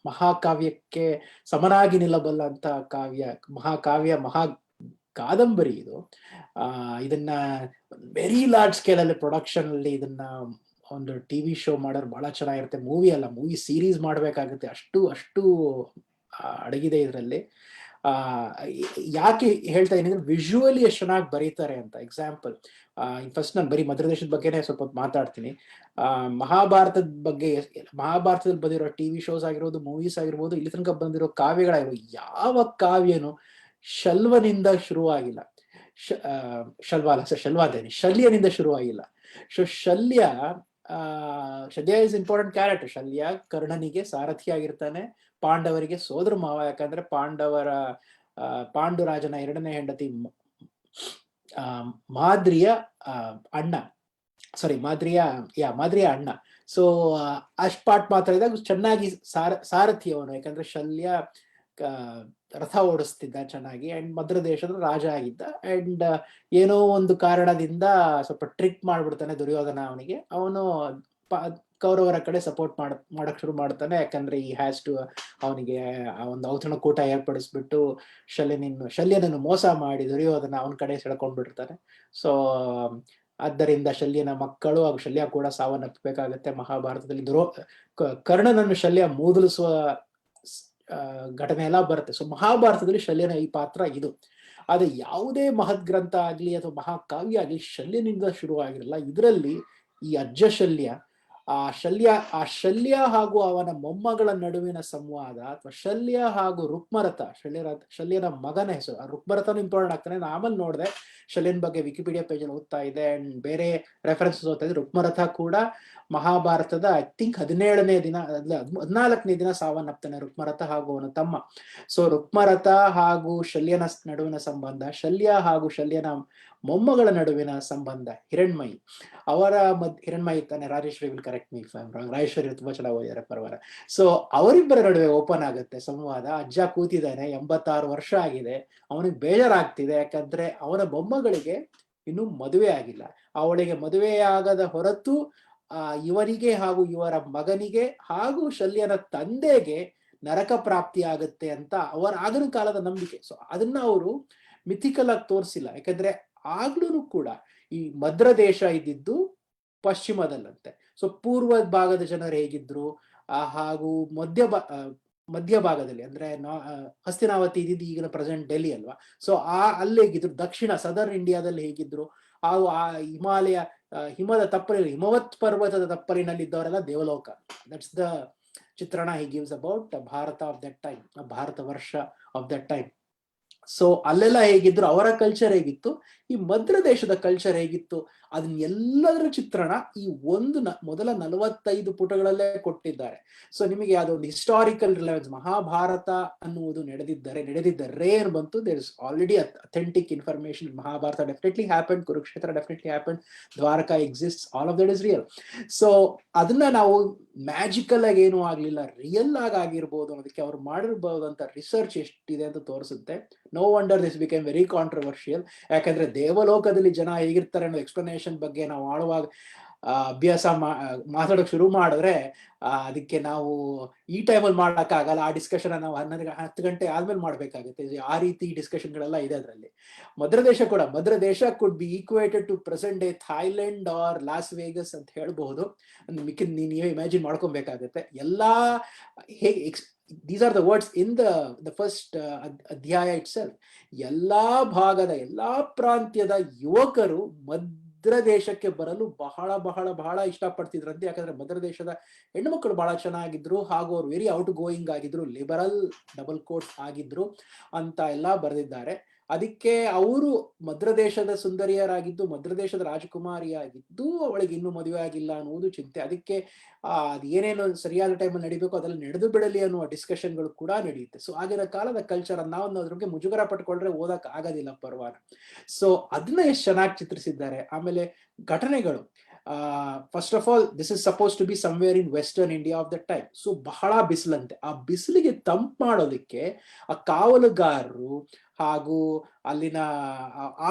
ಮಹಾಕಾವ್ಯಕ್ಕೆ ಸಮನಾಗಿ ನಿಲ್ಲಬಲ್ಲ ಅಂತ ಮಹಾಕಾವ್ಯ ಕಾದಂಬರಿ ಇದು. ಇದನ್ನ ವೆರಿ ಲಾರ್ಜ್ ಸ್ಕೇಲ್ ಅಲ್ಲಿ ಪ್ರೊಡಕ್ಷನ್ ಅಲ್ಲಿ ಇದನ್ನ ಒಂದು ಟಿವಿ ಶೋ ಮಾಡೋರು ಬಹಳ ಚೆನ್ನಾಗಿರುತ್ತೆ. ಮೂವಿ ಅಲ್ಲ, ಮೂವಿ ಸೀರೀಸ್ ಮಾಡ್ಬೇಕಾಗುತ್ತೆ, ಅಷ್ಟು ಅಷ್ಟು ಅಡಗಿದೆ ಇದರಲ್ಲಿ. ಯಾಕೆ ಹೇಳ್ತಾ ಇದೀನಿ ಅಂದ್ರೆ ವಿಜುವಲಿ ಎಷ್ಟು ಚೆನ್ನಾಗಿ ಬರೀತಾರೆ ಅಂತ. ಎಕ್ಸಾಂಪಲ್, ಫಸ್ಟ್ ನಾನು ಬರೀ ಮಧ್ಯ ದೇಶದ ಬಗ್ಗೆನೇ ಸ್ವಲ್ಪ ಹೊತ್ತು ಮಾತಾಡ್ತೀನಿ. ಮಹಾಭಾರತದ ಬಗ್ಗೆ, ಮಹಾಭಾರತದಲ್ಲಿ ಬಂದಿರೋ ಟಿವಿ ಶೋಸ್ ಆಗಿರ್ಬೋದು, ಮೂವೀಸ್ ಆಗಿರ್ಬೋದು, ಇಲ್ಲಿ ತನಕ ಬಂದಿರೋ ಕಾವ್ಯಗಳಾಗಿರ್ಬೋದು, ಯಾವ ಕಾವ್ಯನು ಶಲ್ವನಿಂದ ಶುರುವಾಗಿಲ್ಲ. ಶಲ್ಯನಿಂದ ಶುರುವಾಗಿಲ್ಲ. ಶಲ್ಯ ಇಸ್ ಇಂಪಾರ್ಟೆಂಟ್ ಕ್ಯಾರೆಕ್ಟರ್. ಶಲ್ಯ ಕರ್ಣನಿಗೆ ಸಾರಥಿ ಆಗಿರ್ತಾನೆ, ಪಾಂಡವರಿಗೆ ಸೋದರ ಮಾವ. ಯಾಕಂದ್ರೆ ಪಾಂಡುರಾಜನ ಎರಡನೇ ಹೆಂಡತಿ ಮಾದ್ರಿಯ ಅಣ್ಣ, ಮಾದ್ರಿಯ ಅಣ್ಣ. ಸೊ ಅಷ್ಟ್ ಪಾಠ ಮಾತ್ರ ಇದ್ದಾಗ ಚೆನ್ನಾಗಿ ಸಾರಥಿ ಅವನು, ಯಾಕಂದ್ರೆ ಶಲ್ಯ ರಥ ಓಡಿಸ್ತಿದ್ದ ಚೆನ್ನಾಗಿ, ಅಂಡ್ ಮದ್ರ ದೇಶದ ರಾಜ ಆಗಿದ್ದ. ಅಂಡ್ ಏನೋ ಒಂದು ಕಾರಣದಿಂದ ಸ್ವಲ್ಪ ಟ್ರಿಕ್ ಮಾಡ್ಬಿಡ್ತಾನೆ ದುರ್ಯೋಧನ ಅವನಿಗೆ. ಅವನು ಕೌರವರ ಕಡೆ ಸಪೋರ್ಟ್ ಮಾಡಕ್ ಶುರು ಮಾಡ್ತಾನೆ, ಯಾಕಂದ್ರೆ ಈ ಹ್ಯಾಸ್ ಟು ಅವನಿಗೆ ಒಂದು ಔತಣಕೂಟ ಏರ್ಪಡಿಸ್ಬಿಟ್ಟು ಶಲ್ಯನನ್ನು ಮೋಸ ಮಾಡಿ ದುರ್ಯೋಧನ ಅವನ ಕಡೆ ಸೆಳ್ಕೊಂಡ್ಬಿಡ್ತಾನೆ. ಸೊ ಆದ್ದರಿಂದ ಶಲ್ಯನ ಮಕ್ಕಳು ಹಾಗೂ ಶಲ್ಯ ಕೂಡ ಸಾವನ್ನಪ್ಪಬೇಕಾಗತ್ತೆ ಮಹಾಭಾರತದಲ್ಲಿ. ಕರ್ಣನನ್ನು ಶಲ್ಯ ಮೂದಲಿಸುವ ಘಟನೆ ಎಲ್ಲ ಬರುತ್ತೆ. ಸೊ ಮಹಾಭಾರತದಲ್ಲಿ ಶಲ್ಯನ ಈ ಪಾತ್ರ ಇದು. ಆದ್ರೆ ಯಾವುದೇ ಮಹದ್ ಗ್ರಂಥ ಆಗ್ಲಿ ಅಥವಾ ಮಹಾಕಾವ್ಯ ಆಗ್ಲಿ ಶಲ್ಯನಿಂದ ಶುರುವಾಗಿರಲ್ಲ. ಇದರಲ್ಲಿ ಈ ಅಜ್ಜ ಶಲ್ಯ, ಆ ಶಲ್ಯ ಹಾಗೂ ಅವನ ಮೊಮ್ಮಗಳ ನಡುವಿನ ಸಂವಾದ, ಅಥವಾ ಶಲ್ಯ ಹಾಗೂ ರುಕ್ಮರಥ, ಶಲ್ಯನ ಮಗನ ಹೆಸರು. ರುಕ್ಮರಥನು ಇಂಪಾರ್ಟೆಂಟ್ ಆಗ್ತಾನೆ. ನಾನು ಆಮೇಲೆ ನೋಡಿದೆ ಶಲ್ಯನ ಬಗ್ಗೆ ವಿಕಿಪೀಡಿಯಾ ಪೇಜ್ ಅಲ್ಲಿ ಓದ್ತಾ ಇದೆ, ಅಂಡ್ ಬೇರೆ ರೆಫರೆನ್ಸಸ್ ಓದ್ತಾ ಇದ್ದೆ. ರುಕ್ಮರಥ ಕೂಡ ಮಹಾಭಾರತದ ಐ ಥಿಂಕ್ 14ನೇ ದಿನ ಸಾವನ್ನಪ್ತಾನೆ, ರುಕ್ಮರಥ ಹಾಗೂ ಅವನ ತಮ್ಮ. ಸೊ ರುಕ್ಮರಥ ಹಾಗೂ ಶಲ್ಯನ ನಡುವಿನ ಸಂಬಂಧ, ಶಲ್ಯ ಹಾಗೂ ಶಲ್ಯನ ಮೊಮ್ಮಗಳ ನಡುವಿನ ಸಂಬಂಧ, ಹಿರಣ್ಮಯಿ ಹಿರಣ್ಮಯಿ ತಾನೆ, Rajeshwari will correct me if I am wrong. Rajeshwari ತುಂಬಾ ಚೆನ್ನಾಗಿ ಓದಿದ್ದಾರೆ, ಪರವಾರ. ಸೊ ಅವರಿಬ್ಬರ ನಡುವೆ ಓಪನ್ ಆಗುತ್ತೆ ಸಂವಾದ. ಅಜ್ಜ ಕೂತಿದ್ದಾನೆ, 86 ವರ್ಷ ಆಗಿದೆ, ಅವನಿಗೆ ಬೇಜಾರಾಗ್ತಿದೆ, ಯಾಕಂದ್ರೆ ಅವನ ಮೊಮ್ಮಗಳಿಗೆ ಇನ್ನೂ ಮದುವೆ ಆಗಿಲ್ಲ. ಅವಳಿಗೆ ಮದುವೆಯಾಗದ ಹೊರತು ಇವನಿಗೆ ಹಾಗೂ ಇವರ ಮಗನಿಗೆ ಹಾಗೂ ಶಲ್ಯನ ತಂದೆಗೆ ನರಕ ಪ್ರಾಪ್ತಿ ಆಗುತ್ತೆ ಅಂತ ಆಗಿನ ಕಾಲದ ನಂಬಿಕೆ. ಸೊ ಅದನ್ನ ಅವರು ಮಿಥಿಕಲ್ ಆಗಿ ತೋರಿಸಿಲ್ಲ, ಯಾಕಂದ್ರೆ ಆಗ್ಲೂ ಕೂಡ ಈ ಮದ್ರ ದೇಶ ಇದ್ದಿದ್ದು ಪಶ್ಚಿಮದಲ್ಲಂತೆ. ಸೊ ಪೂರ್ವ ಭಾಗದ ಜನರು ಹೇಗಿದ್ರು, ಹಾಗೂ ಮಧ್ಯ ಭಾಗದಲ್ಲಿ ಅಂದ್ರೆ ಹಸ್ತಿನಾವತಿ ಇದ್ದಿದ್ದು ಈಗಿನ ಪ್ರೆಸೆಂಟ್ ಡೆಲ್ಲಿ ಅಲ್ವಾ. ಸೊ ಅಲ್ಲಿ ಹೇಗಿದ್ರು, ದಕ್ಷಿಣ ಸದರ್ನ್ ಇಂಡಿಯಾದಲ್ಲಿ ಹೇಗಿದ್ರು, ಹಾಗೂ ಆ ಹಿಮವತ್ ಪರ್ವತದ ತಪ್ಪಲಿನಲ್ಲಿ ಇದ್ದವರೆಲ್ಲ ದೇವಲೋಕ. ದಟ್ಸ್ ದ ಚಿತ್ರಣ he gives about Bharat of that time, Bharat ವರ್ಷ ಆಫ್ ದಟ್ ಟೈಮ್. ಸೊ ಅಲ್ಲೆಲ್ಲ ಹೇಗಿದ್ರು, ಅವರ ಕಲ್ಚರ್ ಹೇಗಿತ್ತು, ಈ ಮದ್ರ ದೇಶದ ಕಲ್ಚರ್ ಹೇಗಿತ್ತು, ಅದನ್ನ ಎಲ್ಲದರ ಚಿತ್ರಣ ಈ ಮೊದಲ 45 ಪುಟಗಳಲ್ಲೇ ಕೊಟ್ಟಿದ್ದಾರೆ. ಸೊ ನಿಮಗೆ ಅದೊಂದು ಹಿಸ್ಟಾರಿಕಲ್ ರಿಲೆವೆನ್ಸ್, ಮಹಾಭಾರತ ಅನ್ನುವುದು ನಡೆದಿದ್ದರೆ ಏನು ಬಂತು, there is already authentic information. Mahabharata definitely happen, Kurukshetra definitely happen, Dwarka exist, all of that is real. So ಅದನ್ನ ನಾವು ಮ್ಯಾಜಿಕಲ್ ಆಗಿ ಏನೂ ಆಗ್ಲಿಲ್ಲ, ರಿಯಲ್ ಆಗಿರ್ಬೋದು ಅನ್ನೋದಕ್ಕೆ ಅವ್ರು ಮಾಡಿರ್ಬೋದು ಅಂತ ರಿಸರ್ಚ್ ಎಷ್ಟಿದೆ ಅಂತ ತೋರಿಸುತ್ತೆ. No wonder this became very controversial. ಯಾಕಂದ್ರೆ ದೇವಲೋಕದಲ್ಲಿ ಜನ ಹೇಗಿರ್ತಾರೆ ಅನ್ನೋ ಎಕ್ಸ್ಪ್ಲನೇಷನ್ ಬಗ್ಗೆ ನಾವು ಆಳುವಾಗ ಅಭ್ಯಾಸ ಮಾತಾಡೋಕೆ ಶುರು ಮಾಡಿದ್ರೆ ಅದಕ್ಕೆ ನಾವು ಈ ಟೈಮಲ್ಲಿ ಮಾಡೋಕ್ಕಾಗಲ್ಲ. ಆ ಡಿಸ್ಕಷನ್ ನಾವು 10 ಗಂಟೆ ಆದ್ಮೇಲೆ ಮಾಡ್ಬೇಕಾಗುತ್ತೆ. ಆ ರೀತಿ ಡಿಸ್ಕಷನ್ಗಳೆಲ್ಲ ಇದೆ ಅದರಲ್ಲಿ. Madra Desha could be equated to present day Thailand or Las Vegas ಅಂತ ಹೇಳ್ಬಹುದು. ನೀವೇ ಇಮ್ಯಾಜಿನ್ ಮಾಡ್ಕೊಬೇಕಾಗತ್ತೆ. ಎಲ್ಲಾ these are the words in the first ಅಧ್ಯಾಯ itself. ಎಲ್ಲಾ ಭಾಗದ ಎಲ್ಲಾ ಪ್ರಾಂತ್ಯದ ಯುವಕರು ಮದ್ರ ದೇಶಕ್ಕೆ ಬರಲು ಬಹಳ ಬಹಳ ಬಹಳ ಇಷ್ಟಪಡ್ತಿದ್ರಂತೆ. ಯಾಕಂದ್ರೆ ಮದ್ರ ದೇಶದ ಹೆಣ್ಣುಮಕ್ಕಳು ಬಹಳ ಚೆನ್ನಾಗಿದ್ರು, ಹಾಗೂ ಅವ್ರು ವೆರಿ ಔಟ್ ಗೋಯಿಂಗ್ ಆಗಿದ್ರು, ಲಿಬರಲ್ ಡಬಲ್ ಕೋಟ್ ಆಗಿದ್ರು ಅಂತ ಎಲ್ಲ ಬರೆದಿದ್ದಾರೆ. ಅದಕ್ಕೆ ಅವರು ಮದ್ರ ದೇಶದ ಸುಂದರಿಯರಾಗಿದ್ದು, ಮದ್ರ ದೇಶದ ರಾಜಕುಮಾರಿಯಾಗಿದ್ದು, ಅವಳಿಗೆ ಇನ್ನೂ ಮದುವೆ ಆಗಿಲ್ಲ ಅನ್ನುವುದು ಚಿಂತೆ. ಅದಕ್ಕೆ ಅದು ಏನೇನು ಸರಿಯಾದ ಟೈಮಲ್ಲಿ ನಡಿಬೇಕು ಅದೆಲ್ಲ ನಡೆದು ಬಿಡಲಿ ಅನ್ನುವ ಡಿಸ್ಕಷನ್ಗಳು ಕೂಡ ನಡೆಯುತ್ತೆ. ಸೊ ಆಗಿನ ಕಾಲದ ಕಲ್ಚರ್ ನಾವು ಅದ್ರ ಬಗ್ಗೆ ಮುಜುಗರ ಪಟ್ಕೊಂಡ್ರೆ ಓದಕ್ ಆಗೋದಿಲ್ಲ ಪರ್ವಾನ. ಸೊ ಅದನ್ನ ಎಷ್ಟು ಚೆನ್ನಾಗಿ ಚಿತ್ರಿಸಿದ್ದಾರೆ. ಆಮೇಲೆ ಘಟನೆಗಳು, first of all this is suppose to be somewhere in western India of the time. So ಬಹಳ ಬಿಸಿಲಂತೆ. ಆ ಬಿಸಿಲಿಗೆ ತಂಪು ಮಾಡೋದಕ್ಕೆ ಆ ಕಾವಲುಗಾರರು ಹಾಗೂ ಅಲ್ಲಿನ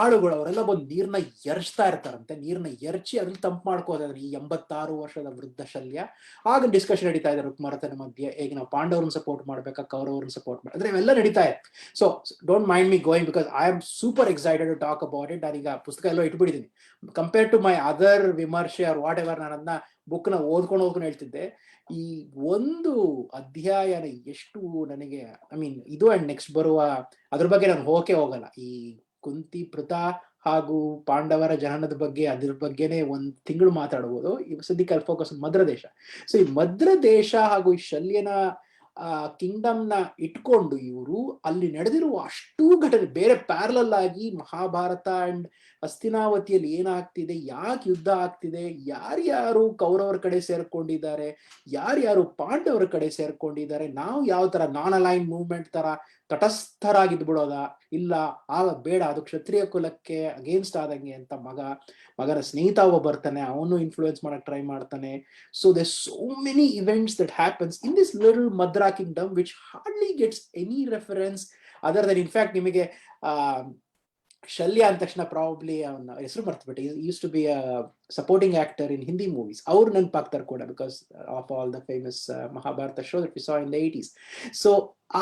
ಆಳುಗಳು ಅವರೆಲ್ಲ ಬಂದು ನೀರ್ನ ಎರಚ್ತಾ ಇರ್ತಾರಂತೆ. ನೀರ್ನ ಎರಚಿ ಅದ್ರಲ್ಲಿ ತಂಪು ಮಾಡ್ಕೋತಾರೆ ಈ 86 ವರ್ಷದ ವೃದ್ಧ ಶಲ್ಯ. ಆಗ ಡಿಸ್ಕಷನ್ ನಡೀತಾ ಇದೆ ರುಕ್ಮರಥನ ಮಧ್ಯೆ, ಹೇಗೆ ನಾವು ಪಾಂಡವರನ್ನ ಸಪೋರ್ಟ್ ಮಾಡ್ಬೇಕಾ, ಕೌರವರನ್ನ ಸಪೋರ್ಟ್ ಮಾಡಿ, ಅಂದ್ರೆ ಇವೆಲ್ಲ ನಡೀತಾ ಇದೆ. So don't mind me going because I am super excited to talk about it. ನಾನೀಗ ಪುಸ್ತಕ ಎಲ್ಲೋ ಇಟ್ಬಿಟ್ಟಿದ್ದೀನಿ. ಕಂಪೇರ್ ಟು ಮೈ ಅದರ್ ವಿಮರ್ಶೆ ಆರ್ ವಾಟ್ ಎವರ್, ನಾನು ಅದನ್ನ ಬುಕ್ನ ಓದ್ಕೊಂಡು ಹೇಳ್ತಿದ್ದೆ. ಈ ಒಂದು ಅಧ್ಯಾಯನ ಎಷ್ಟು ನನಗೆ ಇದು ಅಂಡ್ ನೆಕ್ಸ್ಟ್ ಬರುವ ಅದ್ರ ಬಗ್ಗೆ ನಾನು ಹೋಗಲ್ಲ. ಈ ಕುಂತಿ ಪೃಥ ಹಾಗೂ ಪಾಂಡವರ ಜನನದ ಬಗ್ಗೆ ಅದ್ರ ಬಗ್ಗೆನೆ ಒಂದ್ ತಿಂಗಳು ಮಾತಾಡ್ಬೋದು. ಈ ಸದ್ಯಕ್ಕೆ ಅಲ್ಲಿ ಫೋಕಸ್ ಮದ್ರ ದೇಶ. ಸೊ ಈ ಮದ್ರ ದೇಶ ಹಾಗೂ ಈ ಶಲ್ಯನ ಕಿಂಗ್ಡಮ್ ನ ಇಟ್ಕೊಂಡು ಇವರು ಅಲ್ಲಿ ನಡೆದಿರುವ ಅಷ್ಟೂ ಘಟನೆ ಬೇರೆ ಪ್ಯಾರಲಲ್ ಆಗಿ ಮಹಾಭಾರತ ಅಂಡ್ ಹಸ್ತಿನಾವತಿಯಲ್ಲಿ ಏನಾಗ್ತಿದೆ, ಯಾಕೆ ಯುದ್ಧ ಆಗ್ತಿದೆ, ಯಾರ್ಯಾರು ಕೌರವರ ಕಡೆ ಸೇರ್ಕೊಂಡಿದ್ದಾರೆ, ಯಾರ್ಯಾರು ಪಾಂಡವರ ಕಡೆ ಸೇರ್ಕೊಂಡಿದ್ದಾರೆ, ನಾವು ಯಾವ ತರ ನಾನ್ ಅಲೈನ್ ಮೂವ್ಮೆಂಟ್ ತರ ತಟಸ್ಥರಾಗಿದ್ದು ಬಿಡೋದ, ಇಲ್ಲ ಆಗ ಬೇಡ ಅದು ಕ್ಷತ್ರಿಯ ಕುಲಕ್ಕೆ ಅಗೇನ್ಸ್ಟ್ ಆದಂಗೆ ಅಂತ ಮಗನ ಸ್ನೇಹಿತ ಒಬ್ಬ ಬರ್ತಾನೆ, ಅವನು ಇನ್ಫ್ಲೂಯೆನ್ಸ್ ಮಾಡಕ್ ಟ್ರೈ ಮಾಡ್ತಾನೆ. So there so many events that happens in this little Madra kingdom which hardly gets any reference other than in fact ನಿಮಗೆ ಶಲ್ಯ ಅಂದ ತಕ್ಷಣ ಪ್ರಾಬಬ್ಲಿ ಅವನ ಹೆಸರು ಮರ್ತಬಿಟ್ಟೆ, used to be a supporting actor in Hindi movies, ಅವ್ರು ನೆನಪಾಗ್ತಾರೆ ಕೂಡ because of all the famous Mahabharata show that we saw in the 80s. So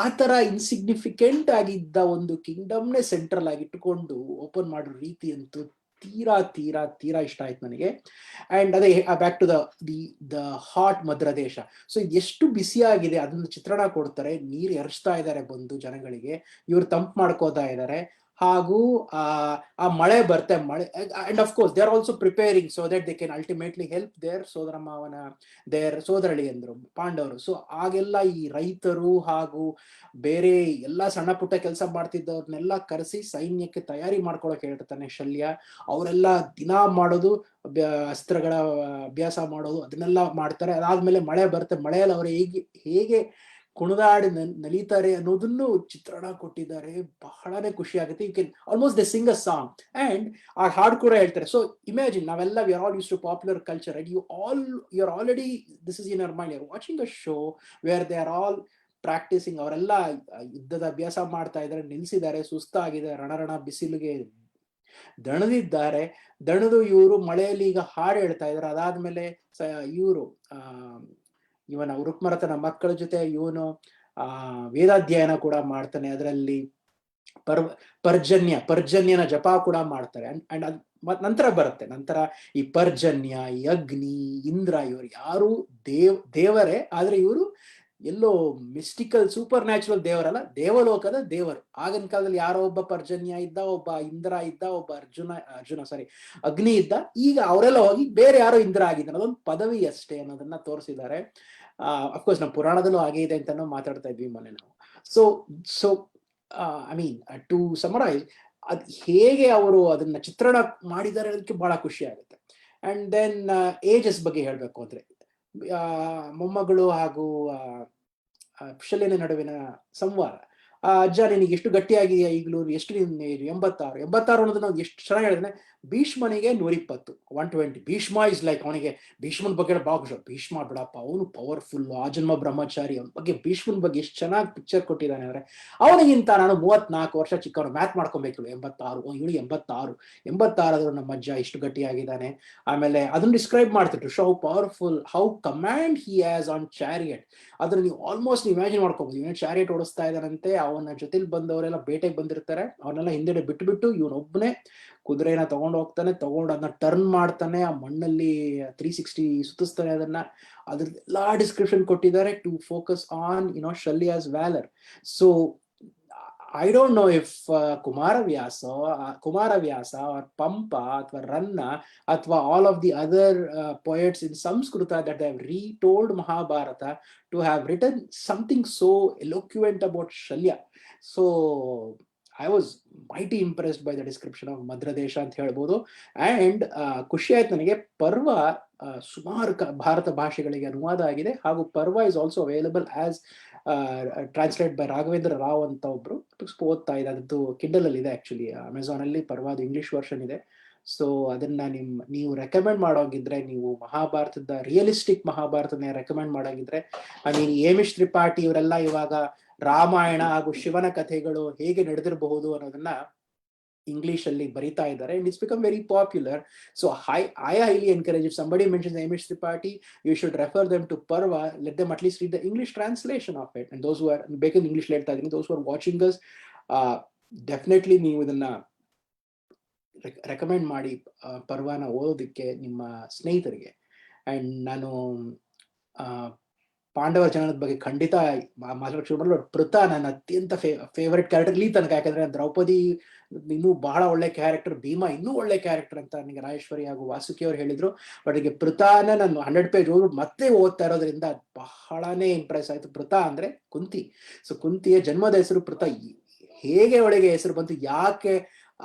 ಆ ತರ ಇನ್ಸಿಗ್ನಿಫಿಕೆಂಟ್ ಆಗಿದ್ದ ಒಂದು ಕಿಂಗ್ಡಮ್ನೇ ಸೆಂಟ್ರಲ್ ಆಗಿ ಇಟ್ಟುಕೊಂಡು ಓಪನ್ ಮಾಡೋ ರೀತಿ ಅಂತೂ ತೀರಾ ತೀರಾ ತೀರಾ ಇಷ್ಟ ಆಯ್ತು ನನಗೆ. ಅಂಡ್ ಅದೇ back to the hot Madra ದೇಶ. ಸೊ ಇದು ಎಷ್ಟು ಬಿಸಿಯಾಗಿದೆ ಅದನ್ನ ಚಿತ್ರಣ ಕೊಡ್ತಾರೆ. ನೀರು ಎರಚ್ತಾ ಇದ್ದಾರೆ ಬಂದು ಜನಗಳಿಗೆ, ಇವ್ರು ತಂಪು ಮಾಡ್ಕೋತಾ ಇದ್ದಾರೆ, ಹಾಗೂ ಆ ಮಳೆ ಬರ್ತೆ, ಮಳೆ and of course they are also preparing so that they can ultimately help their ಸೋದರ ಮಾವನ ದೇರ್ ಸೋದರಳಿ ಅಂದ್ರು ಪಾಂಡವರು. ಸೊ ಆಗೆಲ್ಲ ಈ ರೈತರು ಹಾಗೂ ಬೇರೆ ಎಲ್ಲಾ ಸಣ್ಣ ಪುಟ್ಟ ಕೆಲಸ ಮಾಡ್ತಿದ್ದವ್ರನ್ನೆಲ್ಲ ಕರೆಸಿ ಸೈನ್ಯಕ್ಕೆ ತಯಾರಿ ಮಾಡ್ಕೊಳಕ್ ಹೇಳ್ತಾನೆ ಶಲ್ಯ. ಅವರೆಲ್ಲ ದಿನ ಮಾಡೋದು, ಅಸ್ತ್ರಗಳ ಅಭ್ಯಾಸ ಮಾಡೋದು, ಅದನ್ನೆಲ್ಲ ಮಾಡ್ತಾರೆ. ಅದಾದ್ಮೇಲೆ ಮಳೆ ಬರುತ್ತೆ, ಮಳೆಯಲ್ಲಿ ಅವರು ಹೇಗೆ ಕುಣಿದಾಡಿ ನಲಿತಾರೆ ಅನ್ನೋದನ್ನು ಚಿತ್ರಣ ಕೊಟ್ಟಿದ್ದಾರೆ. ಬಹಳನೇ ಖುಷಿ ಆಗುತ್ತೆ. You can almost they sing a song and ಆ ಹಾಡು ಕೂಡ ಹೇಳ್ತಾರೆ. ಸೊ ಇಮ್ಯಾಜಿನ್, ನಾವೆಲ್ಲ we are all use to popular culture and you are already this is in our mind, you are watching a show where they are all practising. ಅವರೆಲ್ಲ ಯುದ್ಧದ ಅಭ್ಯಾಸ ಮಾಡ್ತಾ ಇದ್ದಾರೆ, ನಿಲ್ಸಿದ್ದಾರೆ, ಸುಸ್ತಾಗಿದೆ, ರಣ ಬಿಸಿಲಿಗೆ ದಣದಿದ್ದಾರೆ. ದಣದು ಇವರು ಮಳೆಯಲ್ಲಿ ಈಗ ಹಾಡು ಹೇಳ್ತಾ ಇದ್ದಾರೆ. ಅದಾದ್ಮೇಲೆ ಇವರು ಇವನ ವೃಕ್ಮರತನ ಮಕ್ಕಳ ಜೊತೆ ಇವನು ವೇದಾಧ್ಯಯನ ಕೂಡ ಮಾಡ್ತಾನೆ. ಅದರಲ್ಲಿ ಪರ್ಜನ್ಯನ ಜಪ ಕೂಡ ಮಾಡ್ತಾರೆ. ಅಂಡ್ ನಂತರ ಬರುತ್ತೆ, ನಂತರ ಈ ಪರ್ಜನ್ಯ, ಈ ಅಗ್ನಿ, ಇಂದ್ರ, ಇವರು ಯಾರು ದೇವರೇ, ಆದ್ರೆ ಇವರು ಎಲ್ಲೋ ಮಿಸ್ಟಿಕಲ್ ಸೂಪರ್ ನ್ಯಾಚುರಲ್ ದೇವರಲ್ಲ, ದೇವಲೋಕದ ದೇವರು. ಆಗಿನ ಕಾಲದಲ್ಲಿ ಯಾರೋ ಒಬ್ಬ ಪರ್ಜನ್ಯ ಇದ್ದ, ಒಬ್ಬ ಇಂದ್ರ ಇದ್ದ, ಒಬ್ಬ ಅಗ್ನಿ ಇದ್ದ. ಈಗ ಅವರೆಲ್ಲ ಹೋಗಿ ಬೇರೆ ಯಾರೋ ಇಂದ್ರ ಆಗಿದ್ದಾರೆ, ಅದೊಂದು ಪದವಿ ಅಷ್ಟೇ ಅನ್ನೋದನ್ನ ತೋರಿಸಿದ್ದಾರೆ. ಅಫ್ಕೋರ್ಸ್ ನಮ್ಮ ಪುರಾಣದಲ್ಲೂ ಹಾಗೆ ಇದೆ ಅಂತಾನು ಮಾತಾಡ್ತಾ ಇದ್ವಿ ಮೊನ್ನೆ ನಾವು. So I mean to summarise, ಅದ್ ಹೇಗೆ ಅವರು ಅದನ್ನ ಚಿತ್ರಣ ಮಾಡಿದ್ದಾರೆ ಅದಕ್ಕೆ ಬಹಳ ಖುಷಿ ಆಗುತ್ತೆ. ಅಂಡ್ ದೆನ್ ಏಜಸ್ ಬಗ್ಗೆ ಹೇಳ್ಬೇಕು ಅಂದ್ರೆ, ಮೊಮ್ಮಗಳು ಹಾಗೂ ಶಲ್ಯನ ನಡುವಿನ ಸಂವಾದ. ಅಜ್ಜ ನಿನಗೆ ಎಷ್ಟು ಗಟ್ಟಿಯಾಗಿದೆಯಾ ಈಗಲೂ, ಎಷ್ಟು ನಿನ್ನ ಏಜ್? 86 ಅನ್ನೋದು ನಾವು ಎಷ್ಟು ಚೆನ್ನಾಗಿ ಹೇಳಿದ್ರೆ, ಭೀಷ್ಮನಿಗೆ 120, 120. ಭೀಷ್ಮ ಇಸ್ ಲೈಕ್, ಅವನಿಗೆ ಭೀಷ್ಮನ್ ಬಗ್ಗೆ ಬಹಳ ಖುಷಿ. ಭೀಷ್ಮ ಬಿಡಪ್ಪ, ಅವನು ಪವರ್ಫುಲ್, ಆಜನ್ಮ ಬ್ರಹ್ಮಚಾರಿ. ಅವನ ಬಗ್ಗೆ ಭೀಷ್ಮನ್ ಬಗ್ಗೆ ಎಷ್ಟು ಚೆನ್ನಾಗಿ ಪಿಕ್ಚರ್ ಕೊಟ್ಟಿದ್ದಾನೆ ಅಂದ್ರೆ, ಅವನಿಗಿಂತ ನಾನು 34 ವರ್ಷ ಚಿಕ್ಕವನು. ಮ್ಯಾಥ್ ಮಾಡ್ಕೊಬೇಕು, 86, ಇವಳು 86 ಆದ್ರೂ ನಮ್ಮ ಅಜ್ಜ ಇಷ್ಟು ಗಟ್ಟಿಯಾಗಿದ್ದಾನೆ. ಆಮೇಲೆ ಅದನ್ನ ಡಿಸ್ಕ್ರೈಬ್ ಮಾಡ್ತಿದ್ರು, show how powerful, how command he has on chariot. ಅದನ್ನ ನೀವು ಆಲ್ಮೋಸ್ಟ್ ಇಮ್ಯಾಜಿನ್ ಮಾಡ್ಕೋಬಹುದು. ಇವನು ಚಾರಿಯಟ್ ಓಡಿಸ್ತಾ ಇದ್ದಾನಂತೆ, ಅವನ ಜೊತೆಲಿ ಬಂದವರೆಲ್ಲ ಬೇಟೆಗೆ ಬಂದಿರ್ತಾರೆ, ಅವನ್ನೆಲ್ಲ ಹಿಂದೆಡೆ ಬಿಟ್ಟು ಇವನೊಬ್ಬನೇ ಕುದುರೆನ ತಗೊಂಡು ಹೋಗ್ತಾನೆ, ತಗೊಂಡು ಅದನ್ನ ಟರ್ನ್ ಮಾಡ್ತಾನೆ, ಆ ಮಣ್ಣಲ್ಲಿ 360 ಸುತ್ತಿಸ್ತಾನೆ. ಅದ್ರದ್ದೆಲ್ಲ ಡಿಸ್ಕ್ರಿಪ್ಷನ್ ಕೊಟ್ಟಿದ್ದಾರೆ to focus on Shalya's valour. So I don't know if Kumaravyasa or Pampa or Ranna or all of the other poets in Samskrita that have retold Mahabharata to have written something so eloquent about Shalya. So I was mighty impressed by the description of Madradesha ಅಂತ ಹೇಳ್ಬೋದು. And ಖುಷಿ ಆಯ್ತು ನನಗೆ, ಪರ್ವ ಸುಮಾರು ಭಾರತ ಭಾಷೆಗಳಿಗೆ ಅನುವಾದ ಆಗಿದೆ, ಹಾಗೂ ಪರ್ವ is also available as translate by Raghavendra Rao ಅಂತ ಒಬ್ರು. ಓದ್ತಾ ಇದೆ, ಅದದ್ದು ಕಿಂಡಲ್ ಅಲ್ಲಿ ಇದೆ ಆಕ್ಚುಲಿ, ಅಮೆಝಾನ್ ಅಲ್ಲಿ ಪರ್ವಾದ ಇಂಗ್ಲಿಷ್ ವರ್ಷನ್ ಇದೆ. ಸೊ ಅದನ್ನ ನೀವು ರೆಕಮೆಂಡ್ ಮಾಡೋಗಿದ್ರೆ, ನೀವು ಮಹಾಭಾರತದ ರಿಯಲಿಸ್ಟಿಕ್ ಮಹಾಭಾರತನ ರೆಕಮೆಂಡ್ ಮಾಡೋಗಿದ್ರೆ, ಹೇಮಿಶ್ ತ್ರಿಪಾಠಿ ಇವರೆಲ್ಲ ಇವಾಗ ರಾಮಾಯಣ ಹಾಗೂ ಶಿವನ ಕಥೆಗಳು ಹೇಗೆ ನಡೆದಿರಬಹುದು ಅನ್ನೋದನ್ನ ಇಂಗ್ಲಿಷ್ ಅಲ್ಲಿ ಬರಿತಾ ಇದ್ದಾರೆ. And it's become very popular. So I highly encourage, if somebody mentions Hamish Tripathi, you should refer them to Parva. Let them at least read the English translation of it. And those who are ಬೇಕಾದ್ರೆ English ಹೇಳ್ತಾ ಇದೀನಿ, those who are watching us, definitely ನೀವು ಇದನ್ನ recommend ಮಾಡಿ ಪರ್ವಾನ ಓದೋದಕ್ಕೆ ನಿಮ್ಮ ಸ್ನೇಹಿತರಿಗೆ. And ನಾನು ಪಾಂಡವರ ಜನನದ ಬಗ್ಗೆ ಖಂಡಿತ ಮಾತಾಡೋಕೆ ಶುರು ಮಾಡಲು ಪೃಥ ನನ್ನ ಅತ್ಯಂತ ಫೇವರೆಟ್ ಕ್ಯಾರೆಕ್ಟರ್ ಇಲ್ಲಿ ತನಕ. ಯಾಕಂದ್ರೆ ದ್ರೌಪದಿ ಇನ್ನೂ ಬಹಳ ಒಳ್ಳೆ ಕ್ಯಾರೆಕ್ಟರ್, ಭೀಮಾ ಇನ್ನೂ ಒಳ್ಳೆ ಕ್ಯಾರೆಕ್ಟರ್ ಅಂತ ನನಗೆ ರಾಜೇಶ್ವರಿ ಹಾಗೂ ವಾಸುಕಿ ಅವರು ಹೇಳಿದ್ರು. ಬಟ್ ಈಗ ಪೃಥಾನ ನಾನು 100 ಪೇಜ್ ಓದ್ಬಿಟ್ಟು ಮತ್ತೆ ಓದ್ತಾ ಇರೋದ್ರಿಂದ ಬಹಳನೇ ಇಂಪ್ರೆಸ್ ಆಯ್ತು. ಪೃಥ ಅಂದ್ರೆ ಕುಂತಿ. ಸೊ ಕುಂತಿಯ ಜನ್ಮದ ಹೆಸರು ಪೃಥ. ಹೇಗೆ ಒಳಗೆ ಹೆಸರು ಬಂತು, ಯಾಕೆ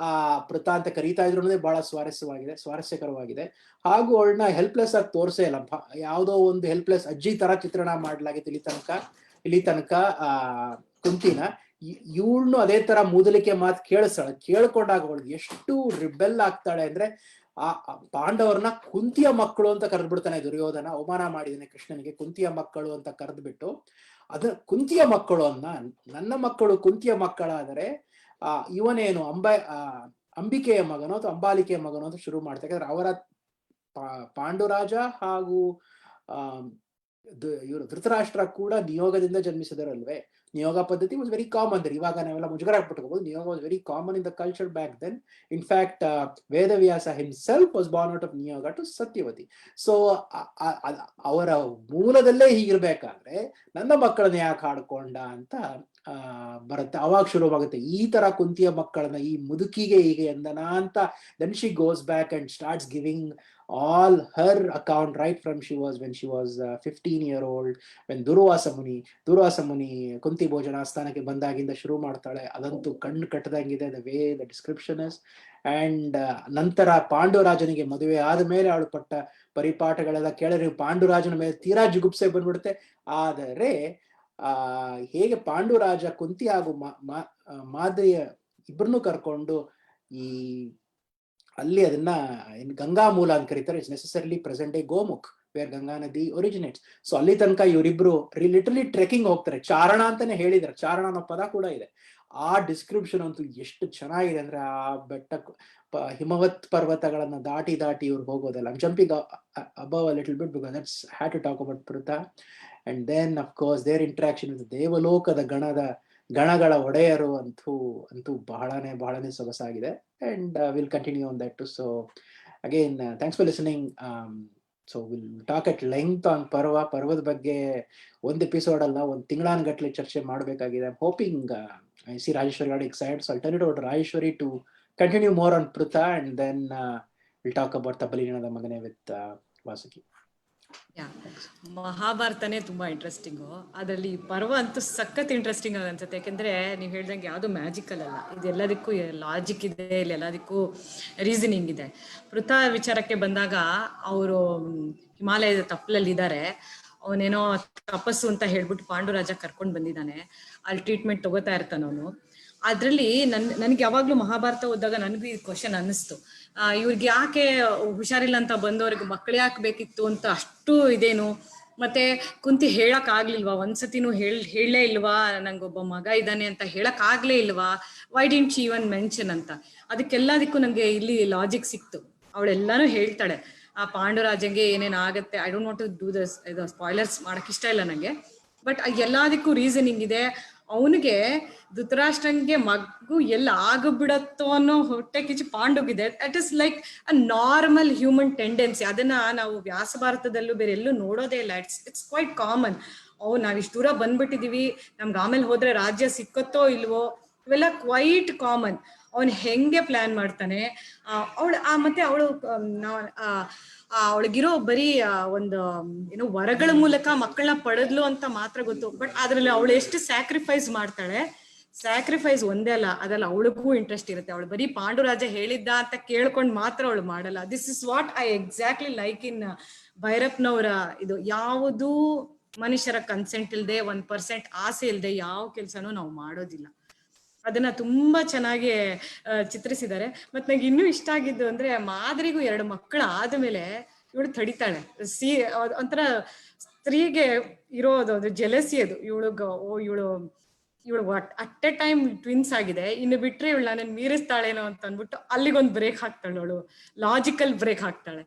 ಪೃಥ ಅಂತ ಕರೀತಾ ಇದ್ರು ಅನ್ನೋದೇ ಬಹಳ ಸ್ವಾರಸ್ಯಕರವಾಗಿದೆ. ಹಾಗೂ ಅವಳನ್ನ ಹೆಲ್ಪ್ಲೆಸ್ ಆಗಿ ತೋರಿಸೇ ಇಲ್ಲ. ಯಾವುದೋ ಒಂದು ಹೆಲ್ಪ್ಲೆಸ್ ಅಜ್ಜಿ ತರ ಚಿತ್ರಣ ಮಾಡಲಾಗಿತ್ತು ಇಲ್ಲಿ ತನಕ ಕುಂತಿನ. ಇವಳನ್ನು ಅದೇ ತರ ಮೂದಲಿಕೆ ಮಾತು ಕೇಳಿಸ್ತಾಳೆ. ಕೇಳ್ಕೊಂಡಾಗ ಅವಳಿಗೆ ಎಷ್ಟು ರಿಬೆಲ್ ಆಗ್ತಾಳೆ ಅಂದ್ರೆ ಆ ಪಾಂಡವರನ್ನ ಕುಂತಿಯ ಮಕ್ಕಳು ಅಂತ ಕರೆದ್ಬಿಡ್ತಾನೆ ದುರ್ಯೋಧನ. ಅವಮಾನ ಮಾಡಿದಾನೆ ಕೃಷ್ಣನಿಗೆ. ಕುಂತಿಯ ಮಕ್ಕಳು ಅಂತ ಕರೆದ್ಬಿಟ್ಟು ಕುಂತಿಯ ಮಕ್ಕಳು ನನ್ನ ಮಕ್ಕಳು ಕುಂತಿಯ ಮಕ್ಕಳಾದರೆ ಇವನೇನು ಅಂಬಿಕೆಯ ಮಗನೋ ಅಥವಾ ಅಂಬಾಲಿಕೆಯ ಮಗನೋ ಅಂತ ಶುರು ಮಾಡ್ತಾರೆ. ಯಾಕಂದ್ರೆ ಅವರ ಪಾಂಡುರಾಜ ಹಾಗೂ ಇವರು ಧೃತರಾಷ್ಟ್ರ ಕೂಡ ನಿಯೋಗದಿಂದ ಜನ್ಮಿಸಿದರಲ್ವೇ. ನಿಯೋಗ ಪದ್ಧತಿ ವಾಸ್ ವೆರಿ ಕಾಮನ್. ಇವಾಗ ನಾವೆಲ್ಲ ಮುಜುಗರ ಪಟ್ಕೋಬಹುದು. Niyoga was very common in the culture back then. In fact Vedavyasa himself was born out of niyoga to Satyavati. So ಅವರ ಮೂಲದಲ್ಲೇ ಹೀಗಿರ್ಬೇಕಾದ್ರೆ ನನ್ನ ಮಕ್ಕಳನ್ನ ಯಾಕೆ ಹಾಡ್ಕೊಂಡ ಅಂತ ಬರುತ್ತೆ. ಅವಾಗ ಶುರುವಾಗುತ್ತೆ ಈ ತರ ಕುಂತಿಯ ಮಕ್ಕಳನ್ನ ಈ ಮುದುಕಿಗೆ ಹೀಗೆ ಎಂದನ ಅಂತ. Then she goes back and starts giving all her account right from when she was 15 year old, when Durvasa ಮುನಿ ಕುಂತಿ ಭೋಜನ ಆಸ್ಥಾನಕ್ಕೆ ಬಂದಾಗಿಂದ ಶುರು ಮಾಡ್ತಾಳೆ. ಅದಂತೂ ಕಣ್ಣು ಕಟ್ಟದಂಗಿದೆ the way the description is. And ನಂತರ ಪಾಂಡುರಾಜನಿಗೆ ಮದುವೆ ಆದ ಮೇಲೆ ಅವಳು ಪಟ್ಟ ಪರಿಪಾಠಗಳೆಲ್ಲ ಕೇಳಿದ್ರೆ ಪಾಂಡುರಾಜನ ಮೇಲೆ ತೀರಾ ಜುಗುಪ್ಸೆ ಬಂದ್ಬಿಡುತ್ತೆ. ಆದರೆ ಹೇಗೆ ಪಾಂಡುರಾಜ ಕುಂತಿ ಹಾಗೂ ಮಾದರಿಯ ಇಬ್ಬರನ್ನೂ ಕರ್ಕೊಂಡು ಅಲ್ಲಿ ಅದನ್ನ ಗಂಗಾ ಮೂಲ ಅಂತ ಕರೀತಾರೆ. It's necessarily present day Gomukh where Ganga ನದಿ ಒರಿಜಿನೇಟ್ಸ್. ಸೊ ಅಲ್ಲಿ ತನಕ ಇವರಿಬ್ರು ಲಿಟರಲಿ ಟ್ರೆಕಿಂಗ್ ಹೋಗ್ತಾರೆ. ಚಾರಣ ಅಂತಾನೆ ಹೇಳಿದಾರೆ. ಚಾರಣ ಅನ್ನೋ ಪದ ಕೂಡ ಇದೆ. ಆ ಡಿಸ್ಕ್ರಿಪ್ಷನ್ ಅಂತೂ ಎಷ್ಟು ಚೆನ್ನಾಗಿದೆ ಅಂದ್ರೆ ಆ ಬೆಟ್ಟ ಹಿಮವತ್ ಪರ್ವತಗಳನ್ನ ದಾಟಿ ಇವ್ರು ಹೋಗೋದಲ್ಲ. I'm jumping above a little bit because that's had to talk about Pritha. And then of course their interaction with ದೇವಲೋಕದ ಗಣಗಳ ಒಡೆಯರು ಅಂತೂ ಬಹಳನೇ ಸೊಗಸಾಗಿದೆ. And we'll continue on that too. So again, thanks for listening. So we'll talk at length on ಪರ್ವದ ಬಗ್ಗೆ ಒಂದು episode ಅಲ್ಲ, ಒಂದು ತಿಂಗಳಾನ್ಗಟ್ಲೆ ಚರ್ಚೆ ಮಾಡಬೇಕಾಗಿದೆ. I'm hoping I see Rajeshwari got excited, so I'll turn it over to Rajeshwari to continue more on Pritha, and then we'll talk about Tabbalinada Magane with Vasuki. ಮಹಾಭಾರತನೇ ತುಂಬಾ interesting. ಅದರಲ್ಲಿ ಪರ್ವ ಅಂತೂ ಸಖತ್ ಇಂಟ್ರೆಸ್ಟಿಂಗ್ ಆಗಿ ಅನ್ಸುತ್ತೆ. ಯಾಕೆಂದ್ರೆ ನೀವು ಹೇಳ್ದಂಗೆ ಯಾವುದು ಮ್ಯಾಜಿಕಲ್ ಅಲ್ಲ, ಇದೆಲ್ಲದಕ್ಕೂ ಲಾಜಿಕ್ ಇದೆ, ಇಲ್ಲಿ ಎಲ್ಲದಕ್ಕೂ ರೀಸನಿಂಗ್ ಇದೆ. ಪೃಥಾ ವಿಚಾರಕ್ಕೆ ಬಂದಾಗ ಅವರು ಹಿಮಾಲಯದ ತಪ್ಪಲಲ್ಲಿ ಇದ್ದಾರೆ. ಅವನೇನೋ ತಪಸ್ಸು ಅಂತ ಹೇಳ್ಬಿಟ್ಟು ಪಾಂಡುರಾಜ ಕರ್ಕೊಂಡು ಬಂದಿದ್ದಾನೆ. ಅಲ್ಲಿ ಟ್ರೀಟ್ಮೆಂಟ್ ತಗೋತಾ ಇರ್ತಾನ ಅವನು. ಅದ್ರಲ್ಲಿ ನನ್ಗೆ ಯಾವಾಗ್ಲೂ ಮಹಾಭಾರತ ಓದಿದಾಗ ನನಗೂ ಈ ಕ್ವಶನ್ ಅನ್ನಿಸ್ತು, ಇವ್ರಿಗೆ ಯಾಕೆ ಹುಷಾರಿಲ್ಲ ಅಂತ ಬಂದವ್ರಿಗೆ ಮಕ್ಕಳು ಯಾಕೆ ಬೇಕಿತ್ತು ಅಂತ ಅಷ್ಟು ಇದೇನು. ಮತ್ತೆ ಕುಂತಿ ಹೇಳಕ್ ಆಗ್ಲಿಲ್ವಾ ಒಂದ್ಸತಿನೂ ಹೇಳಲೇ ಇಲ್ವಾ ನಂಗೊಬ್ಬ ಮಗ ಇದ್ದಾನೆ ಅಂತ ಹೇಳಕ್ ಆಗ್ಲೇ ಇಲ್ವಾ, why didn't she even mention ಅಂತ. ಅದಕ್ಕೆಲ್ಲದಕ್ಕೂ ನಂಗೆ ಇಲ್ಲಿ ಲಾಜಿಕ್ ಸಿಕ್ತು. ಅವಳೆಲ್ಲಾನು ಹೇಳ್ತಾಳೆ ಆ ಪಾಂಡುರಾಜಂಗೆ ಏನೇನ್ ಆಗತ್ತೆ. I don't want to do this, ಇದು ಸ್ಪಾಯ್ಲರ್ಸ್ ಮಾಡಕ್ ಇಷ್ಟ ಇಲ್ಲ ನಂಗೆ. ಬಟ್ ಎಲ್ಲದಕ್ಕೂ ರೀಸನಿಂಗ್ ಇದೆ. ಅವನಿಗೆ ಧೃತರಾಷ್ಟ್ರಂಗೆ ಮಗು ಎಲ್ಲ ಆಗಬಿಡತ್ತೋ ಅನ್ನೋ ಹೊಟ್ಟೆ ಕಿಚ್ಚು ಪಾಂಡುಗಿದೆ. That is like a normal human tendency. ಅದನ್ನ ನಾವು ವ್ಯಾಸ ಭಾರತದಲ್ಲೂ ಬೇರೆ ಎಲ್ಲೂ ನೋಡೋದೇ ಇಲ್ಲ. It's quite common. ನಾವ್ ಇಷ್ಟು ದೂರ ಬಂದ್ಬಿಟ್ಟಿದೀವಿ, ನಮ್ಗೆ ಆಮೇಲೆ ಹೋದ್ರೆ ರಾಜ್ಯ ಸಿಕ್ಕತ್ತೋ ಇಲ್ವೋ, ಇವೆಲ್ಲ ಕ್ವೈಟ್ ಕಾಮನ್. ಅವನ್ ಹೆಂಗೆ ಪ್ಲಾನ್ ಮಾಡ್ತಾನೆ. ಮತ್ತೆ ಅವಳಿಗಿರೋ ಬರೀ ಒಂದು ಏನೋ ವರಗಳ ಮೂಲಕ ಮಕ್ಕಳನ್ನ ಪಡೆದ್ಲು ಅಂತ ಮಾತ್ರ ಗೊತ್ತು. ಬಟ್ ಅದ್ರಲ್ಲಿ ಅವಳು ಎಷ್ಟು ಸ್ಯಾಕ್ರಿಫೈಸ್ ಮಾಡ್ತಾಳೆ. ಸ್ಯಾಕ್ರಿಫೈಸ್ ಒಂದೇ ಅಲ್ಲ, ಅದ್ರಲ್ಲಿ ಅವಳಿಗೂ ಇಂಟ್ರೆಸ್ಟ್ ಇರುತ್ತೆ. ಅವಳು ಬರೀ ಪಾಂಡುರಾಜ ಹೇಳಿದ್ದ ಅಂತ ಕೇಳ್ಕೊಂಡ್ ಮಾತ್ರ ಅವಳು ಮಾಡಲ್ಲ. This is what I exactly like in ಭೈರಪ್ಪನವರ ಇದು. ಯಾವುದೂ ಮನುಷ್ಯರ ಕನ್ಸೆಂಟ್ ಇಲ್ದೆ 1% ಆಸೆ ಇಲ್ದೆ ಯಾವ ಕೆಲ್ಸನೂ ನಾವು ಮಾಡೋದಿಲ್ಲ. ಅದನ್ನ ತುಂಬಾ ಚೆನ್ನಾಗಿ ಚಿತ್ರಿಸಿದ್ದಾರೆ. ಮತ್ ನಂಗೆ ಇನ್ನೂ ಇಷ್ಟ ಆಗಿದ್ದು ಅಂದ್ರೆ ಮಾದರಿಗೂ 2 ಮಕ್ಕಳು ಆದ್ಮೇಲೆ ಇವಳು ತಡಿತಾಳೆ. ಒಂಥರ ಸ್ತ್ರೀಗೆ ಇರೋದು ಜೆಲಸಿ ಅದು. ಇವಳು ಅಟ್ ಎ ಟೈಮ್ ಟ್ವಿನ್ಸ್ ಆಗಿದೆ, ಇನ್ನು ಬಿಟ್ರೆ ಇವಳು ನನ್ನ ಮೀರಿಸ್ತಾಳೇನೋ ಅಂತ ಅಂದ್ಬಿಟ್ಟು ಅಲ್ಲಿಗೊಂದು ಬ್ರೇಕ್ ಹಾಕ್ತಾಳೆ. ಅವಳು ಲಾಜಿಕಲ್ ಬ್ರೇಕ್ ಹಾಕ್ತಾಳೆ.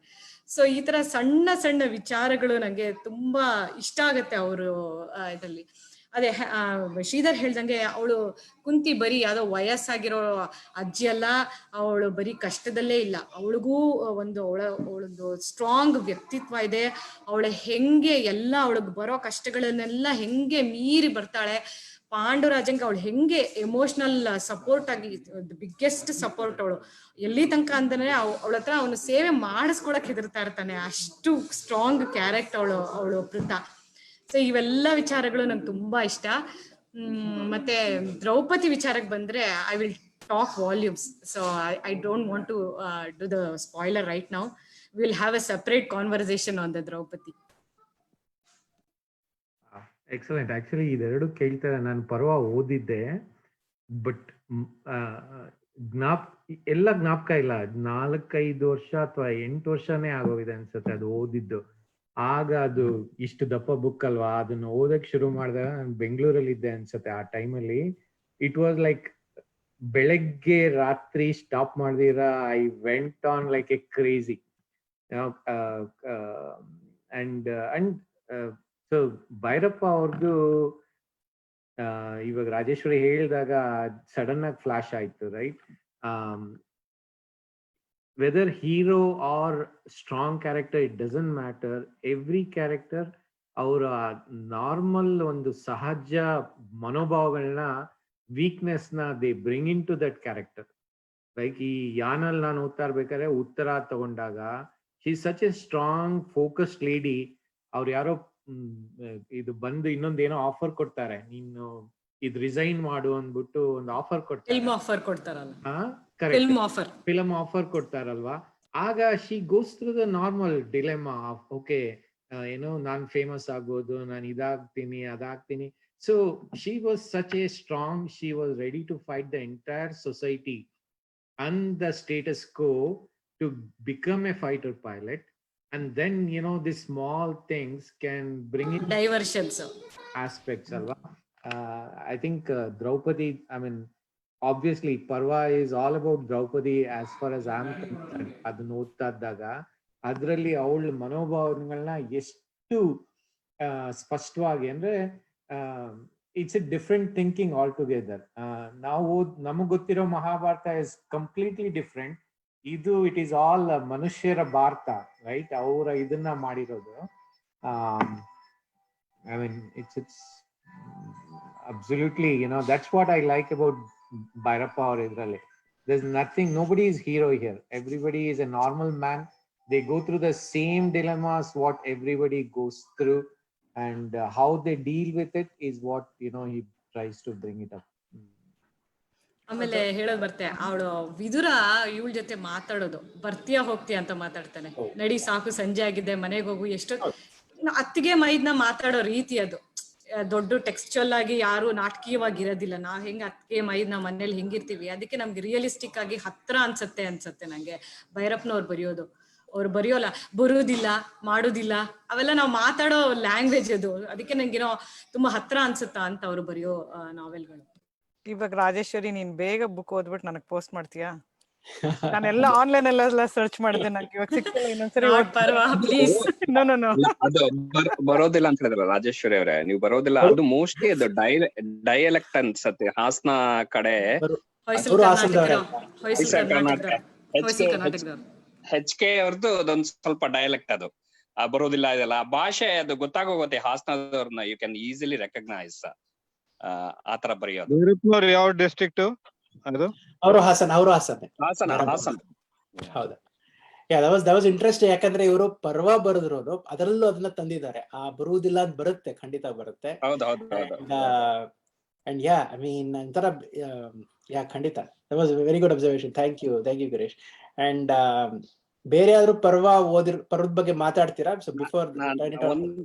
ಸೊ ಈ ತರ ಸಣ್ಣ ಸಣ್ಣ ವಿಚಾರಗಳು ನಂಗೆ ತುಂಬಾ ಇಷ್ಟ ಆಗತ್ತೆ ಅವರು ಇದರಲ್ಲಿ. ಅದೇ ಶ್ರೀಧರ್ ಹೇಳ್ದಂಗೆ ಅವಳು ಕುಂತಿ ಬರೀ ಯಾವ್ದೋ ವಯಸ್ಸಾಗಿರೋ ಅಜ್ಜಿ ಅಲ್ಲ, ಅವಳು ಬರೀ ಕಷ್ಟದಲ್ಲೇ ಇಲ್ಲ, ಅವಳಿಗೂ ಅವಳೊಂದು ಸ್ಟ್ರಾಂಗ್ ವ್ಯಕ್ತಿತ್ವ ಇದೆ. ಅವಳ ಹೆಂಗೆ ಎಲ್ಲ ಅವಳಿಗೆ ಬರೋ ಕಷ್ಟಗಳನ್ನೆಲ್ಲ ಹೆಂಗೆ ಮೀರಿ ಬರ್ತಾಳೆ. ಪಾಂಡುರಾಜಂಗೆ ಅವಳು ಹೆಂಗೆ ಎಮೋಷನಲ್ ಸಪೋರ್ಟ್ ಆಗಿ, ಬಿಗ್ಗೆಸ್ಟ್ ಸಪೋರ್ಟ್ ಅವಳು. ಎಲ್ಲಿ ತನಕ ಅಂದ್ರೆ ಅವಳ ಹತ್ರ ಅವನು ಸೇವೆ ಮಾಡಿಸ್ಕೊಳಕ್ ಹೆದರ್ತಾ ಇರ್ತಾನೆ, ಅಷ್ಟು ಸ್ಟ್ರಾಂಗ್ ಕ್ಯಾರೆಕ್ಟರ್ ಅವಳು ಅಮೃತ. ಸೊ ಇವೆಲ್ಲ ವಿಚಾರಗಳು ನಂಗೆ ತುಂಬಾ ಇಷ್ಟ. ಮತ್ತೆ ದ್ರೌಪದಿ ವಿಚಾರಕ್ಕೆ ಬಂದ್ರೆ I will talk volumes. So I don't want to do the spoiler right now. Will have a separate conversation on the Draupadi. Excellent. Actually ಇದೆರಡು ಕೇಳ್ತಾರೆ. ನಾನು ಪರ್ವ ಓದಿದ್ದೆ, ಬಟ್ ಎಲ್ಲ ಜ್ಞಾಪಕ ಇಲ್ಲ. 4-5 ವರ್ಷ ಅಥವಾ 8 ವರ್ಷನೇ ಆಗೋಗಿದೆ ಅನ್ಸುತ್ತೆ ಅದು ಓದಿದ್ದು. ಆಗ ಅದು ಇಷ್ಟು ದಪ್ಪ ಬುಕ್ ಅಲ್ವಾ, ಅದನ್ನ ಓದಕ್ ಶುರು ಮಾಡಿದಾಗ ನಾನು ಬೆಂಗಳೂರಲ್ಲಿ ಇದ್ದೆ ಅನ್ಸುತ್ತೆ ಆ ಟೈಮಲ್ಲಿ. ಇಟ್ ವಾಸ್ ಲೈಕ್ ಬೆಳಗ್ಗೆ ರಾತ್ರಿ ಸ್ಟಾಪ್ ಮಾಡ್ದಿರ I went on like a crazy. And so Bhyrappa ಅವ್ರದ್ದು ಇವಾಗ ರಾಜೇಶ್ವರಿ ಹೇಳಿದಾಗ ಸಡನ್ ಆಗಿ ಫ್ಲಾಶ್ ಆಯ್ತು, right? whether hero or strong character, it doesn't matter. Every character ಅವರ ನಾರ್ಮಲ್ ಒಂದು ಸಹಜ ಮನೋಭಾವಗಳನ್ನ, ವೀಕ್ನೆಸ್ ನ they bring in to that character. Like ಈ ಯಾನಲ್ಲಿ ನಾನು ಓದ್ತಾ ಇರ್ಬೇಕಾದ್ರೆ ಉತ್ತರ ತಗೊಂಡಾಗ, she is such a strong focused lady. ಅವ್ರು ಯಾರೋ ಇದು ಬಂದು ಇನ್ನೊಂದೇನೋ ಆಫರ್ ಕೊಡ್ತಾರೆ, ನೀನು ಇದು ರಿಸೈನ್ ಮಾಡು ಅಂದ್ಬಿಟ್ಟು ಒಂದು ಆಫರ್ ಕೊಡ್ತಾರೆ, ಫಿಲ್ಮ್ ಆಫರ್ ಕೊಡ್ತಾರಲ್ವಾ. ಆಗ she goes through the normal dilemma of okay, ಏನೋ ನಾನ್ ಫೇಮಸ್ ಆಗ್ಬೋದು, ನಾನು ಇದಾಗ್ತೀನಿ ಅದಾಗ್ತೀನಿ. So she was such a strong, she was ready to fight the entire society and the status quo to become a fighter pilot. And then, you know, these small things can bring in diversions aspects alva. I think Draupadi, I mean, obviously Parva is all about Draupadi as far as I'm concerned. Adನ್ನ ಓದ್ತಾ ಇದ್ದಾಗ ಅದರಲ್ಲಿ ಅವಳ ಮನೋಭಾವಗಳನ್ನ ಎಷ್ಟು ಸ್ಪಷ್ಟವಾಗಿ ಅಂದ್ರೆ it's a different thinking altogether. ನಾವು ನಮಗೆ ಗೊತ್ತಿರೋ ಮಹಾಭಾರತ is completely different. ಇದು it is all ಮನುಷ್ಯರ ಭಾರತ, right? ಅವರ ಇದನ್ನ ಮಾಡಿರೋದು. I mean, it's absolutely, you know, that's what I like about Bhairappa or Idrale. There's nothing, nobody is hero here. Everybody is a normal man. They go through the same dilemmas what everybody goes through, and how they deal with it is what, you know, he tries to bring it up. ಆಮೇಲೆ ಹೇಳೋದ್ ಬರ್ತೆ, ಅವಳು ವಿದುರ ಇವಳ ಜೊತೆ ಮಾತಾಡೋದು, ಬರ್ತೀಯಾ ಹೋಗ್ತೀಯ ಅಂತ ಮಾತಾಡ್ತಾನೆ. ನಡಿ ಸಾಕು ಸಂಜೆ ಆಗಿದೆ ಮನೆಗೆ ಹೋಗು. ಎಷ್ಟು ಅತ್ತಿಗೆ ಮೈದ್ನ ಮಾತಾಡೋ ರೀತಿ ಅದು ದೊಡ್ಡ ಟೆಕ್ಸ್ಚುಯಲ್ ಆಗಿ ಯಾರು ನಾಟಕೀಯವಾಗಿ ಇರೋದಿಲ್ಲ. ನಾವ್ ಹೆಂಗ್ ಅತ್ತಿಗೆ ಮೈದ್ನ ಮನೇಲಿ ಹೆಂಗಿರ್ತೀವಿ, ಅದಕ್ಕೆ ನಮ್ಗೆ ರಿಯಲಿಸ್ಟಿಕ್ ಆಗಿ ಹತ್ರ ಅನ್ಸತ್ತೆ ನಂಗೆ ಭೈರಪ್ಪನವ್ರು ಬರೆಯೋದು. ಅವ್ರು ಬರೆಯೋಲ್ಲ, ಬರುವುದಿಲ್ಲ, ಮಾಡುದಿಲ್ಲ, ಅವೆಲ್ಲ ನಾವು ಮಾತಾಡೋ ಲ್ಯಾಂಗ್ವೇಜ್ ಅದು. ಅದಕ್ಕೆ ನಂಗೇನೋ ತುಂಬಾ ಹತ್ರ ಅನ್ಸುತ್ತಾ ಅಂತ ಅವ್ರು ಬರೆಯೋ ನಾವೆಲ್ಗಳು. ಇವಾಗ ರಾಜೇಶ್ವರಿ, ನೀನ್ ಬೇಗ ಬುಕ್ ಓದ್ಬಿಟ್ಟು ನನಗೆ ಪೋಸ್ಟ್ ಮಾಡ್ತೀಯಾ? ನಾನೆಲ್ಲ ಆನ್ಲೈನ್ ಎಲ್ಲ ಸರ್ಚ್ ಮಾಡಿದೆ, ನಂಗೆ ಇವಾಗ ಸಿಕ್ತಿಲ್ಲ. ಇನ್ನೊಂದ್ಸರಿ ಪ್ಲೀಸ್. ಅದು ಬರೋದಿಲ್ಲ ಅಂತ ಹೇಳಿದ್ರ ರಾಜೇಶ್ವರಿ ಅವರೇ, ನೀವು ಬರೋದಿಲ್ಲ. ಅದು ಮೋಸ್ಟ್ಲಿ ಅದು ಡೈಲೆಕ್ಟ್ ಅನ್ಸತ್ತೆ, ಹಾಸನ ಕಡೆ, HK ಅವ್ರದ್ದು ಅದೊಂದು ಸ್ವಲ್ಪ ಡೈಲೆಕ್ಟ್ ಅದು ಬರೋದಿಲ್ಲ. ಇದೆಲ್ಲ ಭಾಷೆ ಅದು ಗೊತ್ತಾಗೋಗುತ್ತೆ ಹಾಸನದವ್ರನ್ನ, ಯು ಕ್ಯಾನ್ ಈಸಿಲಿ ರೆಕಗ್ನೈಸ್ ಆತರ ಬರೆಯೋದು. ಯಾವ ಡಿಸ್ಟ್ರಿಕ್ಟ್ ಅದು? ಅವರು ಹಾಸನ. ಹೌದಾ? that was interesting. ಯಾಕಂದ್ರೆ ಇವರು ಪರ್ವ ಬರೆದ್ರು, ಅದರಲ್ಲೂ ಅದನ್ನ ತಂದಿದ್ದಾರೆ. ಬರುವುದಿಲ್ಲ ಅಂತ ಬರುತ್ತೆ, ಖಂಡಿತ ಬರುತ್ತೆ. And yeah, I mean, ಒಂಥರ ಖಂಡಿತ. That was a very good observation. Thank you Girish. And ಬೇರೆ ಯಾರು ಪರ್ವದ ಬಗ್ಗೆ ಮಾತಾಡ್ತೀರಾ? ಸೊ ಬಿಫೋರ್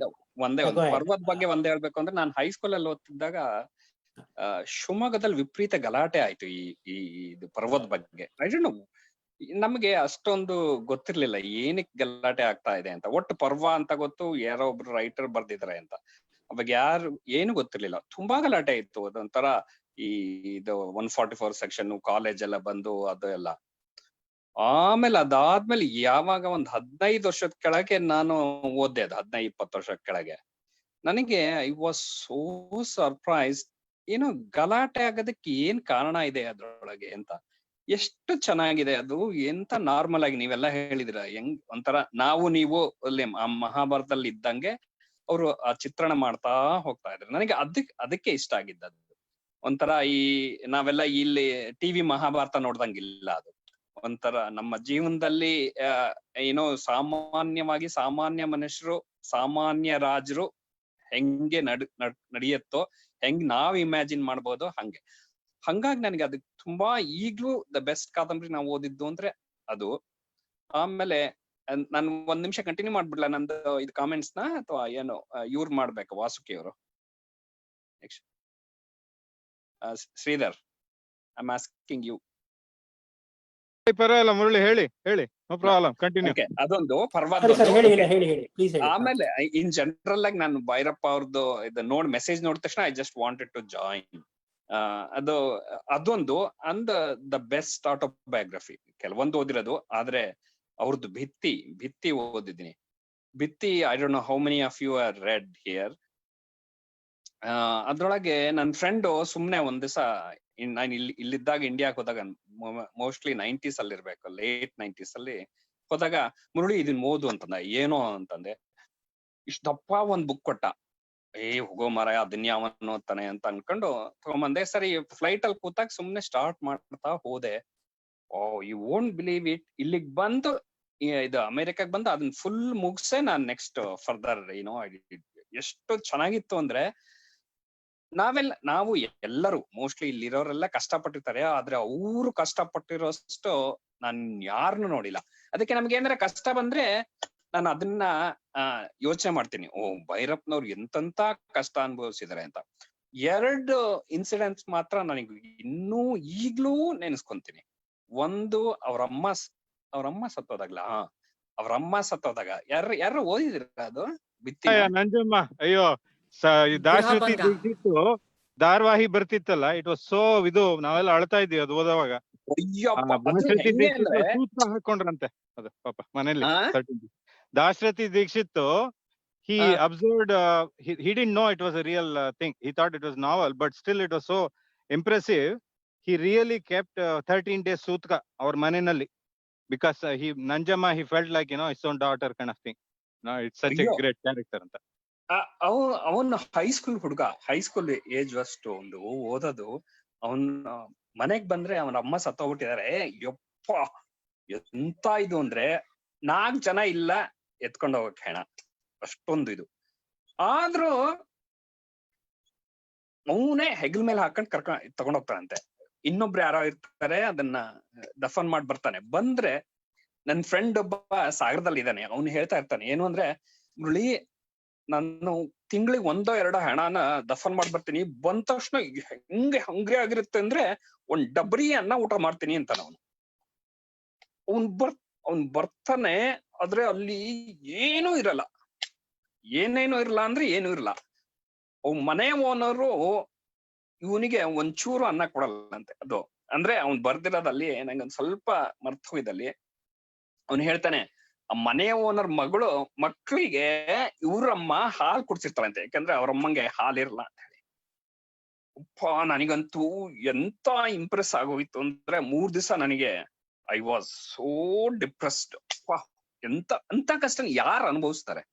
ಪರ್ವದ ಬಗ್ಗೆ ಒಂದೇ ಹೇಳ್ಬೇಕು ಅಂದ್ರೆ, ನಾನು ಹೈಸ್ಕೂಲ್ ಅಲ್ಲಿ ಓದ್ತಿದ್ದಾಗ ಶಿವಮೊಗ್ಗದಲ್ಲಿ ವಿಪರೀತ ಗಲಾಟೆ ಆಯ್ತು ಈ ಪರ್ವದ ಬಗ್ಗೆ. ಐ ಡೋಂಟ್ ನೋ, ನಮ್ಗೆ ಅಷ್ಟೊಂದು ಗೊತ್ತಿರ್ಲಿಲ್ಲ ಏನಕ್ಕೆ ಗಲಾಟೆ ಆಗ್ತಾ ಇದೆ ಅಂತ. ಒಟ್ಟು ಪರ್ವ ಅಂತ ಗೊತ್ತು, ಯಾರೋ ಒಬ್ರು ರೈಟರ್ ಬರ್ದಿದ್ದಾರೆ ಅಂತ. ಅವಾಗ ಯಾರು ಏನು ಗೊತ್ತಿರ್ಲಿಲ್ಲ. ತುಂಬಾ ಗಲಾಟೆ ಇತ್ತು. ಅದೊಂಥರ ಇದು 144 ಸೆಕ್ಷನ್ ಕಾಲೇಜ್ ಎಲ್ಲ ಬಂದು ಅದು ಎಲ್ಲ. ಆಮೇಲೆ ಅದಾದ್ಮೇಲೆ ಯಾವಾಗ ಒಂದ್ 15 ವರ್ಷದ ಕೆಳಗೆ ನಾನು ಓದ್ದೆ, ಅದು 15-20 ವರ್ಷದ ಕೆಳಗೆ ನನಗೆ ಐ ವಾಸ್ ಸೋ ಸರ್ಪ್ರೈಸ್, ಏನೋ ಗಲಾಟೆ ಆಗೋದಕ್ಕೆ ಏನ್ ಕಾರಣ ಇದೆ ಅದ್ರೊಳಗೆ ಅಂತ. ಎಷ್ಟು ಚೆನ್ನಾಗಿದೆ ಅದು, ಎಂತ ನಾರ್ಮಲ್ ಆಗಿ ನೀವೆಲ್ಲ ಹೇಳಿದಿರ, ಹೆಂಗ್ ಒಂಥರ ನಾವು ನೀವು ಅಲ್ಲಿ ಮಹಾಭಾರತದಲ್ಲಿ ಇದ್ದಂಗೆ ಅವರು ಆ ಚಿತ್ರಣ ಮಾಡ್ತಾ ಹೋಗ್ತಾ ಇದ್ರು. ನನಗೆ ಅದಕ್ಕೆ ಇಷ್ಟ ಆಗಿದ್ದದು. ಒಂಥರ ಈ ನಾವೆಲ್ಲ ಇಲ್ಲಿ ಟಿವಿ ಮಹಾಭಾರತ ನೋಡ್ದಂಗಿಲ್ಲ ಅದು. ಒಂಥರ ನಮ್ಮ ಜೀವನದಲ್ಲಿ ಏನೋ ಸಾಮಾನ್ಯವಾಗಿ ಸಾಮಾನ್ಯ ಮನುಷ್ಯರು, ಸಾಮಾನ್ಯ ರಾಜರು ಹೆಂಗೆ ನಡೆಯುತ್ತೋ, ಹೆಂಗ್ ನಾವ್ ಇಮ್ಯಾಜಿನ್ ಮಾಡ್ಬೋದು ಹಂಗೆ. ಹಂಗಾಗಿ ನನಗೆ ಅದು ತುಂಬಾ ಈಗ್ಲೂ ದ ಬೆಸ್ಟ್ ಕಾದಂಬರಿ ನಾವು ಓದಿದ್ದು ಅಂದ್ರೆ ಅದು. ಆಮೇಲೆ ನಾನು ಒಂದ್ ನಿಮಿಷ ಕಂಟಿನ್ಯೂ ಮಾಡ್ಬಿಡ್ಲಾ ನಂದು ಇದು ಕಾಮೆಂಟ್ಸ್ ನ, ಅಥವಾ ಏನು ಇವ್ರು ಮಾಡ್ಬೇಕು ವಾಸುಕಿ ಅವರು? Next Shridhar, I am asking you. ಪರವಾಗಿಲ್ಲ ಮುರಳಿ, ಹೇಳಿ ನೋ ಪ್ರಾಬ್ಲಮ್, ಕಂಟಿನ್ಯೂ. ಅದೊಂದು ಆಮೇಲೆ ಇನ್ ಜನರಲ್ ಆಗಿ ನಾನು ಭೈರಪ್ಪ ಅವ್ರದ್ದು ಇದು ಮೆಸೇಜ್ ನೋಡಿದ ತಕ್ಷಣ I just wanted to join. ಅದೊಂದು ಅಂಡ್ ದ ಬೆಸ್ಟ್ ಆಟೋಬಯೋಗ್ರಫಿ. ಕೆಲವೊಂದು ಓದಿರೋದು, ಆದ್ರೆ ಅವ್ರದ್ದು ಭಿತ್ತಿ ಓದಿದ್ದೀನಿ. Bhitti, I don't know how many of you are read here. ಅದ್ರೊಳಗೆ ನನ್ನ ಫ್ರೆಂಡ್ ಸುಮ್ನೆ ಒಂದ್ ದಿವಸ, ನಾನು ಇಲ್ಲಿದ್ದಾಗ ಇಂಡಿಯಾಕ್ ಹೋದಾಗ, ಮೋಸ್ಟ್ಲಿ 90s ಅಲ್ಲಿ ಇರ್ಬೇಕು, ಲೇಟ್ 90s ಅಲ್ಲಿ ಹೋದಾಗ, ಮುರಳಿ ಇದನ್ ಓದು ಅಂತಂದ. ಏನೋ ಅಂತಂದೆ. ಇಷ್ಟಪ್ಪ ಒಂದ್ ಬುಕ್ ಕೊಟ್ಟ. ಹೋಗೋ ಮಾರಾಯ, ಅದನ್ನ ಯಾವನ್ ಓದ್ತಾನೆ ಅಂತ ಅನ್ಕೊಂಡು ತಗೊಂಬಂದೆ. ಸರಿ, ಫ್ಲೈಟ್ ಅಲ್ಲಿ ಕೂತಾಗ ಸುಮ್ನೆ ಸ್ಟಾರ್ಟ್ ಮಾಡ್ತಾ ಹೋದೆ. ಯು ವೋಂಟ್ ಬಿಲೀವ್ ಇಟ್, ಇಲ್ಲಿಗ್ ಬಂದು ಇದು ಅಮೆರಿಕಾಗ್ ಬಂದು ಅದನ್ನ ಫುಲ್ ಮುಗ್ಸೆ ನಾನ್ ನೆಕ್ಸ್ಟ್ ಫರ್ದರ್ ಎಷ್ಟು ಚೆನ್ನಾಗಿತ್ತು ಅಂದ್ರೆ, ನಾವು ಎಲ್ಲರೂ ಮೋಸ್ಟ್ಲಿ ಇಲ್ಲಿರೋರೆಲ್ಲ ಕಷ್ಟಪಟ್ಟಿರ್ತಾರೆ, ಆದ್ರೆ ಅವರು ಕಷ್ಟಪಟ್ಟಿರೋಷ್ಟು ನಾನ್ ಯಾರನ್ನು ನೋಡಿಲ್ಲ. ಅದಕ್ಕೆ ನಮ್ಗೆ ಏನಾರ ಕಷ್ಟ ಬಂದ್ರೆ ನಾನು ಅದನ್ನ ಯೋಚನೆ ಮಾಡ್ತೀನಿ, ಭೈರಪ್ಪನವ್ರು ಎಂತೆಂತ ಕಷ್ಟ ಅನುಭವಿಸಿದಾರೆ ಅಂತ. 2 ಇನ್ಸಿಡೆಂಟ್ಸ್ ಮಾತ್ರ ನನಗೆ ಇನ್ನೂ ಈಗ್ಲೂ ನೆನೆಸ್ಕೊಂತೀನಿ. ಒಂದು, ಅವ್ರಮ್ಮ ಸತ್ತೋದಾಗ್ಲ, ಅವ್ರಮ್ಮ ಸತ್ತೋದಾಗ ಯಾರು ಓದಿದಿರ ಅದು ಭಿತ್ತಿ? ನಂಜಮ್ಮ, ಅಯ್ಯೋ, ದಾಶರಥಿ ದೀಕ್ಷಿತ್ ಧಾರಾವಾಹಿ ಬರ್ತಿತ್ತಲ್ಲ, ಇಟ್ ವಾಸ್ ಸೋ ಇದು, ನಾವೆಲ್ಲ ಅಳ್ತಾ ಇದ್ವಿ ಅದು ಓದುವಾಗ. ಸೂತ್ರ ಹಾಕೊಂಡ್ರಂತೆ ಅದು ಪಾಪ ಮನೇಲಿ. Dasharathi Dixit, he observed, he didn't know it was a real thing. He thought it was novel, but still it was so impressive. He really kept 13 days sutka our manenalli, because Nanjamma, he felt like, his own daughter kind of thing. It's such a great character anta. ಅವನು high school ಹುಡುಗ, high school age ಅಷ್ಟು ಒಂದು ಓದೋದು. ಅವನ್ ಮನೆಗ್ ಬಂದ್ರೆ ಅವನ ಅಮ್ಮ ಸತ್ತೋಗ್ಬಿಟ್ಟಿದ್ದಾರೆ. ಯಪ್ಪ, ಎಂತ ಇದು ಅಂದ್ರೆ 4 ಜನ ಇಲ್ಲ ಎತ್ಕೊಂಡ್ ಹೋಗಕ್ ಹೆಣ, ಅಷ್ಟೊಂದು ಇದು. ಆದ್ರೂ ಅವನೇ ಹೆಗಲ್ ಮೇಲೆ ಹಾಕೊಂಡ್ ತಗೊಂಡ್ ಹೋಗ್ತಾನಂತೆ. ಇನ್ನೊಬ್ರು ಯಾರೋ ಇರ್ತಾರೆ, ಅದನ್ನ ದಫನ್ ಮಾಡಿ ಬರ್ತಾನೆ. ಬಂದ್ರೆ ನನ್ ಫ್ರೆಂಡ್ ಒಬ್ಬ ಸಾಗರದಲ್ಲಿ ಇದ್ದಾನೆ, ಅವ್ನು ಹೇಳ್ತಾ ಇರ್ತಾನೆ ಏನು ಅಂದ್ರೆ, ಮುರಳಿ ನಾನು ತಿಂಗಳಿಗೆ 1-2 ಹೆಣನ ದಫನ್ ಮಾಡಿ ಬರ್ತೀನಿ, ಬಂದ ತಕ್ಷಣ ಹೆಂಗೆ ಹಂಗ್ರಿ ಆಗಿರುತ್ತೆ ಅಂದ್ರೆ ಒಂದ್ ಡಬ್ರಿ ಅನ್ನ ಊಟ ಮಾಡ್ತೀನಿ ಅಂತ. ಅವ್ನ್ ಬರ್ತಾನೆ, ಆದ್ರೆ ಅಲ್ಲಿ ಏನೂ ಇರಲ್ಲ. ಏನೇನು ಇರಲ್ಲ ಅಂದ್ರೆ ಏನೂ ಇರಲ್ಲ. ಅವ್ ಮನೆ ಓನರು ಇವನಿಗೆ ಒಂಚೂರು ಅನ್ನ ಕೊಡಲ್ಲಂತೆ. ಅದು ಅಂದ್ರೆ ಅವ್ನ್ ಬರ್ದಿರೋದಲ್ಲಿ ನಂಗೊಂದ್ ಸ್ವಲ್ಪ ಮರ್ತು ಹೋಗಿದಲ್ಲಿ, ಅವ್ನು ಹೇಳ್ತಾನೆ, ಆ ಮನೆ ಓನರ್ ಮಕ್ಕಳಿಗೆ ಇವ್ರಮ್ಮ ಹಾಲು ಕುಡ್ಸಿರ್ತಾರಂತೆ, ಯಾಕಂದ್ರೆ ಅವ್ರಮ್ಮಂಗೆ ಹಾಲಿರಲ್ಲ ಅಂತ ಹೇಳಿ. ನನಗಂತೂ ಎಂತ ಇಂಪ್ರೆಸ್ ಆಗೋಗಿತ್ತು ಅಂದ್ರೆ, 3 ದಿವಸ ನನಗೆ ಐ ವಾಸ್ ಸೋ ಡಿಪ್ರೆಸ್ಡ್. ಎಂತ ಕಷ್ಟ ಯಾರು ಅನುಭವಿಸ್ತಾರೆ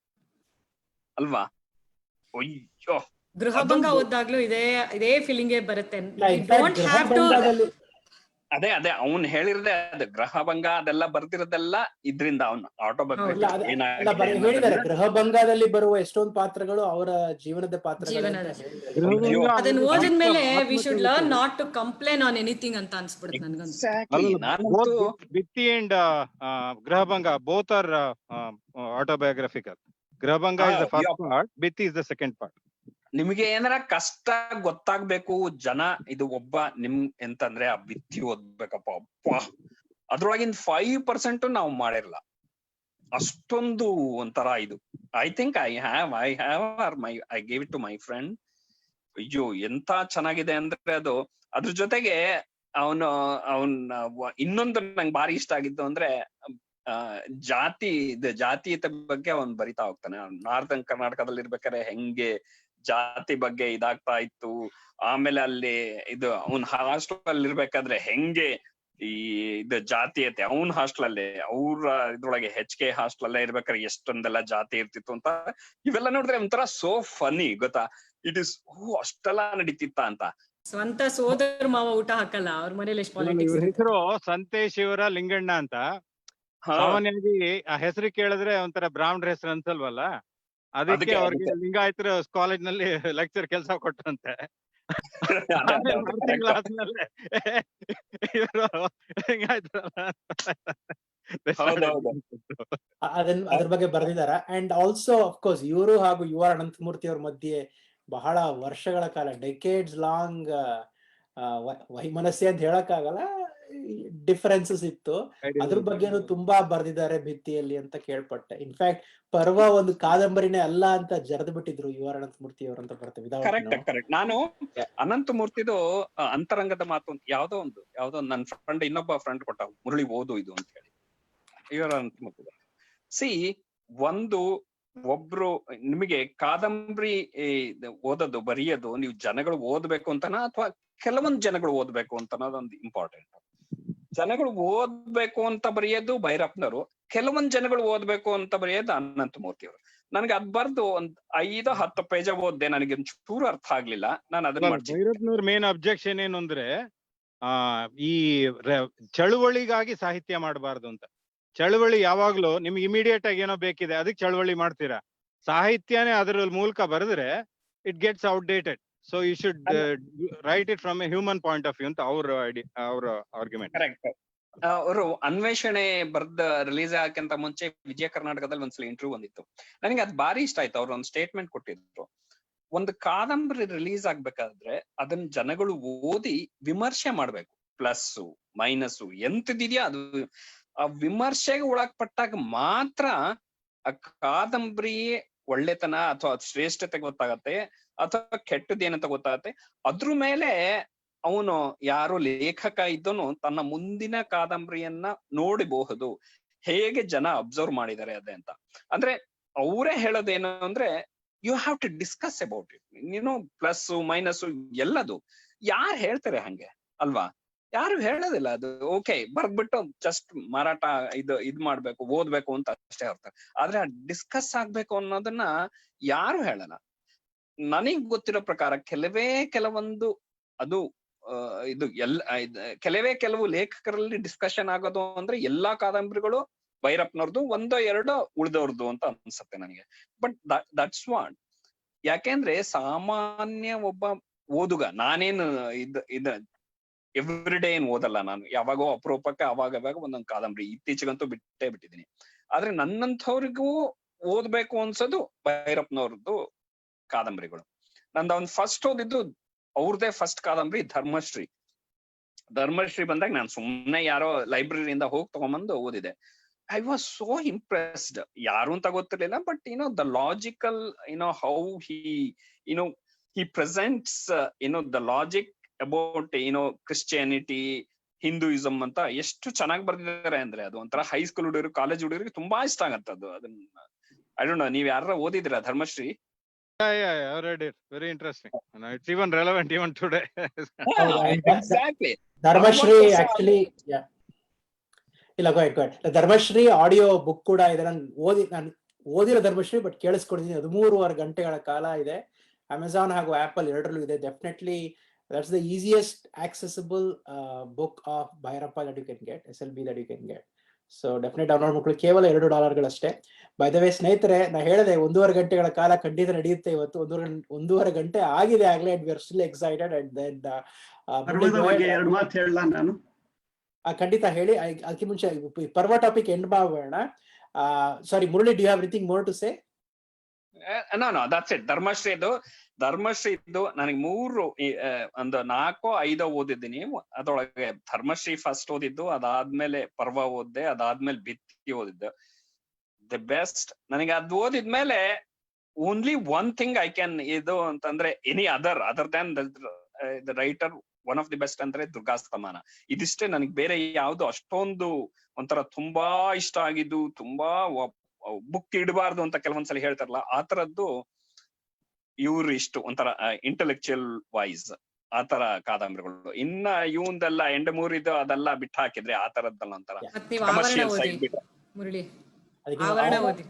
ಅಲ್ವಾ? ಅಯ್ಯೋ, ಗೃಹಭಂಗ ಓದಾಗ್ಲೂ ಇದೇ ಫೀಲಿಂಗೇ ಬರುತ್ತೆ. ಅದೇ ಅವನ್ ಹೇಳಿರದೆ, ಅದು ಗೃಹಭಂಗ ಅದೆಲ್ಲ ಬರ್ದಿರೋದೆಲ್ಲ ಇದ್ರಿಂದ ಅವನು ಹೇಳಿದ್ದಾರೆ. ಗೃಹಭಂಗದಲ್ಲಿ ಬರುವ ಎಷ್ಟೊಂದು ಪಾತ್ರಗಳು ಅವರ ಜೀವನದ ಪಾತ್ರಗಳು. ಅದನ್ನ ಓದಿದ್ಮೇಲೆ we should learn not to complain on anything ಅಂತ ಅನ್ಸ್ಬಿಡುತ್ತೆ ನನಗಂತೂ. Bhitti and Grihabhanga both are autobiographical. Grihabhanga is the first part, Bhitti is the second part. ನಿಮ್ಗೆ ಏನಾರ ಕಷ್ಟ ಗೊತ್ತಾಗ್ಬೇಕು, ಜನ ಇದು ಒಬ್ಬ ಎಂತಂದ್ರೆ ಆ ಭಿತ್ತಿ ಓದ್ಬೇಕಪ್ಪ. ಅದ್ರೊಳಗಿನ 5% ನಾವು ಮಾಡಿರಲ್ಲ, ಅಷ್ಟೊಂದು ಒಂಥರ ಇದು. I think I gave it to my friend. ಅಯ್ಯೋ, ಎಂತ ಚೆನ್ನಾಗಿದೆ ಅಂದ್ರೆ ಅದು. ಅದ್ರ ಜೊತೆಗೆ ಅವನ್ ಇನ್ನೊಂದು ನಂಗೆ ಭಾರಿ ಇಷ್ಟ ಆಗಿದ್ದು ಅಂದ್ರೆ, ಜಾತೀಯತೆ ಬಗ್ಗೆ ಅವನ್ ಬರಿತಾ ಹೋಗ್ತಾನೆ. ನಾರ್ದನ್ ಕರ್ನಾಟಕದಲ್ಲಿ ಇರ್ಬೇಕಾದ್ರೆ ಹೆಂಗೆ ಜಾತಿ ಬಗ್ಗೆ ಇದಾಗ್ತಾ ಇತ್ತು, ಆಮೇಲೆ ಅಲ್ಲಿ ಅವನ್ ಹಾಸ್ಟೆಲ್ ಅಲ್ಲಿ ಇರ್ಬೇಕಾದ್ರೆ ಹೆಂಗೆ ಇದು ಜಾತೀಯತೆ ಅವನ್ ಹಾಸ್ಟೆಲ್ ಅಲ್ಲೇ ಅವ್ರ ಇದ್ರೊಳಗೆ HK ಹಾಸ್ಟೆಲ್ ಅಲ್ಲೇ ಇರ್ಬೇಕಾದ್ರೆ ಎಷ್ಟೊಂದೆಲ್ಲ ಜಾತಿ ಇರ್ತಿತ್ತು ಅಂತ ಇವೆಲ್ಲ ನೋಡಿದ್ರೆ ಒಂಥರ ಸೋ ಫನಿ ಗೊತ್ತಾ. ಇಟ್ ಇಸ್ ಅಷ್ಟೆಲ್ಲ ನಡೀತಿತ್ತ ಅಂತ. ಸ್ವಂತ ಸೋದರ ಮಾವ ಊಟ ಹಾಕಲ್ಲ, ಅವ್ರ ಮನೇಲಿ ಎಷ್ಟು ಪಾಲಿಟಿಕ್ಸ್. ಇವ್ರ ಹೆಸರು ಸಂತೇಶ್ ಇವರ ಲಿಂಗಣ್ಣ ಅಂತ. ಸಾಮಾನ್ಯವಾಗಿ ಆ ಹೆಸರು ಕೇಳಿದ್ರೆ ಒಂಥರ ಬ್ರಾಹ್ಮಣರ ಹೆಸರು ಅನ್ಸಲ್ವಲ್ಲ, ಅದಕ್ಕೆ ಅವ್ರಿಗೆ ಲಿಂಗಾಯತರ ಕಾಲೇಜ್ ನಲ್ಲಿ ಲೆಕ್ಚರ್ ಕೆಲಸ ಕೊಟ್ಟಂತೆ. ಕ್ಲಾಸ್ ನಲ್ಲೇ ಇವರು ಅದ್ರ ಬಗ್ಗೆ ಬರ್ದಿದಾರ. ಅಂಡ್ ಆಲ್ಸೋ ಅಫ್ಕೋರ್ಸ್ ಇವರು ಹಾಗೂ ಯು ಆರ್ ಅನಂತಮೂರ್ತಿ ಅವ್ರ ಮಧ್ಯೆ ಬಹಳ ವರ್ಷಗಳ ಕಾಲ ಡೆಕೇಡ್ಸ್ ಲಾಂಗ್ ವೈಮನಸ್ಸೆ ಅಂತ ಹೇಳಕ್ಕಾಗಲ್ಲ, ಡಿಫರೆನ್ಸಸ್ ಇತ್ತು. ಅದ್ರ ಬಗ್ಗೆನೂ ತುಂಬಾ ಬರ್ದಿದ್ದಾರೆ ಭಿತ್ತಿಯಲ್ಲಿ ಅಂತ ಕೇಳ್ಪಟ್ಟೆ. ಇನ್ಫ್ಯಾಕ್ಟ್ ಪರ್ವ ಒಂದು ಕಾದಂಬರಿನೇ ಅಲ್ಲ ಅಂತ ಜರೆದು ಬಿಟ್ಟಿದ್ರು ಯು ಆರ್ ಅನಂತಮೂರ್ತಿ ಅವರು ಅಂತ ಬರ್ತೇವೆ. ಕರೆಕ್ಟ್. ನಾನು ಅನಂತಮೂರ್ತಿದು ಅಂತರಂಗದ ಮಾತು ಅಂತ ಯಾವ್ದೋ ಒಂದು ನನ್ನ ಫ್ರೆಂಡ್ ಇನ್ನೊಬ್ಬ ಫ್ರೆಂಡ್ ಕೊಟ್ಟ, ಮುರಳಿ ಓದು ಇದು ಅಂತ ಹೇಳಿ. ಯು ಆರ್ ಅನಂತಮೂರ್ತಿ ಒಬ್ರು ನಿಮಗೆ ಕಾದಂಬರಿ ಓದೋದು ಬರೆಯೋದು ನೀವು ಜನಗಳು ಓದ್ಬೇಕು ಅಂತನಾ ಅಥವಾ ಕೆಲವೊಂದು ಜನಗಳು ಓದ್ಬೇಕು ಅಂತ ಅನ್ನೋದೊಂದು ಇಂಪಾರ್ಟೆಂಟ್. ಜನಗಳು ಓದ್ಬೇಕು ಅಂತ ಬರೆಯೋದು ಭೈರಪ್ಪನವರು, ಕೆಲವೊಂದು ಜನಗಳು ಓದ್ಬೇಕು ಅಂತ ಬರೆಯೋದು ಅನಂತಮೂರ್ತಿ ಅವರು. ನನಗೆ ಅದ್ ಬರ್ದು ಒಂದ್ 5-10 ಪೇಜ ಓದ್ದೆ, ನನಗೆ ಚೂರು ಅರ್ಥ ಆಗ್ಲಿಲ್ಲ. ನಾನು ಅದನ್ನ ಭೈರಪ್ಪನವ್ರ ಮೇನ್ ಅಬ್ಜೆಕ್ಷನ್ ಏನು ಅಂದ್ರೆ ಈ ಚಳುವಳಿಗಾಗಿ ಸಾಹಿತ್ಯ ಮಾಡಬಾರ್ದು ಅಂತ. ಚಳುವಳಿ ಯಾವಾಗ್ಲೂ ನಿಮ್ಗೆ ಇಮಿಡಿಯೇಟ್ ಆಗಿ ಏನೋ ಬೇಕಿದೆ ಅದಕ್ಕೆ ಚಳುವಳಿ ಮಾಡ್ತೀರಾ, ಸಾಹಿತ್ಯನೇ ಅದರ ಮೂಲಕ ಬರೆದ್ರೆ it gets outdated. So you should write it from a human point of view ಅಂತ ಅವ್ರ ಆರ್ಗ್ಯುಮೆಂಟ್. ಕರೆಕ್ಟ್. ಅವರು ಅನ್ವೇಷಣೆ ಬರ್ದ ರಿಲೀಸ್ ಆಗಕ್ಕಿಂತ ಮುಂಚೆ ವಿಜಯ ಕರ್ನಾಟಕದಲ್ಲಿ ಒಂದ್ಸಲ ಇಂಟರ್ವ್ಯೂ ಬಂದಿತ್ತು. ನನಗೆ ಅದ್ ಭಾರಿ ಇಷ್ಟ ಆಯ್ತು. ಅವ್ರು ಒಂದು ಸ್ಟೇಟ್ಮೆಂಟ್ ಕೊಟ್ಟಿದ್ರು, ಒಂದು ಕಾದಂಬರಿ ರಿಲೀಸ್ ಆಗ್ಬೇಕಾದ್ರೆ ಅದನ್ನ ಜನಗಳು ಓದಿ ವಿಮರ್ಶೆ ಮಾಡ್ಬೇಕು. ಪ್ಲಸ್ ಮೈನಸ್ ಎಂತದಿದೆಯಾ ಅದು ಆ ವಿಮರ್ಶೆಗೆ ಒಳಪಟ್ಟಾಗ ಮಾತ್ರ ಆ ಕಾದಂಬರಿ ಒಳ್ಳೆತನ ಅಥವಾ ಶ್ರೇಷ್ಠತೆ ಗೊತ್ತಾಗತ್ತೆ ಅಥವಾ ಕೆಟ್ಟದೇನಂತ ಗೊತ್ತಾಗತ್ತೆ. ಅದ್ರ ಮೇಲೆ ಅವನು ಯಾರು ಲೇಖಕ ಇದ್ದನು ತನ್ನ ಮುಂದಿನ ಕಾದಂಬರಿಯನ್ನ ನೋಡಬಹುದು, ಹೇಗೆ ಜನ ಅಬ್ಸರ್ವ್ ಮಾಡಿದ್ದಾರೆ ಅದೇ ಅಂತ. ಅಂದ್ರೆ ಅವರೇ ಹೇಳೋದೇನು ಅಂದ್ರೆ you have to discuss about it. ನೀನು ಪ್ಲಸ್ ಮೈನಸ್ ಎಲ್ಲದು ಯಾರು ಹೇಳ್ತಾರೆ ಹಂಗೆ ಅಲ್ವಾ? ಯಾರು ಹೇಳೋದಿಲ್ಲ. ಅದು ಓಕೆ ಬರ್ದ್ಬಿಟ್ಟು ಜಸ್ಟ್ ಮಾರಾಟ ಇದ್ ಮಾಡ್ಬೇಕು ಓದ್ಬೇಕು ಅಂತ ಅಷ್ಟೇ ಹೇಳ್ತಾರೆ. ಆದ್ರೆ ಡಿಸ್ಕಸ್ ಆಗ್ಬೇಕು ಅನ್ನೋದನ್ನ ಯಾರು ಹೇಳಲ್ಲ. ನನಗ್ ಗೊತ್ತಿರೋ ಪ್ರಕಾರ ಕೆಲವೊಂದು ಅದು ಕೆಲವು ಲೇಖಕರಲ್ಲಿ ಡಿಸ್ಕಷನ್ ಆಗೋದು ಅಂದ್ರೆ ಎಲ್ಲಾ ಕಾದಂಬರಿಗಳು ಭೈರಪ್ಪನವ್ರದ್ದು, 1-2 ಉಳಿದವ್ರದ್ದು ಅಂತ ಅನ್ಸುತ್ತೆ ನನಗೆ. But that's what. ಯಾಕೆಂದ್ರೆ ಸಾಮಾನ್ಯ ಒಬ್ಬ ಓದುಗ, ನಾನೇನು ಎವ್ರಿ ಡೇ ಏನ್ ಓದಲ್ಲ ನಾನು, ಯಾವಾಗೋ ಅಪರೂಪಕ್ಕೆ ಅವಾಗ ಒಂದೊಂದು ಕಾದಂಬರಿ, ಇತ್ತೀಚೆಗಂತೂ ಬಿಟ್ಟಿದ್ದೀನಿ. ಆದ್ರೆ ನನ್ನಂಥವ್ರಿಗೂ ಓದ್ಬೇಕು ಅನ್ಸೋದು ಭೈರಪ್ಪನವ್ರದ್ದು ಕಾದಂಬರಿಗಳು. ನಂದು ಫಸ್ಟ್ ಓದಿದ್ದು ಅವ್ರದೇ ಫಸ್ಟ್ ಕಾದಂಬರಿ ಧರ್ಮಶ್ರೀ ಬಂದಾಗ ನಾನು ಸುಮ್ನೆ ಯಾರೋ ಲೈಬ್ರರಿಯಿಂದ ಹೋಗಿ ತಗೊಂಬಂದು ಓದಿದೆ. I was so impressed. ಯಾರು ಅಂತ ಗೊತ್ತಿರ್ಲಿಲ್ಲ, but the logical how he presents the logic about Christianity, Hinduism ಅಂತ ಎಷ್ಟು ಚೆನ್ನಾಗಿ ಬರ್ದಿದ್ದಾರೆ ಅಂದ್ರೆ ಅದು ಒಂಥರ ಹೈಸ್ಕೂಲ್ ಹುಡುಗರು, ಕಾಲೇಜ್ ಹುಡುಗರಿಗೆ ತುಂಬಾ ಇಷ್ಟ ಆಗತ್ತೆ ಅದು. ಅದನ್ನ ಐ ಡೋಂಟ್ ನೋ, ನೀವ್ ಯಾರ ಓದಿದಿರಾ Dharmashree? I read it. Very interesting. And it's even relevant even today. Exactly. Dharmashree actually ಇಲ್ಲ go ahead. Dharmashree audio book ಕೂಡ ಇದೆ. ನಾನು ಓದಿರೋ ಧರ್ಮಶ್ರೀ, ಬಟ್ ಕೇಳಿಸ್ಕೊಂಡಿದ್ದೀನಿ. 13.5 ಗಂಟೆಗಳ ಕಾಲ ಇದೆ. ಅಮೆಝಾನ್ ಹಾಗೂ ಆಪಲ್ ಎರಡರಲ್ಲೂ ಇದೆ. Definitely that's the easiest accessible book of Bhyrappa that you can get, SLB that you can get. So definite download ಮಾಡ್ಕೊಳ್ಳಿ. ಕೇವಲ $2 ಅಷ್ಟೇ. ಬೈ ದ ವೇ ಸ್ನೇಹಿತರೆ, ನಾ ಹೇಳಿದೆ 1.5 ಗಂಟೆಗಳ ಕಾಲ ಖಂಡಿತ ನಡೆಯುತ್ತೆ ಇವತ್ತು. 1.5 ಗಂಟೆ ಆಗಿದೆ ಆಗ್ಲೇ. And we are still excited. And then ಎರಡು ಮಾತು ಹೇಳಲ್ಲ ನಾನು? ಖಂಡಿತ ಹೇಳಿ. ಅದಕ್ಕೆ ಮುಂಚೆ ಪರ್ವ ಟಾಪಿಕ್ ಎಂಡ್ ಮಾಡೋಣ. Sorry Murali, do you have anything more to say? No that's it. Dharmashree ನನಗೆ 4-5 ಓದಿದ್ದೀನಿ. ಅದರೊಳಗೆ ಧರ್ಮಶ್ರೀ ಫಸ್ಟ್ ಓದಿದ್ದು, ಅದಾದ್ಮೇಲೆ ಪರ್ವ ಓದಿದೆ, ಅದಾದ್ಮೇಲೆ ಭಿತ್ತಿ ಓದಿದ್ದೆ. The best. ನನಗೆ ಅದು ಓದಿದ್ಮೇಲೆ only one thing I can ಅಂತಂದ್ರೆ any other than the writer one of the best ಅಂದ್ರೆ ದುರ್ಗಾಸ್ತಮಾನ. ಇದಿಷ್ಟೇ ನನಗೆ, ಬೇರೆ ಯಾವ್ದು ಅಷ್ಟೊಂದು ಒಂಥರ ತುಂಬಾ ಇಷ್ಟ ಆಗಿದ್ದು, ತುಂಬಾ ಬುಕ್ ಇಡಬಾರ್ದು ಅಂತ ಕೆಲವೊಂದ್ಸಲ ಹೇಳ್ತಾರಲ್ಲ, ಆ ತರದ್ದು ಇವ್ರು ಇಷ್ಟು ಒಂಥರ ಇಂಟೆಲೆಕ್ಚುಯಲ್ ವೈಸ್ ಆ ತರ ಕಾದಂಬರಿಗಳು. ಇನ್ನ ಇವಂದೆಲ್ಲ ಎಂಡಮೂರಿದು ಅದೆಲ್ಲ ಬಿಟ್ಟು ಹಾಕಿದ್ರೆ ಆ ತರದ್ದಲ್ಲ ಒಂಥರ ಮತ್ ನೀವ್ ಆವರಣ ಕಮರ್ಷಿಯಲ್ ಓದಿ ಸೈಡ್ ಬಿಟ್ಟು. ಮುರಳಿ, ಅದಕ್ಕೆ ಆವರಣ ಓದಿ.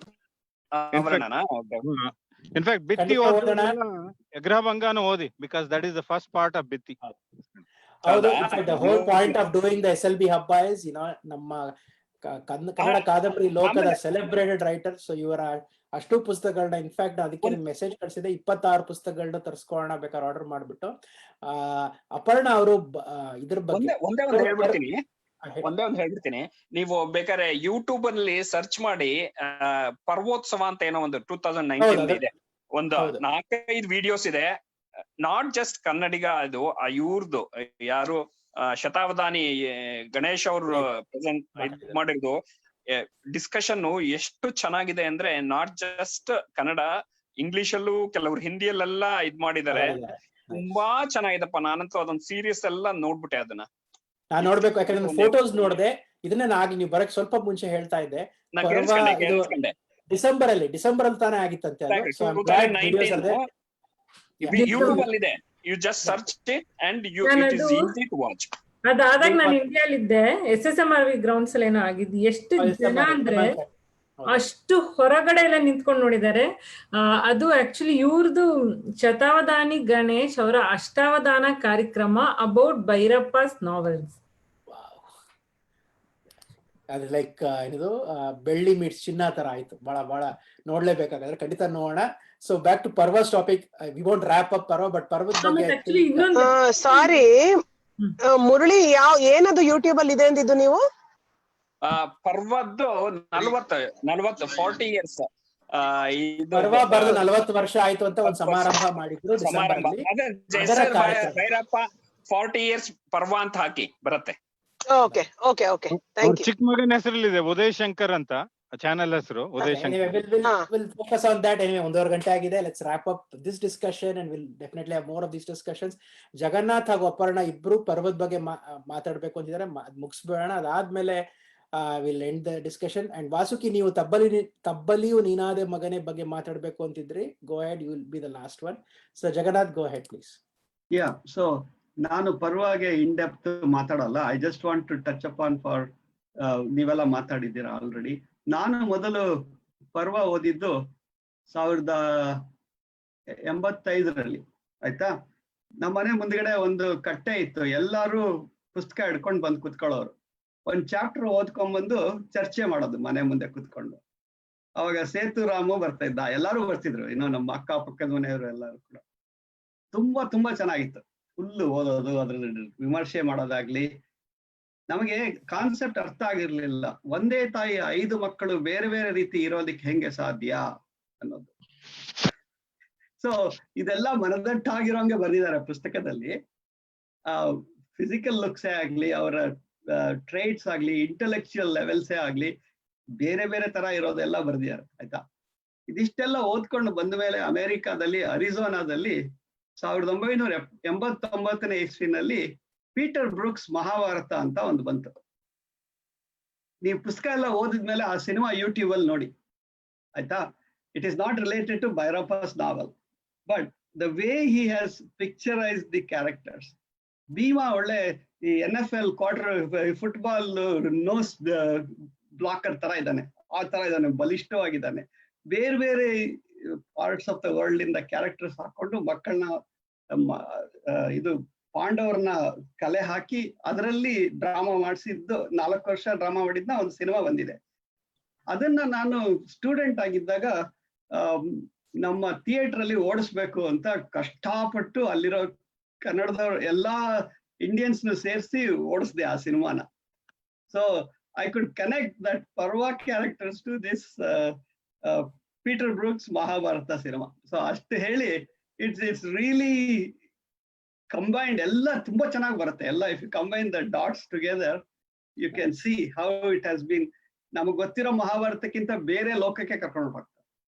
ಆವರಣನಾ? ಇನ್ಫ್ಯಾಕ್ಟ್ ಬಿತ್ತಿ ಓದಿದ್ರಲ್ಲ ಅಗ್ರಭಂಗಾನು ಓದಿ, because that is the first part of ಬಿತ್ತಿ. ಹೌದು, ಹೌದಾ? the whole point of doing the SLB ಹಬ್ಬ is, ನಮ್ಮ ಕನ್ನಡ ಕಾದಂಬರಿ ಲೋಕದ ಸೆಲೆಬ್ರೇಟೆಡ್ ರೈಟರ್. ಸೊ ಇವರ ಅಷ್ಟು ಪುಸ್ತಕಗಳನ್ನ, ಇನ್ಫ್ಯಾಕ್ಟ್ ಅದಕ್ಕೆ ಮೆಸೇಜ್ ಕಳಿಸಿದೆ, 26 ಪುಸ್ತಕಗಳನ್ನ ತರಿಸ್ಕೊಳ್ಳೋಣ ಬೇಕಾದ್ರೆ ಆರ್ಡರ್ ಮಾಡ್ಬಿಟ್ಟು. ಅಪರ್ಣ ಅವರು ಇದ್ರ ಬಗ್ಗೆ ಒಂದೇ ಒಂದು ಹೇಳ್ಬಿಡ್ತೀನಿ. ನೀವು ಬೇಕಾದ್ರೆ ಯೂಟ್ಯೂಬ್ ಅಲ್ಲಿ ಸರ್ಚ್ ಮಾಡಿ, ಪರ್ವೋತ್ಸವ ಅಂತ ಏನೋ ಒಂದು 2019 ಇದೆ, ಒಂದು 4-5 ವಿಡಿಯೋಸ್ ಇದೆ. ನಾಟ್ ಜಸ್ಟ್ ಕನ್ನಡಿಗ, ಅದು ಇವ್ರದ್ದು ಯಾರು ಶತಾವಧಾನಿ ಗಣೇಶ್ ಅವರು ಪ್ರೆಸೆಂಟ್ ಮಾಡಿರೋದು ಡಿಸ್ಕಷನ್ ಎಷ್ಟು ಚೆನ್ನಾಗಿದೆ ಅಂದ್ರೆ, ನಾಟ್ ಜಸ್ಟ್ ಕನ್ನಡ, ಇಂಗ್ಲಿಷ್ ಅಲ್ಲೂ ಕೆಲವರು ಹಿಂದಿಯಲ್ಲೆಲ್ಲ ಇದ್ ಮಾಡಿದ್ದಾರೆ. ತುಂಬಾ ಚೆನ್ನಾಗಿದಪ್ಪ. ನಾನಂತೂ ಅದೊಂದು ಸೀರಿಯಸ್ ಎಲ್ಲ ನೋಡ್ಬಿಟ್ಟೆ ಅದನ್ನ. ನಾನ್ ನೋಡ್ಬೇಕು, ಯಾಕಂದ್ರೆ ಫೋಟೋಸ್ ನೋಡ್ದೆ. ಇದನ್ನ ನಾನು ನೀವು ಬರಕ್ ಸ್ವಲ್ಪ ಮುಂಚೆ ಹೇಳ್ತಾ ಇದ್ದೆ, ಡಿಸೆಂಬರ್ ಅಲ್ಲಿ ತಾನೇ ಆಗಿತ್ತಂತೆ ಅದು. ಯೂಟ್ಯೂಬ್ ಅಲ್ಲಿ ಇದೆ, you just search it and you it is easy to watch. ಅದಾದಾಗ ನಾನು ಇಂಡಿಯಾಲಿದ್ದೆ, SSMRV ಗ್ರೌಂಡ್ಸ್ ಅಲ್ಲಿ ಏನೋ ಆಗಿದ್ದು. ಎಷ್ಟು ಜನ ಅಂದ್ರೆ ಅಷ್ಟು ಹೊರಗಡೆ ಎಲ್ಲ ನಿಂತ್ಕೊಂಡು ನೋಡಿದ್ದಾರೆ. ಅದು ಆಕ್ಚುಲಿ ಇವ್ರದ್ದು ಶತಾವಧಾನಿ ಗಣೇಶ್ ಅವರ ಅಷ್ಟಾವಧಾನ ಕಾರ್ಯಕ್ರಮ ಅಬೌಟ್ ಭೈರಪ್ಪಸ್ ನಾವೆಲ್ಸ್. ಅದು ಲೈಕ್ ಏನಿದು ಬೆಳ್ಳಿ ಮೀಟ್ಸ್ ಚಿನ್ನ ತರ ಆಯ್ತು. ಬಹಳ ನೋಡ್ಲೇಬೇಕಾದ್ರೆ ಖಂಡಿತ ನೋಡೋಣ. So back to Parva's topic. We won't wrap up Parva, but ಪರ್ವದ ಬಗ್ಗೆ ಸಾರಿ ಮುರಳಿ, ಏನದು ಯೂಟ್ಯೂಬ್ ಅಲ್ಲಿ ಇದೆ ಅಂದಿದ್ದು ನೀವು? ಪರ್ವದ್ದು 40 ಇಯರ್ಸ್ ಪರ್ವ ಬರೆದು 40 ವರ್ಷ ಆಯ್ತು ಅಂತ ಒಂದು ಸಮಾರಂಭ ಮಾಡಿದ್ರು ಭೈರಪ್ಪ 40 ಇಯರ್ಸ್ ಪರ್ವ ಅಂತ ಹಾಕಿ ಬರುತ್ತೆ. Okay okay okay, thank you. ಚಿಕ್ಕ ಮಗನ ಹೆಸರಲ್ಲಿದೆ ಉದಯ್ ಶಂಕರ್ ಅಂತ ಚಾನೆಲ್ ಹೆಸರು. Uday Shankar. We'll focus on that anyway. 1.5 ಗಂಟೆ ಆಗಿದೆ. Let's wrap up this discussion and we'll definitely have more of these discussions. Jagannath ಹಾಗೂ ಅಪರ್ಣ ಇಬ್ರು ಪರ್ವದ ಬಗ್ಗೆ ಮಾತಾಡ್ಬೇಕು ಅಂತಿದ್ದಾರೆ. ಮುಗಿಸ್ಬೇಡ. ಅದಾದ್ಮೇಲೆ will end the discussion. And Vasuki, ನೀವು ತಬ್ಬಲಿಯು ನೀನಾದೆ ಮಗನೇ ಬಗ್ಗೆ ಮಾತಾಡ್ಬೇಕು ಅಂತಿದ್ರಿ. Go ahead, you will be the last one. So Jagannath, go ahead please. So ನಾನು ಪರ್ವಾಗೆ ಇನ್ ಡೆಪ್ತ್ ಮಾತಾಡಲ್ಲ. I just want to touch upon for, ನೀವೆಲ್ಲ ಮಾತಾಡಿದ್ದೀರಾ ಆಲ್ರೆಡಿ. ನಾನು ಮೊದಲು ಪರ್ವ ಓದಿದ್ದು 1985 ಆಯ್ತಾ. ನಮ್ಮ ಮನೆ ಮುಂದ್ಗಡೆ ಒಂದು ಕಟ್ಟೆ ಇತ್ತು, ಎಲ್ಲಾರು ಪುಸ್ತಕ ಹಿಡ್ಕೊಂಡು ಬಂದು ಕುತ್ಕೊಳ್ಳೋರು. ಒಂದ್ ಚಾಪ್ಟರ್ ಓದ್ಕೊಂಡ್ಬಂದು ಚರ್ಚೆ ಮಾಡೋದು ಮನೆ ಮುಂದೆ ಕುತ್ಕೊಂಡು. ಅವಾಗ ಸೇತುರಾಮು ಬರ್ತಾ ಇದ್ದ, ಎಲ್ಲಾರು ಬರ್ತಿದ್ರು, ಇನ್ನು ನಮ್ಮ ಅಕ್ಕ ಪಕ್ಕದ ಮನೆಯವರು ಎಲ್ಲಾರು ಕೂಡ. ತುಂಬಾ ಚೆನ್ನಾಗಿತ್ತು. ಫುಲ್ ಓದೋದು, ಅದ್ರಲ್ಲಿ ವಿಮರ್ಶೆ ಮಾಡೋದಾಗ್ಲಿ. ನಮಗೆ ಕಾನ್ಸೆಪ್ಟ್ ಅರ್ಥ ಆಗಿರ್ಲಿಲ್ಲ. ಒಂದೇ ತಾಯಿ 5 ಮಕ್ಕಳು ಬೇರೆ ಬೇರೆ ರೀತಿ ಇರೋದಿಕ್ಕೆ ಹೆಂಗೆ ಸಾಧ್ಯ ಅನ್ನೋದು. ಸೊ ಇದೆಲ್ಲ ಮನದಟ್ಟಾಗಿರೋಂಗೆ ಬಂದಿದ್ದಾರೆ ಪುಸ್ತಕದಲ್ಲಿ. ಫಿಸಿಕಲ್ ಲುಕ್ಸೇ ಆಗ್ಲಿ, ಅವರ ಟ್ರೇಟ್ಸ್ ಆಗ್ಲಿ, ಇಂಟೆಲೆಕ್ಚುಯಲ್ ಲೆವೆಲ್ಸೇ ಆಗ್ಲಿ, ಬೇರೆ ಬೇರೆ ತರ ಇರೋದೆಲ್ಲ ಬರ್ದಿದ್ದಾರೆ ಆಯ್ತಾ. ಇದಿಷ್ಟೆಲ್ಲ ಓದ್ಕೊಂಡು ಬಂದ ಮೇಲೆ ಅಮೆರಿಕಾದಲ್ಲಿ ಅರಿಜೋನಾದಲ್ಲಿ 1989 ಇಸ್ವಿನಲ್ಲಿ ಪೀಟರ್ ಬ್ರೂಕ್ಸ್ ಮಹಾಭಾರತ ಅಂತ ಒಂದು ಬಂತು. ನೀವು ಪುಸ್ತಕ ಎಲ್ಲ ಓದಿದ್ಮೇಲೆ ಆ ಸಿನಿಮಾ ಯೂಟ್ಯೂಬ್ ಅಲ್ಲಿ ನೋಡಿ ಆಯ್ತಾ. It is not related to Bhyrappa's novel, but the way he has picturised the characters. Bhima ಒಳ್ಳೆ ಈ NFL ಫುಟ್ಬಾಲ್ ನೋಸ್ ಬ್ಲಾಕರ್ ತರ ಇದ್ದಾನೆ, ಆ ತರ ಇದ್ದಾನೆ, ಬಲಿಷ್ಠವಾಗಿದ್ದಾನೆ. ಬೇರೆ ಬೇರೆ ಪಾರ್ಟ್ಸ್ ಆಫ್ ದ ವರ್ಲ್ಡ್ ಇಂದ ಕ್ಯಾರೆಕ್ಟರ್ಸ್ ಹಾಕೊಂಡು ಮಕ್ಕಳನ್ನ ಇದು ಪಾಂಡವರನ್ನ ಕಲೆ ಹಾಕಿ ಅದರಲ್ಲಿ ಡ್ರಾಮಾ ಮಾಡಿಸಿದ್ದು, 4 ವರ್ಷ ಡ್ರಾಮಾ ಮಾಡಿದ್ನ ಒಂದು ಸಿನಿಮಾ ಬಂದಿದೆ. ಅದನ್ನ ನಾನು ಸ್ಟೂಡೆಂಟ್ ಆಗಿದ್ದಾಗ ನಮ್ಮ ಥಿಯೇಟರ್ ಅಲ್ಲಿ ಓಡಿಸ್ಬೇಕು ಅಂತ ಕಷ್ಟಪಟ್ಟು ಅಲ್ಲಿರೋ ಕನ್ನಡದವ್ರು ಎಲ್ಲಾ ಇಂಡಿಯನ್ಸ್ನು ಸೇರಿಸಿ ಓಡಿಸ್ದೆ ಆ ಸಿನಿಮಾನ. So I could connect that Parva characters to this Peter Brooks Mahabharata cinema. So ಅಷ್ಟು ಹೇಳಿ, ಇಟ್ಸ್ ರಿಯಲಿ ಕಂಬೈನ್ಡ್. ಎಲ್ಲ ತುಂಬಾ ಚೆನ್ನಾಗಿ ಬರುತ್ತೆ ಎಲ್ಲ. If you combine the dots together, you can see how it has been. ನಮಗ್ ಗೊತ್ತಿರೋ ಮಹಾಭಾರತಕ್ಕಿಂತ ಬೇರೆ ಲೋಕಕ್ಕೆ ಕರ್ಕೊಂಡು ಹೋಗ್ತಾರೆ.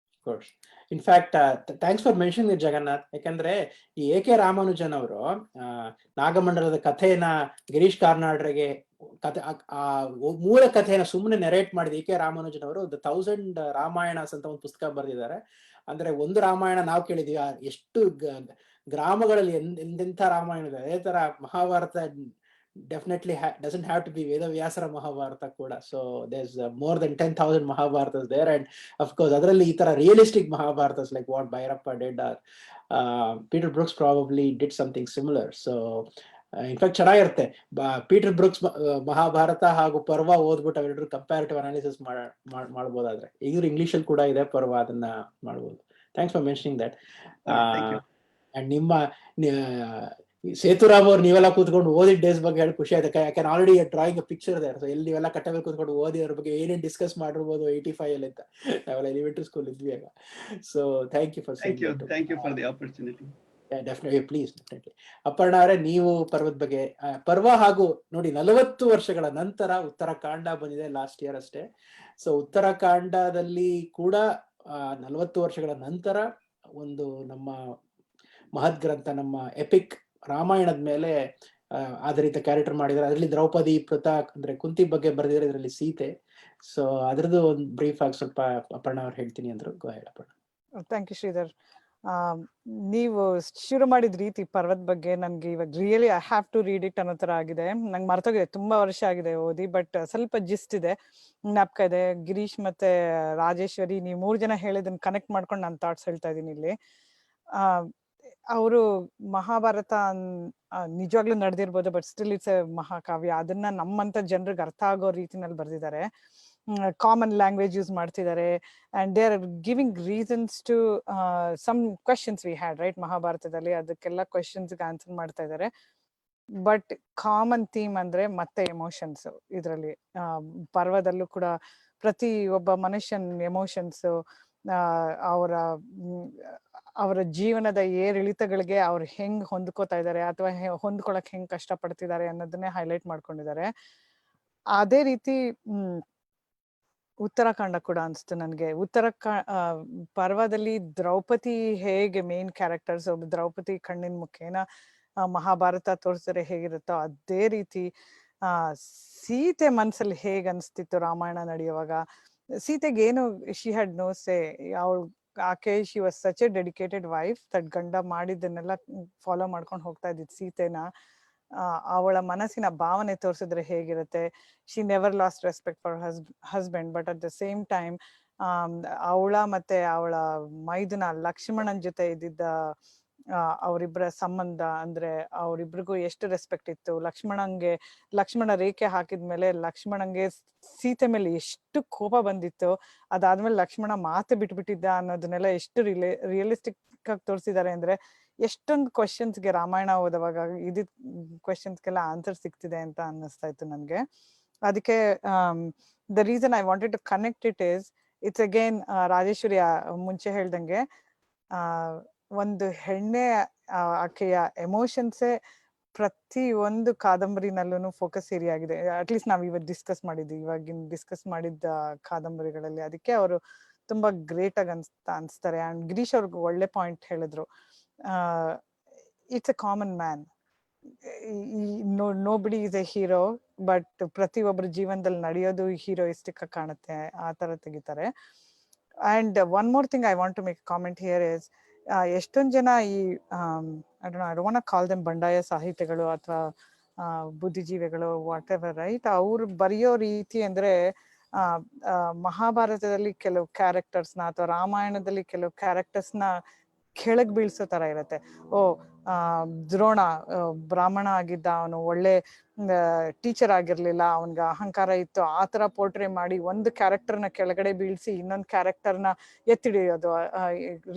Course. In fact thanks for mentioning Jagannath. ಯಾಕಂದ್ರೆ ಈ ಎ ಕೆ ರಾಮಾನುಜನ್ ಅವರು ನಾಗಮಂಡಲದ ಕಥೆಯನ್ನ ಗಿರೀಶ್ ಕಾರ್ನಾಡ್ರಿಗೆ ಕಥೆ ಮೂಲ ಕಥೆಯನ್ನ ಸುಮ್ಮನೆ ನೆರೇಟ್ ಮಾಡಿದ ಎ ಕೆ ರಾಮಾನುಜನ್ ಅವರು ದ 1000 ರಾಮಾಯಣಸ್ ಅಂತ ಒಂದು ಪುಸ್ತಕ ಬರೆದಿದ್ದಾರೆ. ಅಂದ್ರೆ ಒಂದು ರಾಮಾಯಣ ನಾವು ಕೇಳಿದೀವಿ, ಎಷ್ಟು ಗ್ರಾಮಗಳಲ್ಲಿ ಎಂತೆಂಥ ರಾಮಾಯಣ ಇದೆ. ಅದೇ ತರ Mahabharata definitely doesn't have to be ವೇದವ್ಯಾಸರ ಮಹಾಭಾರತ ಕೂಡ. So there's more than 10,000 Mahabharatas there, and of course ಅದರಲ್ಲಿ ಈ ತರ realistic Mahabharatas like what Bhyrappa did, Peter Brooks probably did something similar. So in fact ಚೆನ್ನಾಗಿರುತ್ತೆ. ಪೀಟರ್ ಬ್ರೂಕ್ಸ್ ಮಹಾಭಾರತ ಹಾಗೂ ಪರ್ವ ಓದ್ಬಿಟ್ಟು ಅವೆರಡರು ಕಂಪ್ಯಾರಿಟಿವ್ ಅನಾಲಿಸಿಸ್ ಮಾಡ್ಬೋದಾದ್ರೆ, ಈಗ ಇಂಗ್ಲಿಷ್ ಅಲ್ಲಿ ಕೂಡ ಇದೆ ಪರ್ವ, ಅದನ್ನ ಮಾಡ್ಬೋದು. Thanks for mentioning that. And ನಿಮ್ಮ ಸೇತುರಾಮ್ ಅವ್ರು ನೀವೆಲ್ಲ ಕೂತ್ಕೊಂಡು ಓದಿದ ಡೇಸ್ ಬಗ್ಗೆ ಹೇಳಿ ಖುಷಿ ಆಯ್ತು. I can already drawing a picture there. So ಎಲ್ಲಿ ನೀವೆಲ್ಲ ಕಟ್ಟಬೇಕು ಕೂತ್ಕೊಂಡು ಓದಿ ಅದ್ರ ಬಗ್ಗೆ ಏನೇನು ಡಿಸ್ಕಸ್ ಮಾಡಿರ್ಬೋದು 85 ಅಲ್ಲಿ ಅಂತ. ನಾವೆಲ್ಲ ಎಲಿಮೆಂಟರಿ ಸ್ಕೂಲ್ ಇದ್ವಿ ಆಗ. So thank you for the opportunity. Definitely, please, definitely. Aparna ಅವರೇ, ನೀವು ಪರ್ವದ ಬಗ್ಗೆ ಪರ್ವ ಹಾಗೂ ನೋಡಿ 40 ವರ್ಷಗಳ ನಂತರ ಉತ್ತರಾಖಂಡ ಬಂದಿದೆ ಲಾಸ್ಟ್ ಇಯರ್ ಅಷ್ಟೇ. ಸೊ ಉತ್ತರಾಖಂಡದಲ್ಲಿ ಕೂಡ 40 ವರ್ಷಗಳ ನಂತರ ಒಂದು ನಮ್ಮ ಮಹದ್ ಗ್ರಂಥ, ನಮ್ಮ ಎಪಿಕ್ ರಾಮಾಯಣದ ಮೇಲೆ ಆಧಾರಿತ ಕ್ಯಾರೆಕ್ಟರ್ ಮಾಡಿದ್ದಾರೆ. ಅದರಲ್ಲಿ ದ್ರೌಪದಿ, ಪೃಥಕ್ ಅಂದ್ರೆ ಕುಂತಿ ಬಗ್ಗೆ ಬರೆದಿದ್ದಾರೆ, ಇದರಲ್ಲಿ ಸೀತೆ. ಸೊ ಅದ್ರದ್ದು ಒಂದು ಬ್ರೀಫ್ ಆಗಿ ಸ್ವಲ್ಪ ಅಪರ್ಣ ಅವ್ರು ಹೇಳ್ತೀನಿ ಅಂದ್ರು. ಅಪರ್ಣ. Thank you Shridhar. ನೀವು ಶುರು ಮಾಡಿದ ರೀತಿ ಪರ್ವದ ಬಗ್ಗೆ ನನ್ಗೆ ಇವಾಗ really I have to read it ಅನ್ನೋ ತರ ಆಗಿದೆ. ನಂಗೆ ಮರ್ತೋಗಿದೆ, ತುಂಬಾ ವರ್ಷ ಆಗಿದೆ ಓದಿ, ಬಟ್ ಸ್ವಲ್ಪ ಜಿಸ್ಟ್ ಇದೆ, ಜ್ಞಾಪಕ ಇದೆ. ಗಿರೀಶ್ ಮತ್ತೆ ರಾಜೇಶ್ವರಿ, ನೀವು 3 ಜನ ಹೇಳಿದನ್ನ ಕನೆಕ್ಟ್ ಮಾಡ್ಕೊಂಡು ನಾನು ಥಾಟ್ಸ್ ಹೇಳ್ತಾ ಇದೀನಿ ಇಲ್ಲಿ. ಅವರು ಮಹಾಭಾರತ ನಿಜವಾಗ್ಲೂ ನಡೆದಿರ್ಬೋದು, but still it's a mahakavya. ಅದನ್ನ ನಮ್ಮಂತ ಜನರಿಗೆ ಅರ್ಥ ಆಗೋ ರೀತಿನಲ್ಲಿ ಬರ್ದಿದ್ದಾರೆ. ಕಾಮನ್ ಲ್ಯಾಂಗ್ವೇಜ್ ಯೂಸ್ ಮಾಡ್ತಿದ್ದಾರೆ, and they are giving reasons to some questions we had right ಮಹಾಭಾರತದಲ್ಲಿ. ಅದಕ್ಕೆಲ್ಲ ಕ್ವೆಶನ್ಸ್ಗೆ ಆನ್ಸರ್ ಮಾಡ್ತಾ ಇದ್ದಾರೆ. ಬಟ್ ಕಾಮನ್ ಥೀಮ್ ಅಂದ್ರೆ ಮತ್ತೆ ಎಮೋಷನ್ಸ್ ಇದರಲ್ಲಿ. ಪರ್ವದಲ್ಲೂ ಕೂಡ ಪ್ರತಿ ಒಬ್ಬ ಮನುಷ್ಯನ್ ಎಮೋಷನ್ಸ್, ಅವರ ಜೀವನದ ಏರಿಳಿತಗಳಿಗೆ ಅವ್ರು ಹೆಂಗ್ ಹೊಂದ್ಕೋತಾ ಇದ್ದಾರೆ ಅಥವಾ ಹೊಂದ್ಕೊಳಕ್ ಹೆಂಗ್ ಕಷ್ಟ ಪಡ್ತಿದ್ದಾರೆ ಅನ್ನೋದನ್ನೇ ಹೈಲೈಟ್ ಮಾಡ್ಕೊಂಡಿದ್ದಾರೆ. ಅದೇ ರೀತಿ ಉತ್ತರಾಖಂಡ ಕೂಡ ಅನ್ಸ್ತು ನನ್ಗೆ. ಪರ್ವದಲ್ಲಿ ದ್ರೌಪದಿ ಹೇಗೆ ಮೇನ್ ಕ್ಯಾರೆಕ್ಟರ್ಸ್, ಒಬ್ಬ ದ್ರೌಪದಿ ಕಣ್ಣಿನ ಮುಖೇನ ಮಹಾಭಾರತ ತೋರಿಸಿದ್ರೆ ಹೇಗಿರುತ್ತೋ ಅದೇ ರೀತಿ ಸೀತೆ ಮನ್ಸಲ್ಲಿ ಹೇಗ್ ಅನ್ಸ್ತಿತ್ತು ರಾಮಾಯಣ ನಡೆಯುವಾಗ. ಸೀತೆಗೆ ಏನು, ಶಿ ಹ್ಯಾಡ್ ನೋ ಸೇ. ಆಕೆ she was such A dedicated wife that ಗಂಡ ಮಾಡಿದ್ದನ್ನೆಲ್ಲ ಫಾಲೋ ಮಾಡ್ಕೊಂಡು ಹೋಗ್ತಾ ಇದ್ದಿದ್ ಸೀತೆನ. ಅವಳ ಮನಸ್ಸಿನ ಭಾವನೆ ತೋರಿಸಿದ್ರೆ ಹೇಗಿರುತ್ತೆ. She never last respect for husband, but at the same time ಅವಳ ಮತ್ತೆ ಅವಳ ಮೈದುನ ಲಕ್ಷ್ಮಣನ್ ಜೊತೆ ಇದ್ದಿದ್ದ ಅವರಿಬ್ಬರ ಸಂಬಂಧ, ಅಂದ್ರೆ ಅವರಿಬ್ರಿಗೂ ಎಷ್ಟು ರೆಸ್ಪೆಕ್ಟ್ ಇತ್ತು. ಲಕ್ಷ್ಮಣ ರೇಖೆ ಹಾಕಿದ್ಮೇಲೆ ಲಕ್ಷ್ಮಣಂಗೆ ಸೀತೆ ಮೇಲೆ ಎಷ್ಟು ಕೋಪ ಬಂದಿತ್ತು. ಅದಾದ್ಮೇಲೆ ಲಕ್ಷ್ಮಣ ಮಾತು ಬಿಟ್ಬಿಟ್ಟಿದ್ದ ಅನ್ನೋದನ್ನೆಲ್ಲ ಎಷ್ಟು ರಿಯಲಿಸ್ಟಿಕ್ ಆಗಿ ತೋರಿಸಿದ್ದಾರೆ ಅಂದ್ರೆ, ಎಷ್ಟೊಂದು ಕ್ವಶನ್ಸ್ಗೆ ರಾಮಾಯಣ ಓದುವಾಗ ಇದಿದ್ ಕ್ವಶನ್ಸ್ಗೆಲ್ಲ ಆನ್ಸರ್ ಸಿಗ್ತಿದೆ ಅಂತ ಅನ್ನಿಸ್ತಾ ಇತ್ತು ನನ್ಗೆ. ಅದಕ್ಕೆ the reason I wanted to connect it is, it's again Rajeshwari ಮುಂಚೆ ಹೇಳ್ದಂಗೆ, ಒಂದು ಹೆಣ್ಣೆ ಆಕೆಯ ಎಮೋಷನ್ಸೇ ಪ್ರತಿ ಒಂದು ಕಾದಂಬರಿನಲ್ಲೂ ಫೋಕಸ್ ಏರಿಯಾ ಆಗಿದೆ. ಅಟ್ಲೀಸ್ಟ್ ನಾವ್ ಇವತ್ತು ಡಿಸ್ಕಸ್ ಮಾಡಿದ್ದ ಕಾದಂಬರಿಗಳಲ್ಲಿ. ಅದಕ್ಕೆ ಅವರು ತುಂಬಾ ಗ್ರೇಟ್ ಆಗಿ ಅನ್ಸ್ತಾರೆ. ಅಂಡ್ ಗಿರೀಶ್ ಅವ್ರಿಗೆ ಒಳ್ಳೆ ಪಾಯಿಂಟ್ ಹೇಳಿದ್ರು. It's A common man, nobody is A hero, but ಪ್ರತಿ ಒಬ್ಬರ ಜೀವನದಲ್ಲಿ ನಡೆಯೋದು ಹೀರೋಯಿಸ್ಟಿಕ್ ಆಗಿ ಕಾಣುತ್ತೆ, ಆ ತರ ತೆಗಿತಾರೆ. And one more thing I want to make comment here is, ಎಷ್ಟೊಂದ್ ಜನ ಈ I don't want to call them ಬಂಡಾಯ ಸಾಹಿತಿಗಳು ಅಥವಾ ಬುದ್ಧಿಜೀವಿಗಳು, ವಾಟ್ ಎವರ್ ರೈಟ್. ಅವ್ರು ಬರೆಯೋ ರೀತಿ ಅಂದ್ರೆ ಮಹಾಭಾರತದಲ್ಲಿ ಕೆಲವು ಕ್ಯಾರೆಕ್ಟರ್ಸ್ನ ಅಥವಾ ರಾಮಾಯಣದಲ್ಲಿ ಕೆಲವು ಕ್ಯಾರೆಕ್ಟರ್ಸ್ನ ಕೆಳಗ್ ಬೀಳ್ಸೋ ತರ ಇರತ್ತೆ. ದ್ರೋಣ ಬ್ರಾಹ್ಮಣ ಆಗಿದ್ದ, ಅವನು ಒಳ್ಳೆ ಟೀಚರ್ ಆಗಿರ್ಲಿಲ್ಲ, ಅವನ್ಗೆ ಅಹಂಕಾರ ಇತ್ತು, ಆತರ ಪೋರ್ಟ್ರೇ ಮಾಡಿ ಒಂದು ಕ್ಯಾರೆಕ್ಟರ್ನ ಕೆಳಗಡೆ ಬೀಳ್ಸಿ ಇನ್ನೊಂದು ಕ್ಯಾರೆಕ್ಟರ್ನ ಎತ್ತಿಡಿಯೋದು.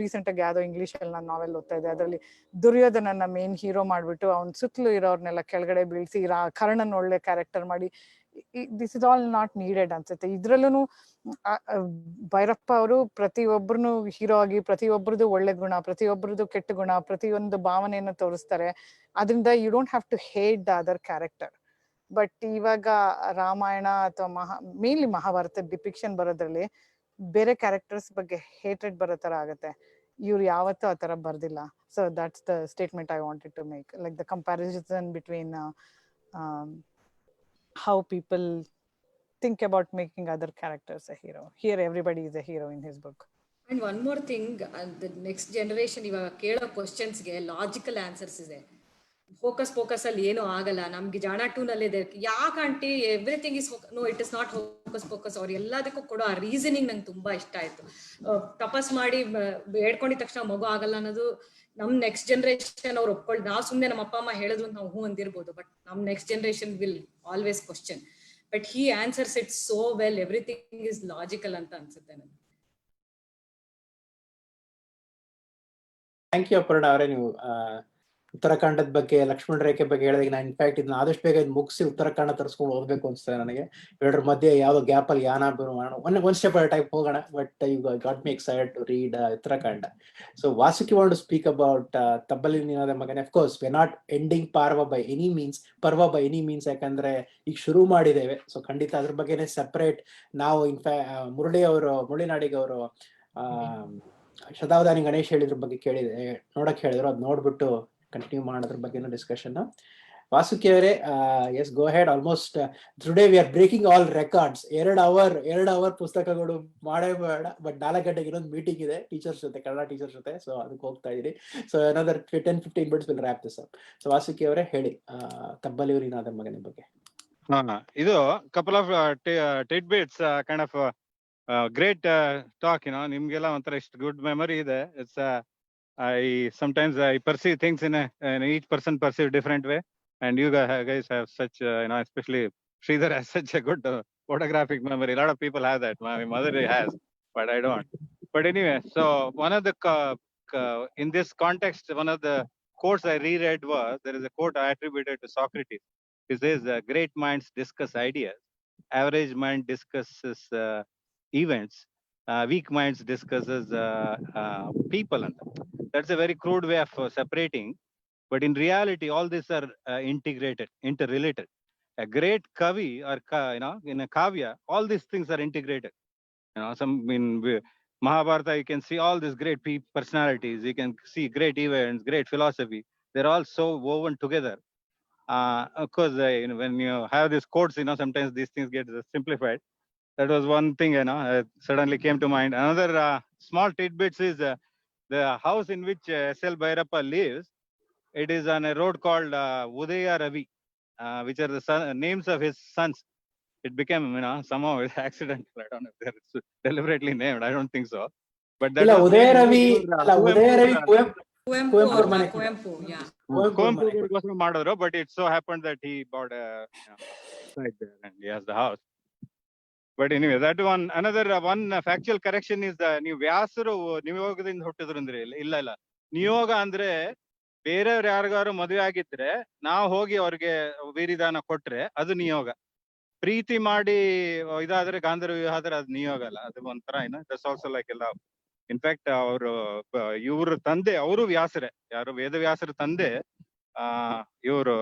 ರೀಸೆಂಟ್ ಆಗಿ ಯಾವ್ದೋ ಇಂಗ್ಲಿಷ್ ಅಲ್ಲಿ ನಾನು ನಾವೆಲ್ ಓದ್ತಾ ಇದ್ದೆ, ಅದರಲ್ಲಿ ದುರ್ಯೋಧನನ್ನ ಮೇನ್ ಹೀರೋ ಮಾಡ್ಬಿಟ್ಟು ಅವನ್ ಸುತ್ತಲೂ ಇರೋರ್ನೆಲ್ಲ ಕೆಳಗಡೆ ಬೀಳ್ಸಿ ಕರ್ಣನ್ ಒಳ್ಳೆ ಕ್ಯಾರೆಕ್ಟರ್ ಮಾಡಿ, this is all not needed ಅನ್ಸುತ್ತೆ. ಇದ್ರಲ್ಲೂ ಭೈರಪ್ಪ ಅವರು ಪ್ರತಿಯೊಬ್ಬರನ್ನು ಹೀರೋ ಆಗಿ ಪ್ರತಿಯೊಬ್ಬರದು ಒಳ್ಳೆ ಗುಣ, ಪ್ರತಿಯೊಬ್ಬರದು ಕೆಟ್ಟ ಗುಣ, ಪ್ರತಿಯೊಂದು ಭಾವನೆಯನ್ನು ತೋರಿಸ್ತಾರೆ. ಅದರಿಂದ you don't have to hate the other character. But ಇವಾಗ ರಾಮಾಯಣ ಅಥವಾ ಮೇನ್ಲಿ ಮಹಾಭಾರತ ಡಿಪಿಕ್ಷನ್ ಬರೋದ್ರಲ್ಲಿ ಬೇರೆ ಕ್ಯಾರೆಕ್ಟರ್ಸ್ ಬಗ್ಗೆ ಹೇಟ್ರೆಡ್ ಬರೋ ತರ ಆಗುತ್ತೆ. ಇವ್ರು ಯಾವತ್ತೂ ಆ ತರ ಬರ್ದಿಲ್ಲ. So that's the statement I wanted to make, like the comparison between how people think about making other characters a hero. Here everybody is a hero in his book. And one more thing, the next generation ಇವಾಗ ಕೇಳೋ ಕ್ವಶನ್ಸ್ಗೆ logical answers ಇದೆ. Focus ಅಲ್ಲಿ ಏನೂ ಆಗಲ್ಲ, ನಮ್ಗೆ ಜಾಣ 2 ನಲ್ಲಿದೆ, ಯಾಕೆ anti everything is no it is not focus ಅವ್ರು ಎಲ್ಲದಕ್ಕೂ ಕೊಡೋ ಆ ರೀಸನಿಂಗ್ ನಂಗೆ ತುಂಬಾ ಇಷ್ಟ ಆಯ್ತು. ತಪಸ್ ಮಾಡಿ ಬೇಡ್ಕೊಂಡಿದ ತಕ್ಷಣ ಮಗು ಆಗಲ್ಲ ಅನ್ನೋದು ನಮ್ ನೆಕ್ಸ್ಟ್ ಜನರೇಷನ್ ಅವ್ರು ಒಪ್ಕೊಳ್ಳಿ. ನಾವು ಸುಮ್ಮನೆ ನಮ್ಮ ಅಪ್ಪ ಅಮ್ಮ ಹೇಳಿದ್ರು ಅಂತ ನಾವು ಹೂ ಅಂದಿರ್ಬೋದು, ಬಟ್ ನಮ್ next generation will always question. But he answers it so well, everything is logical ಅಂತ ಅನ್ಸುತ್ತೆ ನನಗೆ. ಥ್ಯಾಂಕ್ ಯು ಅಪರ್ಣ ಅವರೇ. ನೀವು ಉತ್ತರಾಖಂಡದ ಬಗ್ಗೆ, ಲಕ್ಷ್ಮಣ ರೇಖೆ ಬಗ್ಗೆ ಹೇಳಿದಾಗ ನಾನು ಇನ್ಫ್ಯಾಕ್ಟ್ ಇದನ್ನ ಆದಷ್ಟು ಬೇಗ ಮುಗಿಸಿ ಉತ್ತರಾಖಂಡ ತರಿಸ್ಕೊಂಡು ಓದ್ಬೇಕು ಅನ್ಸ್ತದೆ ನನಗೆ. ಎರಡರ ಮಧ್ಯೆ ಯಾವ್ದೋ ಗ್ಯಾಪ್ ಅಲ್ಲಿ ಯಾನ ಒನ್ ಸ್ಟೆಪ್ ಅಟ್ ಟೈಪ್ ಹೋಗೋಣ. But you got me excited to read Uttarakhand. So Vasuki want to speak about ತಬ್ಬಲಿ ನೀನಾದ ಮಗನೇ. Of course we not ending Parva by any means, ಯಾಕಂದ್ರೆ ಈಗ ಶುರು ಮಾಡಿದ್ದೇವೆ. ಸೊ ಖಂಡಿತ ಅದ್ರ ಬಗ್ಗೆನೇ ಸೆಪರೇಟ್ ನಾವು ಮುರಳಿನಾಡಿಗೆ ಅವರು ಶತಾವಧಾನಿ ಗಣೇಶ್ ಹೇಳಿದ್ರ ಬಗ್ಗೆ ನೋಡಕ್ ಹೇಳಿದ್ರು. ಅದ್ ನೋಡ್ಬಿಟ್ಟು ಕಂಟಿನ್ಯೂ ಮಾಡೋದ್ರ ಬಗ್ಗೆನೂ ಡಿಸ್ಕಷನ್. ವಾಸುಕಿ ಅವರೇ, yes go ahead. Almost today we are breaking all records. 2 hour ಪುಸ್ತಕಗಳು ಮಾಡೇ ಬೇಡ, ಬಟ್ 4 ಗಂಟೆಗೆ ಇನ್ನೊಂದು ಮೀಟಿಂಗ್ ಇದೆ ಟೀಚರ್ಸ್ ಜೊತೆ, ಕನ್ನಡ ಟೀಚರ್ಸ್ ಜೊತೆ. ಸೊ ಅದಕ್ಕೆ ಹೋಗ್ತಾ ಇದೀನಿ. So another 10-15 minutes will wrap this up. So Vasuki ಅವರೇ ಹೇಳಿ ತಬ್ಬಲಿ ನೀನಾದ ಮಗನ ಬಗ್ಗೆ. ಇದು couple of tidbits, kind of great talk, ನಿಮ್ಗೆಲ್ಲ ಒಂಥರ ಇಷ್ಟು ಗುಡ್ ಮೆಮೊರಿ ಇದೆ. It's sometimes I perceive things in each person perceive different way, and you guys have such especially Sridhar has such a good photographic memory. A lot of people have that. My mother has, but I don't. But anyway, so one of the in this context, one of the quotes I reread was, there is a quote I attributed to Socrates. It says, great minds discuss ideas, average mind discusses events, weak minds discusses people. And that's a very crude way of separating, but in reality all these are integrated, interrelated. A great kavi or in a kavya, all these things are integrated. Some in Mahabharata you can see all these great personalities, you can see great events, great philosophy. They're all so woven together. Of course, when you have these quotes, sometimes these things get simplified. That was one thing, suddenly came to mind. Another small tidbits is the house in which S.L. Bhairappa lives. It is on a road called Udaya Ravi, which are the names of his sons. It became, somehow accidental. I don't know if they're deliberately named. I don't think so. But that was Udaya Ravi, Kuvempu ಮಾಡಿದ್ರು. But it so happened that he bought a site there and he has the house. But anyway, that one, another one factual correction is ನೀವು ವ್ಯಾಸರು ನಿಯೋಗದಿಂದ ಹುಟ್ಟಿದ್ರು ಅಂದ್ರೆ ಇಲ್ಲ. ನಿಯೋಗ ಅಂದ್ರೆ ಬೇರೆಯವ್ರು ಯಾರಿಗಾರು ಮದುವೆ ಆಗಿದ್ರೆ ನಾವು ಹೋಗಿ ಅವ್ರಿಗೆ ವೀರಿದಾನ ಕೊಟ್ರೆ ಅದು ನಿಯೋಗ. ಪ್ರೀತಿ ಮಾಡಿ ಇದಾದ್ರೆ ಗಾಂಧರ್ವ ವಿವಾಹ ಆದ್ರೆ ಅದು ನಿಯೋಗ ಅಲ್ಲ, ಅದು ಒಂಥರ ದಟ್ಸ್ ಆಲ್ಸೋ ಲೈಕ್ ಎಲ್ಲ. ಇನ್ಫ್ಯಾಕ್ಟ್ ಅವರು ಇವ್ರ ತಂದೆ ಅವರು ವ್ಯಾಸರೇ, ಯಾರು ವೇದವ್ಯಾಸರ ತಂದೆ ಇವರು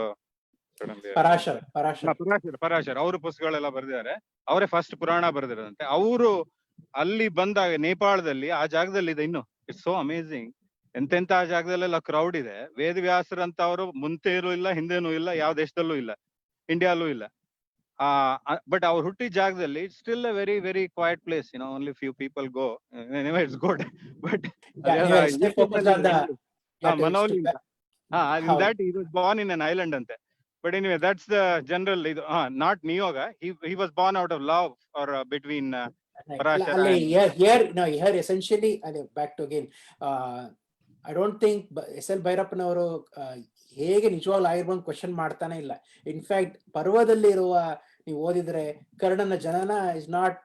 ಪರಾಶರ ಅವ್ರ ಪುಸ್ತಕಗಳೆಲ್ಲ ಬರೆದಿದ್ದಾರೆ. ಅವರೇ ಫಸ್ಟ್ ಪುರಾಣ ಬರೆದಿರೋದಂತೆ. ಅವರು ಅಲ್ಲಿ ಬಂದಾಗ ನೇಪಾಳದಲ್ಲಿ ಆ ಜಾಗದಲ್ಲಿ ಇದೆ ಇನ್ನು. It's so amazing. ಎಂತೆಂತ ಆ ಜಾಗದಲ್ಲೆಲ್ಲ ಕ್ರೌಡ್ ಇದೆ. ವೇದವ್ಯಾಸರಂತ ಅವರು ಮುಂಚೆನೂ ಇಲ್ಲ, ಹಿಂದೆನೂ ಇಲ್ಲ, ಯಾವ ದೇಶದಲ್ಲೂ ಇಲ್ಲ, ಇಂಡಿಯಾಲೂ ಇಲ್ಲ. ಬಟ್ ಅವ್ರು ಹುಟ್ಟಿದ ಜಾಗದಲ್ಲಿ it's still a very very quiet place. Only few people go. Anyway it's good. But ಮನೋಲಿ that he was born in an island ante. But anyway, that's the general not niyoga. He was born out of love or between Parashara here essentially back to again I don't think S.L. ಭೈರಪ್ಪನವರು ಹೇಗೆ ನಿಜವಾಗ್ಲೂ ಆಗಿರ್ಬೋದು question ಮಾಡ್ತಾನೆ ಇಲ್ಲ. In fact ಪರ್ವದಲ್ಲಿ ಇರುವ ನೀವು ಓದಿದ್ರೆ ಕರ್ಣನ ಜನನ ಇಸ್ ನಾಟ್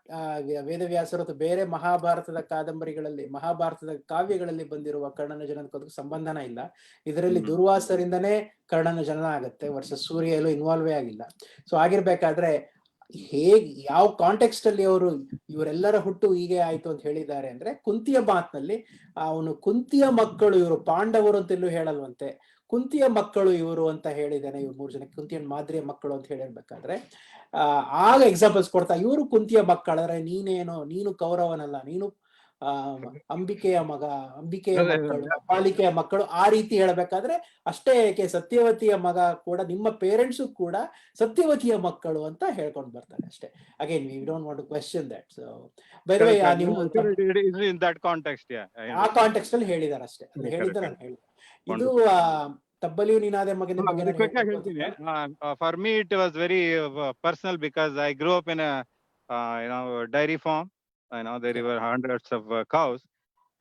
ವೇದವ್ಯಾಸರು ಅಥವಾ ಬೇರೆ ಮಹಾಭಾರತದ ಕಾದಂಬರಿಗಳಲ್ಲಿ, ಮಹಾಭಾರತದ ಕಾವ್ಯಗಳಲ್ಲಿ ಬಂದಿರುವ ಕರ್ಣನ ಜನನಕ್ಕೆ ಸಂಬಂಧನ ಇಲ್ಲ. ಇದರಲ್ಲಿ ದುರ್ವಾಸರಿಂದನೇ ಕರ್ಣನ ಜನನ ಆಗುತ್ತೆ. ವರ್ಷ ಸೂರ್ಯ ಎಲ್ಲೂ ಇನ್ವಾಲ್ವೇ ಆಗಿಲ್ಲ. ಸೊ ಆಗಿರ್ಬೇಕಾದ್ರೆ ಯಾವ ಕಾಂಟೆಕ್ಸ್ಟ್ ಅಲ್ಲಿ ಅವರು ಇವರೆಲ್ಲರ ಹುಟ್ಟು ಹೀಗೆ ಆಯ್ತು ಅಂತ ಹೇಳಿದ್ದಾರೆ ಅಂದ್ರೆ, ಕುಂತಿಯ ಮಾತಿನಲ್ಲಿ ಅವನು ಕುಂತಿಯ ಮಕ್ಕಳು ಇವರು ಪಾಂಡವರು ಅಂತೆಲ್ಲೂ ಹೇಳಲ್ವಂತೆ, ಕುಂತಿಯ ಮಕ್ಕಳು ಇವರು ಅಂತ ಹೇಳಿದಾನೆ. ಇವ್ರು 3 ಜನ ಕುಂತಿಯ ಮಾದರಿಯ ಮಕ್ಕಳು ಅಂತ ಹೇಳಿರ್ಬೇಕಾದ್ರೆ ಆಗ ಎಕ್ಸಾಂಪಲ್ಸ್ ಕೊಡ್ತಾ, ಇವರು ಕುಂತಿಯ ಮಕ್ಕಳಾದ್ರೆ ನೀನು ಕೌರವನಲ್ಲ, ನೀನು ಅಂಬಿಕೆಯ ಮಕ್ಕಳು, ಅಪಾಲಿಕೆಯ ಮಕ್ಕಳು, ಆ ರೀತಿ ಹೇಳ್ಬೇಕಾದ್ರೆ ಅಷ್ಟೇ. ಏಕೆ ಸತ್ಯವತಿಯ ಮಗ ಕೂಡ, ನಿಮ್ಮ ಪೇರೆಂಟ್ಸು ಕೂಡ ಸತ್ಯವತಿಯ ಮಕ್ಕಳು ಅಂತ ಹೇಳ್ಕೊಂಡು ಬರ್ತಾರೆ ಅಷ್ಟೇ. Again we don't want to question that. So by the way ನೀವು in that context, ಆ ಕಾಂಟೆಕ್ಸ್ಟ್ ಅಲ್ಲಿ ಹೇಳಿದಾರೆ ಅಷ್ಟೇ, ಹೇಳಿದ್ರೆ ನಾನು ಹೇಳಿದೆ. ಇದು ತಬ್ಬಲಿಯು ನೀನಾದೆ ಮಗನ ಬಗ್ಗೆ for me it was very personal because I grew up in a dairy farm. There were hundreds of cows,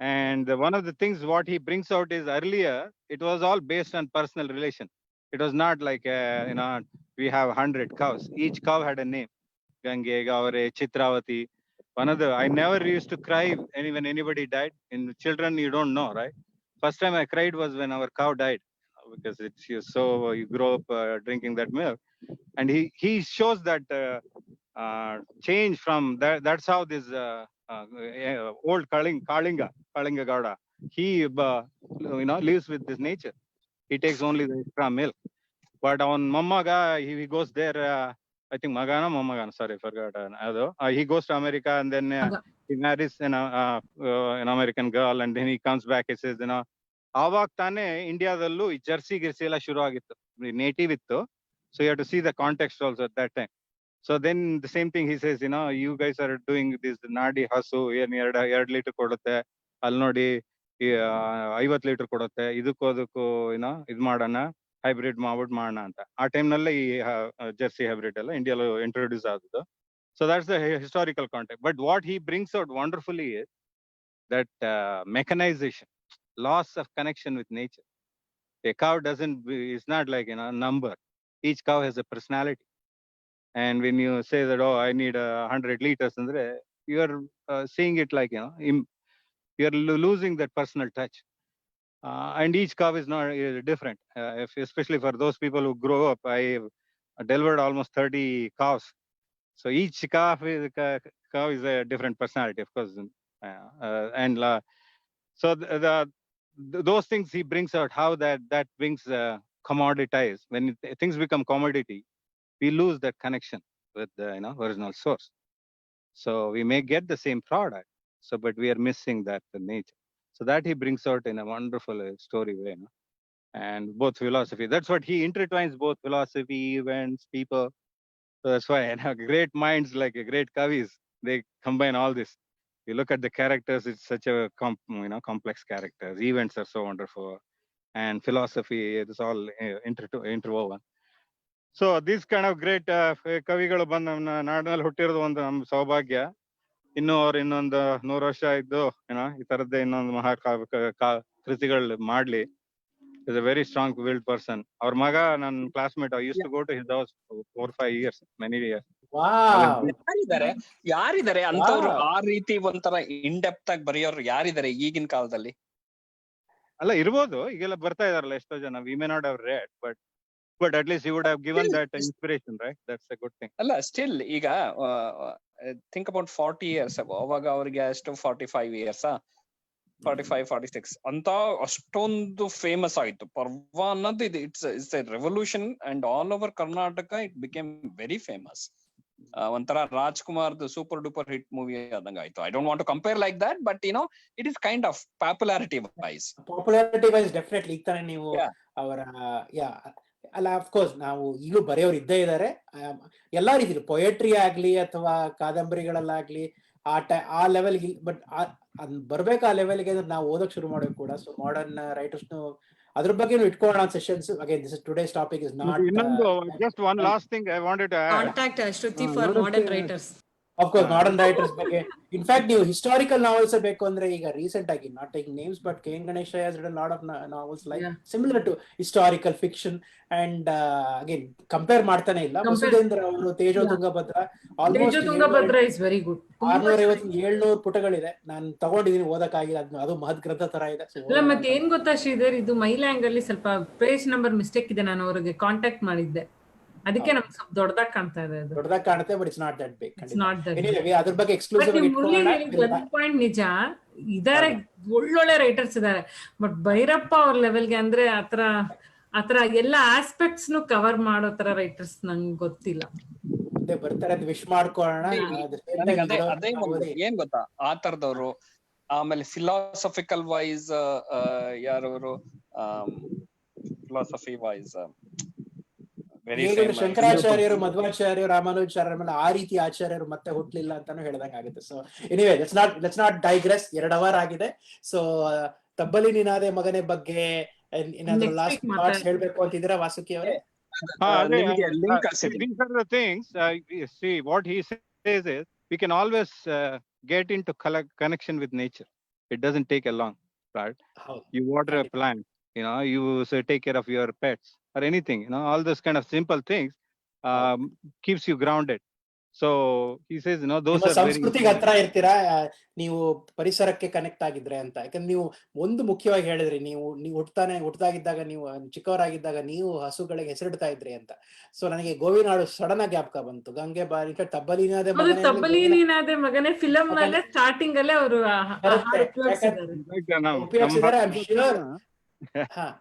and one of the things what he brings out is earlier it was all based on personal relation. It was not like we have 100 cows, each cow had a name. Gange, Gavare, Chitravati. I never used to cry when anybody died. In children you don't know, right? First time I cried was when our cow died, because you grow up drinking that milk. And he shows that change from that. That's how this old Kalinga Gowda, he lives with this nature. He takes only the extra milk. But on Mamaga, he goes there. I think Magana, sorry, forgot. He goes to America, and then he marries an American girl, and then he comes back. He says, ಆವಾಗ ತಾನೇ ಇಂಡಿಯಾದಲ್ಲೂ ಈ Jersey ಗಿರ್ಸಿ ಎಲ್ಲ ಶುರು ಆಗಿತ್ತು, ನೇಟಿವ್ ಇತ್ತು. So you have to see the context also at that time. So then the same thing he says, you guys are doing this ನಾಡಿ ಹಸು ಏನ್ 2 ಲೀಟರ್ ಕೊಡುತ್ತೆ, ಅಲ್ಲಿ ನೋಡಿ 50 ಲೀಟರ್ ಕೊಡುತ್ತೆ, ಅದಕ್ಕೂ ಇದ್ ಮಾಡೋಣ, ಹೈಬ್ರಿಡ್ ಮಾಡೋಣ ಅಂತ. ಆ ಟೈಮ್ ನಲ್ಲೇ ಈ ಜರ್ಸಿ ಹೈಬ್ರಿಡ್ ಎಲ್ಲ ಇಂಡಿಯಾలో ಇಂಟ್ರೊಡ್ಯೂಸ್ ಆದದ್ದು. So that's the historical context. But what he brings out wonderfully is that mechanisation, loss of connection with nature. A cow is not like a number. Each cow has a personality. And when you say that, oh, I need 100 liters, you are seeing it like, you are losing that personal touch. And each cow is not different. Especially for those people who grow up, I delivered almost 30 cows. So each cow is a different personality, of course. So those things he brings out, how that brings commoditize. When things become commodity, we lose that connection with the original source. So we may get the same product, but we are missing that the nature. So that he brings out in a wonderful story way, and both philosophy. That's what he intertwines, both philosophy, events, people. So that's why great minds like great kavis, they combine all this. You look at the characters, it's such a complex characters. Events are so wonderful, and philosophy, it's all interwoven. So these kind of great ಕವಿಗಳು ಬಂದು ನಮ್ಮ ನಾಡಿನಲ್ಲಿ ಹುಟ್ಟಿರೋದು ಒಂದು ನಮ್ಮ ಸೌಭಾಗ್ಯ. ಅವ್ರು ಇನ್ನೊಂದು 100 ವರ್ಷ ಇದ್ದು ಈ ತರದ್ದೇ ಇನ್ನೊಂದು ಕೃತಿಗಳು ಮಾಡ್ಲಿ. is a very strong willed person. Our maga, ನನ್ನ classmate, I used to go to his house for 4-5 years, many years. ಯಾರಿದ್ದಾರೆ ಅಂತವ್ರು ಆ ರೀತಿ ಒಂಥರ ಇನ್ ಡೆಪ್ತ್ ಆಗಿ ಬರೆಯೋರು ಯಾರಿದ್ದಾರೆ ಈಗಿನ ಕಾಲದಲ್ಲಿ? ಅಲ್ಲ, ಇರ್ಬೋದು, ಈಗೆಲ್ಲ ಬರ್ತಾ ಇದಾರಲ್ಲ ಎಷ್ಟೋ ಜನ. We may not have read, but at least he would have given that inspiration, right? That's a good thing. ಅಲ್ಲ, ಸ್ಟಿಲ್ ಈಗ think about 40 years ago, ಅವಾಗ ಅವ್ರಿಗೆ ಎಷ್ಟು 45 years 45-46 ಅಂತ ಅಷ್ಟೊಂದು ಫೇಮಸ್ ಆಯ್ತು ಪರ್ವ ಅನ್ನೋದು. It's a revolution, and all over Karnataka it became very famous. ಒಂಥರ Rajkumar super duper hit movie ಆದಂಗ ಆಯ್ತು. I don't want to compare like that, but it is kind of popularity wise definitely. ಈಗ ತಾನೇ ನೀವು ಅವರ ಅಲ್ಲ, ಅಫ್ಕೋರ್ಸ್ ನಾವು ಈಗಲೂ ಬರೆಯೋರು ಇದ್ದೇ ಇದ್ದಾರೆ, ಎಲ್ಲಾ ರೀತಿಲಿ ಪೊಯೆಟ್ರಿ ಆಗ್ಲಿ ಅಥವಾ ಕಾದಂಬರಿಗಳಲ್ಲಾಗ್ಲಿ ಆ ಲೆವೆಲ್ಗೆ. ಬಟ್ ಬರ್ಬೇಕು ಆ ಲೆವೆಲ್ಗೆ ಅಂದ್ರೆ ನಾವು ಓದಕ್ ಶುರು ಮಾಡ್ಬೇಕು ಕೂಡ. ಸೊ ಮಾಡರ್ನ್ ರೈಟರ್ಸ್ ಅದ್ರ ಬಗ್ಗೆ ಇಟ್ಕೊಳ್ಳೋಣ sessions. Again this is today's topic is not. Just one last thing I wanted to add. Contact Shruti for modern writers. Of course, modern writers ಬಗ್ಗೆ. In fact, ನೀವು historical novels ಬೇಕು ಅಂದ್ರೆ ಈಗ recent ಆಗಿ, not taking names, but K.N. Ganesha has written a lot of novels like similar to historical fiction, and again compare ಮಾಡ್ತಾನೆ ಇಲ್ಲ. ವಸುಧೇಂದ್ರ ಅವರು ತೇಜೋ Tungabhadra, ತೇಜೋ Tungabhadra is very good. 650-700 ಪುಟಗಳಿದೆ. ನಾನು ತಗೊಂಡಿದ್ದೀನಿ, ಓದಕ್ಕಾಗಿಲ್ಲ. ಅದು ಮಹತ್ ಗ್ರಂಥ ತರ ಇದೆ. ಅಲ್ಲ, ಮತ್ತೆ ಏನ್ ಗೊತ್ತಾ ಶ್ರೀಧರ್, ಇದು ಮೈಲ್ಯಾಂಗ್ ಅಲ್ಲಿ ಸ್ವಲ್ಪ ಪೇಜ್ ನಂಬರ್ ಮಿಸ್ಟೇಕ್ ಇದೆ. ನಾನು ಅವ್ರಿಗೆ ಕಾಂಟ್ಯಾಕ್ಟ್ ಮಾಡಿದ್ದೆ. ಅದಕ್ಕೆ ನಮ್ಗೆ ಸ್ವಲ್ಪ ದೊಡ್ಡದಾಗಿ ಕಾಣ್ತಾ ಇದೆ ಅದು. ದೊಡ್ಡದಾಗಿ ಕಾಣುತ್ತೆ, but it's not that big. It's not that big. Anyway, ಅದ್ರ ಬಗ್ಗೆ ಬಟ್ ಎಕ್ಸ್ಕ್ಲೂಸಿವ್ ಆಗಿ ಮುರಳಿ ಇಟ್ಕೊಳ್ಳೋಣ. ಹೇಳಿದ ಒಂದು ಪಾಯಿಂಟ್ ನಿಜ ಇದಾರೆ, ಒಳ್ಳೊಳ್ಳೆ ರೈಟರ್ಸ್ ಇದಾರೆ. ಬಟ್ ಭೈರಪ್ಪ ಅವ್ರ ಲೆವೆಲ್ಗೆ ಅಂದ್ರೆ ಆತರ ಎಲ್ಲ ಆಸ್ಪೆಕ್ಟ್ಸ್ ಕವರ್ ಮಾಡೋ ತರ ರೈಟರ್ಸ್ ನಂಗೆ ಗೊತ್ತಿಲ್ಲ. ಮುಂದೆ ಬರ್ತಾರೆ ಅಂತ ವಿಶ್ ಮಾಡ್ಕೊಳ್ಳೋಣ. ಅದೇ ಒಂದು ಏನ್ ಗೊತ್ತಾ, ಆ ತರದವ್ರು. ಆಮೇಲೆ ಫಿಲಾಸಫಿಕಲ್ ವೈಸ್ ಯಾರವರು, ಫಿಲಾಸಫಿ ವೈಸ್ ಶಂಕರಾಚಾರ್ಯರು, ಮಧ್ವಾಚಾರ್ಯರು, ರಾಮಾನುಜಾಚಾರ್ಯರ ಮೇಲೆ ಆ ರೀತಿ ಆಚಾರ್ಯರು ಮತ್ತೆ ಹುಟ್ಲಿಲ್ಲ ಅಂತಾನು ಹೇಳ್ದಂಗ ಆಗುತ್ತೆ. So anyway, let's not digress. 2 hour ಆಗಿದೆ. ಸೊ ತಬ್ಬಲಿ ನಿನಾದೆ ಮಗನೆ ಬಗ್ಗೆ ಏನಾದ್ರು ಲಾಸ್ಟ್ ಥಾಟ್ಸ್ ಹೇಳ್ಬೇಕು ಅಂತಿದ್ದೀರಾ ವಾಸುಕಿ ಅವರೇ? These are the things. See, what he says is we can always get into connection with nature. It doesn't take a long, right? You water a plant, you take care of your pets or anything, all those kind of simple things keeps you grounded. So he says, those are ಸಂಸ್ಕೃತಿಗೆ ಹತ್ರ ಇರ್ತೀರಾ ನೀವು, ಪರಿಸರಕ್ಕೆ connect ಆಗಿದ್ರೆ ಅಂತ. ಯಾಕಂದ್ರೆ ನೀವು ಒಂದು ಮುಖ್ಯವಾಗಿ ಹೇಳಿದ್ರಿ, ನೀವು ಹುಟ್ಟದಾಗಿದ್ದಾಗ, ನೀವು ಚಿಕ್ಕವರಾಗಿದ್ದಾಗ ನೀವು ಹಸುಗಳಿಗೆ ಹೆಸರಿಡ್ತಾ ಇದ್ರಿ ಅಂತ. ಸೊ ನನಗೆ ಗೋವಿನಾಡು ಸಡನ್ ಆಗಿ ಜ್ಞಾಪಕ ಬಂತು. ಗಂಗೆ ಬಾರಿ ತಬ್ಬಲಿ ನೀನಾದೆ ಮಗನೇ ಫಿಲಂ ನಲ್ಲೇ ಸ್ಟಾರ್ಟಿಂಗ್ ಅಲ್ಲೇ ಅವರು ಉಪಯೋಗಿಸಿದ್ದಾರೆ.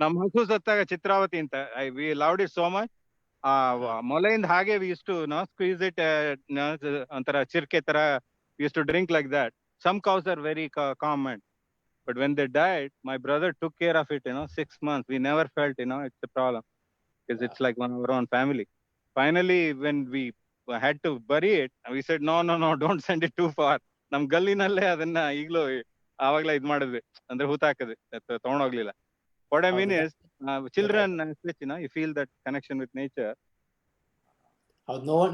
ನಮ್ಮ ಹಸು ಸತ್ತಾಗ ಚಿತ್ರಾವತಿ ಅಂತ, we loved it so much. ಮೊಲೆಯಿಂದ ಹಾಗೆ we used to squeeze it, ಒಂಥರ ಚಿರ್ಕೆ ತರ we used to drink like that. Some cows are very calm and, but when they died my brother took care of it 6 months. We never felt it's a problem because it's like one of our own family. Finally when we had to bury it, we said no, don't send it too far. ನಮ್ ಗಲ್ಲಿನಲ್ಲೇ ಅದನ್ನ ಈಗ್ಲೂ ಆವಾಗ್ಲೇ ಇದ್ ಮಾಡಿದ್ವಿ, ಅಂದ್ರೆ ಹೂತಾಕದ್ವಿ, ತಗೊಂಡೋಗ್ಲಿಲ್ಲ. What I mean is, children, you feel that connection with nature.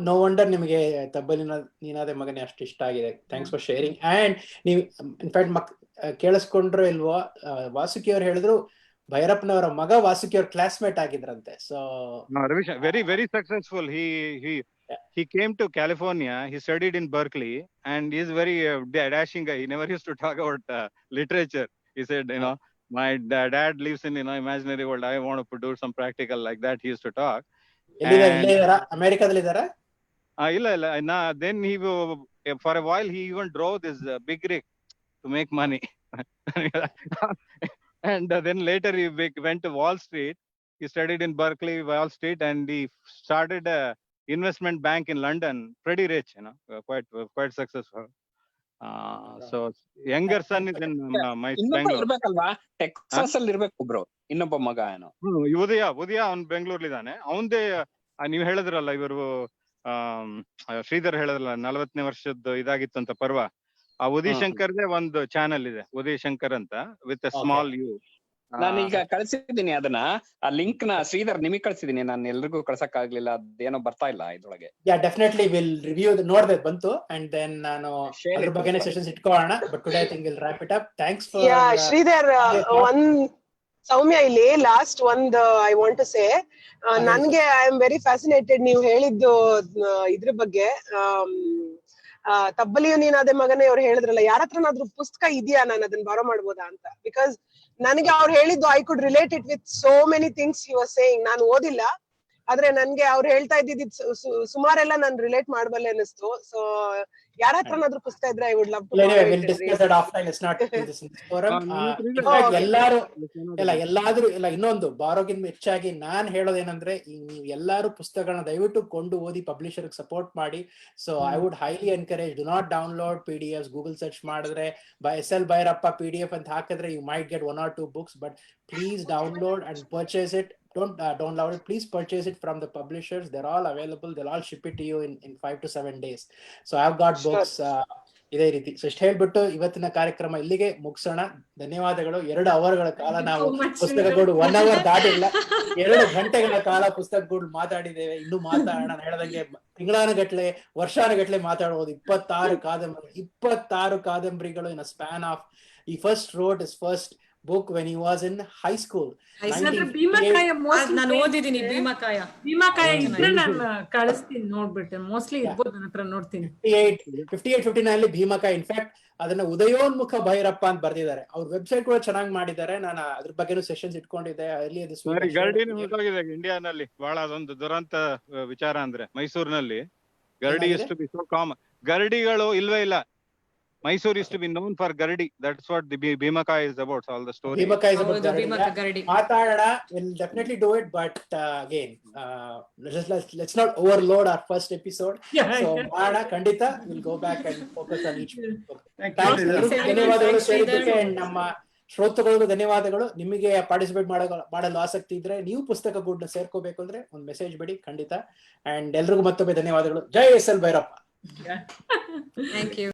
No wonder ನಿಮಗೆ ತಬ್ಬಲಿ ನೀನಾದೆ ಮಗನೇ ಅಷ್ಟು ಇಷ್ಟ ಆಗಿದೆ. Thanks for sharing. ಅಂಡ್ ನೀವು ಇನ್ಫ್ಯಾಕ್ಟ್ ಕೇಳಿಸ್ಕೊಂಡ್ರು ಇಲ್ವೋ, ವಾಸುಕಿ ಅವ್ರು ಹೇಳಿದ್ರು ಭೈರಪ್ಪನವರ ಮಗ ವಾಸುಕಿ ಅವ್ರ ಕ್ಲಾಸ್ಮೇಟ್ ಆಗಿದ್ರಂತೆ. So very very successful. He came to California. He studied in Berkeley and he is very dashing guy. He never used to talk about literature. He said, my dad lives in imaginary world. I want to do some practical, like that he used to talk. ಅಮೆರಿಕಾದಲ್ಲಿ ಇದ್ದಾರಾ? ಇಲ್ಲ. Then he for a while he even drove this big rig to make money. And then later he went to Wall Street. He studied in Berkeley, Wall Street, and he started a investment bank in London. Pretty rich, quite successful. So younger son is in my Bangalore. ಇರ್ಬೇಕಲ್ವಾ, Texas ಅಲ್ಲಿ ಇರ್ಬೇಕು bro ಇನ್ನೊಬ್ಬ ಮಗ. ಏನೋ ಉದಯ ಅವ್ನ್ ಬೆಂಗಳೂರಲ್ಲಿ ಇದ್ದಾನೆ. ಅವಂದೇ ನೀವ್ ಹೇಳಿದ್ರಲ್ಲ, ಇವರು ಶ್ರೀಧರ್ ಹೇಳಿದ್ರಲ್ಲ 40ನೇ ವರ್ಷದ ಇದಾಗಿತ್ತು ಅಂತ ಪರ್ವ. ಆ ಉದಯ್ ಶಂಕರ್ದೇ ಒಂದು ಚಾನೆಲ್ ಇದೆ, ಉದಯ್ ಶಂಕರ್ ಅಂತ, ವಿತ್ ಸ್ಮಾಲ್ ಯು. ನಾನೀಗ ಕಳ್ಸಿದ್ದೀನಿ ಅದನ್ನ, ಆ ಲಿಂಕ್ ನ ಶ್ರೀಧರ್ ನಿಮಗೆ ಕಳ್ಸಿದೀನಿ. ನಾನು ಎಲ್ರಿಗೂ ಕಳ್ಸಕ್ ಆಗ್ಲಿಲ್ಲ, ಅದೇನೋ ಬರ್ತಾ ಇಲ್ಲ ಇದ್ರೊಳಗೆ. ಡೆಫಿನೆಟ್ಲಿ ವಿಲ್ ರಿವ್ಯೂ ನೋಡ್ದೆ ಬಂತು, ಅಂಡ್ ದೆನ್ ನಾನು ಅದ್ರ ಬಗ್ಗೆನೇ ಸೆಷನ್ಸ್ ಇಟ್ಕೊಳ್ಳೋಣ. But today I think will wrap it up. Thanks for Shridhar. Soumya, ಇಲ್ಲಿ ಲಾಸ್ಟ್ ಒಂದು ಐ ವಾಂಟ್ ಟು ಸೇ, ನನ್ಗೆ ಐ ಆಮ್ ವೆರಿ ಫ್ಯಾಸಿನೇಟೆಡ್ ನೀವು ಹೇಳಿದ್ದು ಇದ್ರ ಬಗ್ಗೆ. ತಬ್ಬಲಿಯು ನೀನಾದೆ ಮಗನೇ ಅವ್ರು ಹೇಳಿದ್ರಲ್ಲ, ಯಾರ ಹತ್ರನಾದ್ರೂ ಪುಸ್ತಕ ಇದೆಯಾ, ನಾನು ಅದನ್ನ ಬಾರೋ ಮಾಡ್ಬೋದಾ ಅಂತ. ಬಿಕಾಸ್ ನನಗೆ ಅವ್ರು ಹೇಳಿದ್ದು I could relate it with so many things you are saying. ನಾನು ಓದಿಲ್ಲ, ಆದ್ರೆ ನನ್ಗೆ ಅವ್ರು ಹೇಳ್ತಾ ಇದ್ದಿದ್ದು ಸುಮಾರೆಲ್ಲ ನಾನು ರಿಲೇಟ್ ಮಾಡಬಲ್ಲೆ ಅನಿಸ್ತು. ಸೊ ಯಾರ ಹತ್ರನಾದ್ರೂ ಪುಸ್ತಕ ಇದ್ರೆ ಐ ವುಡ್ ಲವ್ ಟು. ಇನ್ನೊಂದು ಬಾರೋಗಿಂತ ಹೆಚ್ಚಾಗಿ ನಾನ್ ಹೇಳೋದೇನಂದ್ರೆ, ನೀವು ಎಲ್ಲಾರು ಪುಸ್ತಕಗಳನ್ನ ದಯವಿಟ್ಟು ಕೊಂಡು ಓದಿ ಪಬ್ಲಿಷರ್ ಸಪೋರ್ಟ್ ಮಾಡಿ. So I would highly encourage, do not download PDFs. Google search ಮಾಡಿದ್ರೆ SL ಭೈರಪ್ಪ PDF ಅಂತ ಹಾಕಿದ್ರೆ you might get 1 or 2 books, but please download and purchase it. Don't download it, please purchase it from the publishers. They're all available. They'll all ship it to you in 5 to 7 days. So I've got books ಇದೇ ರೀತಿ. So ಇಷ್ಟು ಹೇಳ್ಬಿಟ್ಟು ಇವತ್ತಿನ ಕಾರ್ಯಕ್ರಮ ಇಲ್ಲಿಗೆ ಮುಗಿಸೋಣ. ಧನ್ಯವಾದಗಳು. 2 ಅವರ್ಗಳ ಕಾಲ ನಾವು ಪುಸ್ತಕಗಳು 1 hour ದಾಟಿಲ್ಲ, 2 ಗಂಟೆಗಳ ಕಾಲ ಪುಸ್ತಕಗಳು ಮಾತಾಡಿದ್ದೇವೆ. ಇನ್ನೂ ಮಾತಾಡೋಣ. ಹೇಳ್ದಂಗೆ ತಿಂಗಳಾನುಗಟ್ಲೆ ವರ್ಷಾನುಗಟ್ಲೆ ಮಾತಾಡಬಹುದು. 26 ಕಾದಂಬರಿಗಳು ಇನ್ ಸ್ಪ್ಯಾನ್ ಆಫ್. ಈ first wrote is first book when he was in high school. ಭೀಮಕಾಯ ನಾನು ಓದಿದ್ದೀನಿ ಭೀಮಕಾಯ. ಭೀಮಕಾಯ ಇದ್ರೆ ನಾನು ಕಳಿಸ್ತೀನಿ ನೋಡ್ಬಿಟ್ಟೆ. ಮೋಸ್ಟ್ಲಿ ಇರ್ಬೋದು ನನ್ನ ಹತ್ರ, ನೋಡ್ತೀನಿ. 58-59 ಭೀಮಕಾಯ. ಇನ್ಫ್ಯಾಕ್ಟ್ ಅದನ್ನ ಉದಯೋನ್ಮುಖ ಭೈರಪ್ಪ ಅಂತ ಬರ್ದಿದ್ದಾರೆ. ಅವ್ರ ವೆಬ್ಸೈಟ್ ಕೂಡ ಚೆನ್ನಾಗಿ ಮಾಡಿದ್ದಾರೆ. ನಾನು ಅದ್ರ ಬಗ್ಗೆನೂ ಸೆಷನ್ಸ್ ಇಟ್ಕೊಂಡಿದ್ದೆ. ಇಂಡಿಯಾನಲ್ಲಿ ಬಹಳ ಅದೊಂದು ದುರಂತ ವಿಚಾರ ಅಂದ್ರೆ ಮೈಸೂರಿನಲ್ಲಿ garadi is to be so common. ಗರಡಿಗಳು ಇಲ್ವೇ ಇಲ್ಲ. Mysore used to be known for Gardi. That's what the Bhimaka is about. All the story. Bhimaka is about Gardi. Matadada will definitely do it, but again, let's not overload our first episode. So Mada Kandita will go back and focus on each book. ಧನ್ಯವಾದಗಳು ಸೇರಿದ್ದಕ್ಕೆ. ನಮ್ಮ ಶ್ರೋತೃಗಳಿಗೂ ಧನ್ಯವಾದಗಳು. ನಿಮಗೆ participate ಮಾಡಲು ಆಸಕ್ತಿ ಇದ್ರೆ ನೀವು ಪುಸ್ತಕ ಗೂಡ್ನ ಸೇರ್ಕೋಬೇಕು ಅಂದ್ರೆ ಒಂದು ಮೆಸೇಜ್ ಬಿಡಿ ಖಂಡಿತ. ಅಂಡ್ ಎಲ್ರಿಗೂ ಮತ್ತೊಮ್ಮೆ ಧನ್ಯವಾದಗಳು. ಜೈ SL ಭೈರಪ್ಪ. Thank you.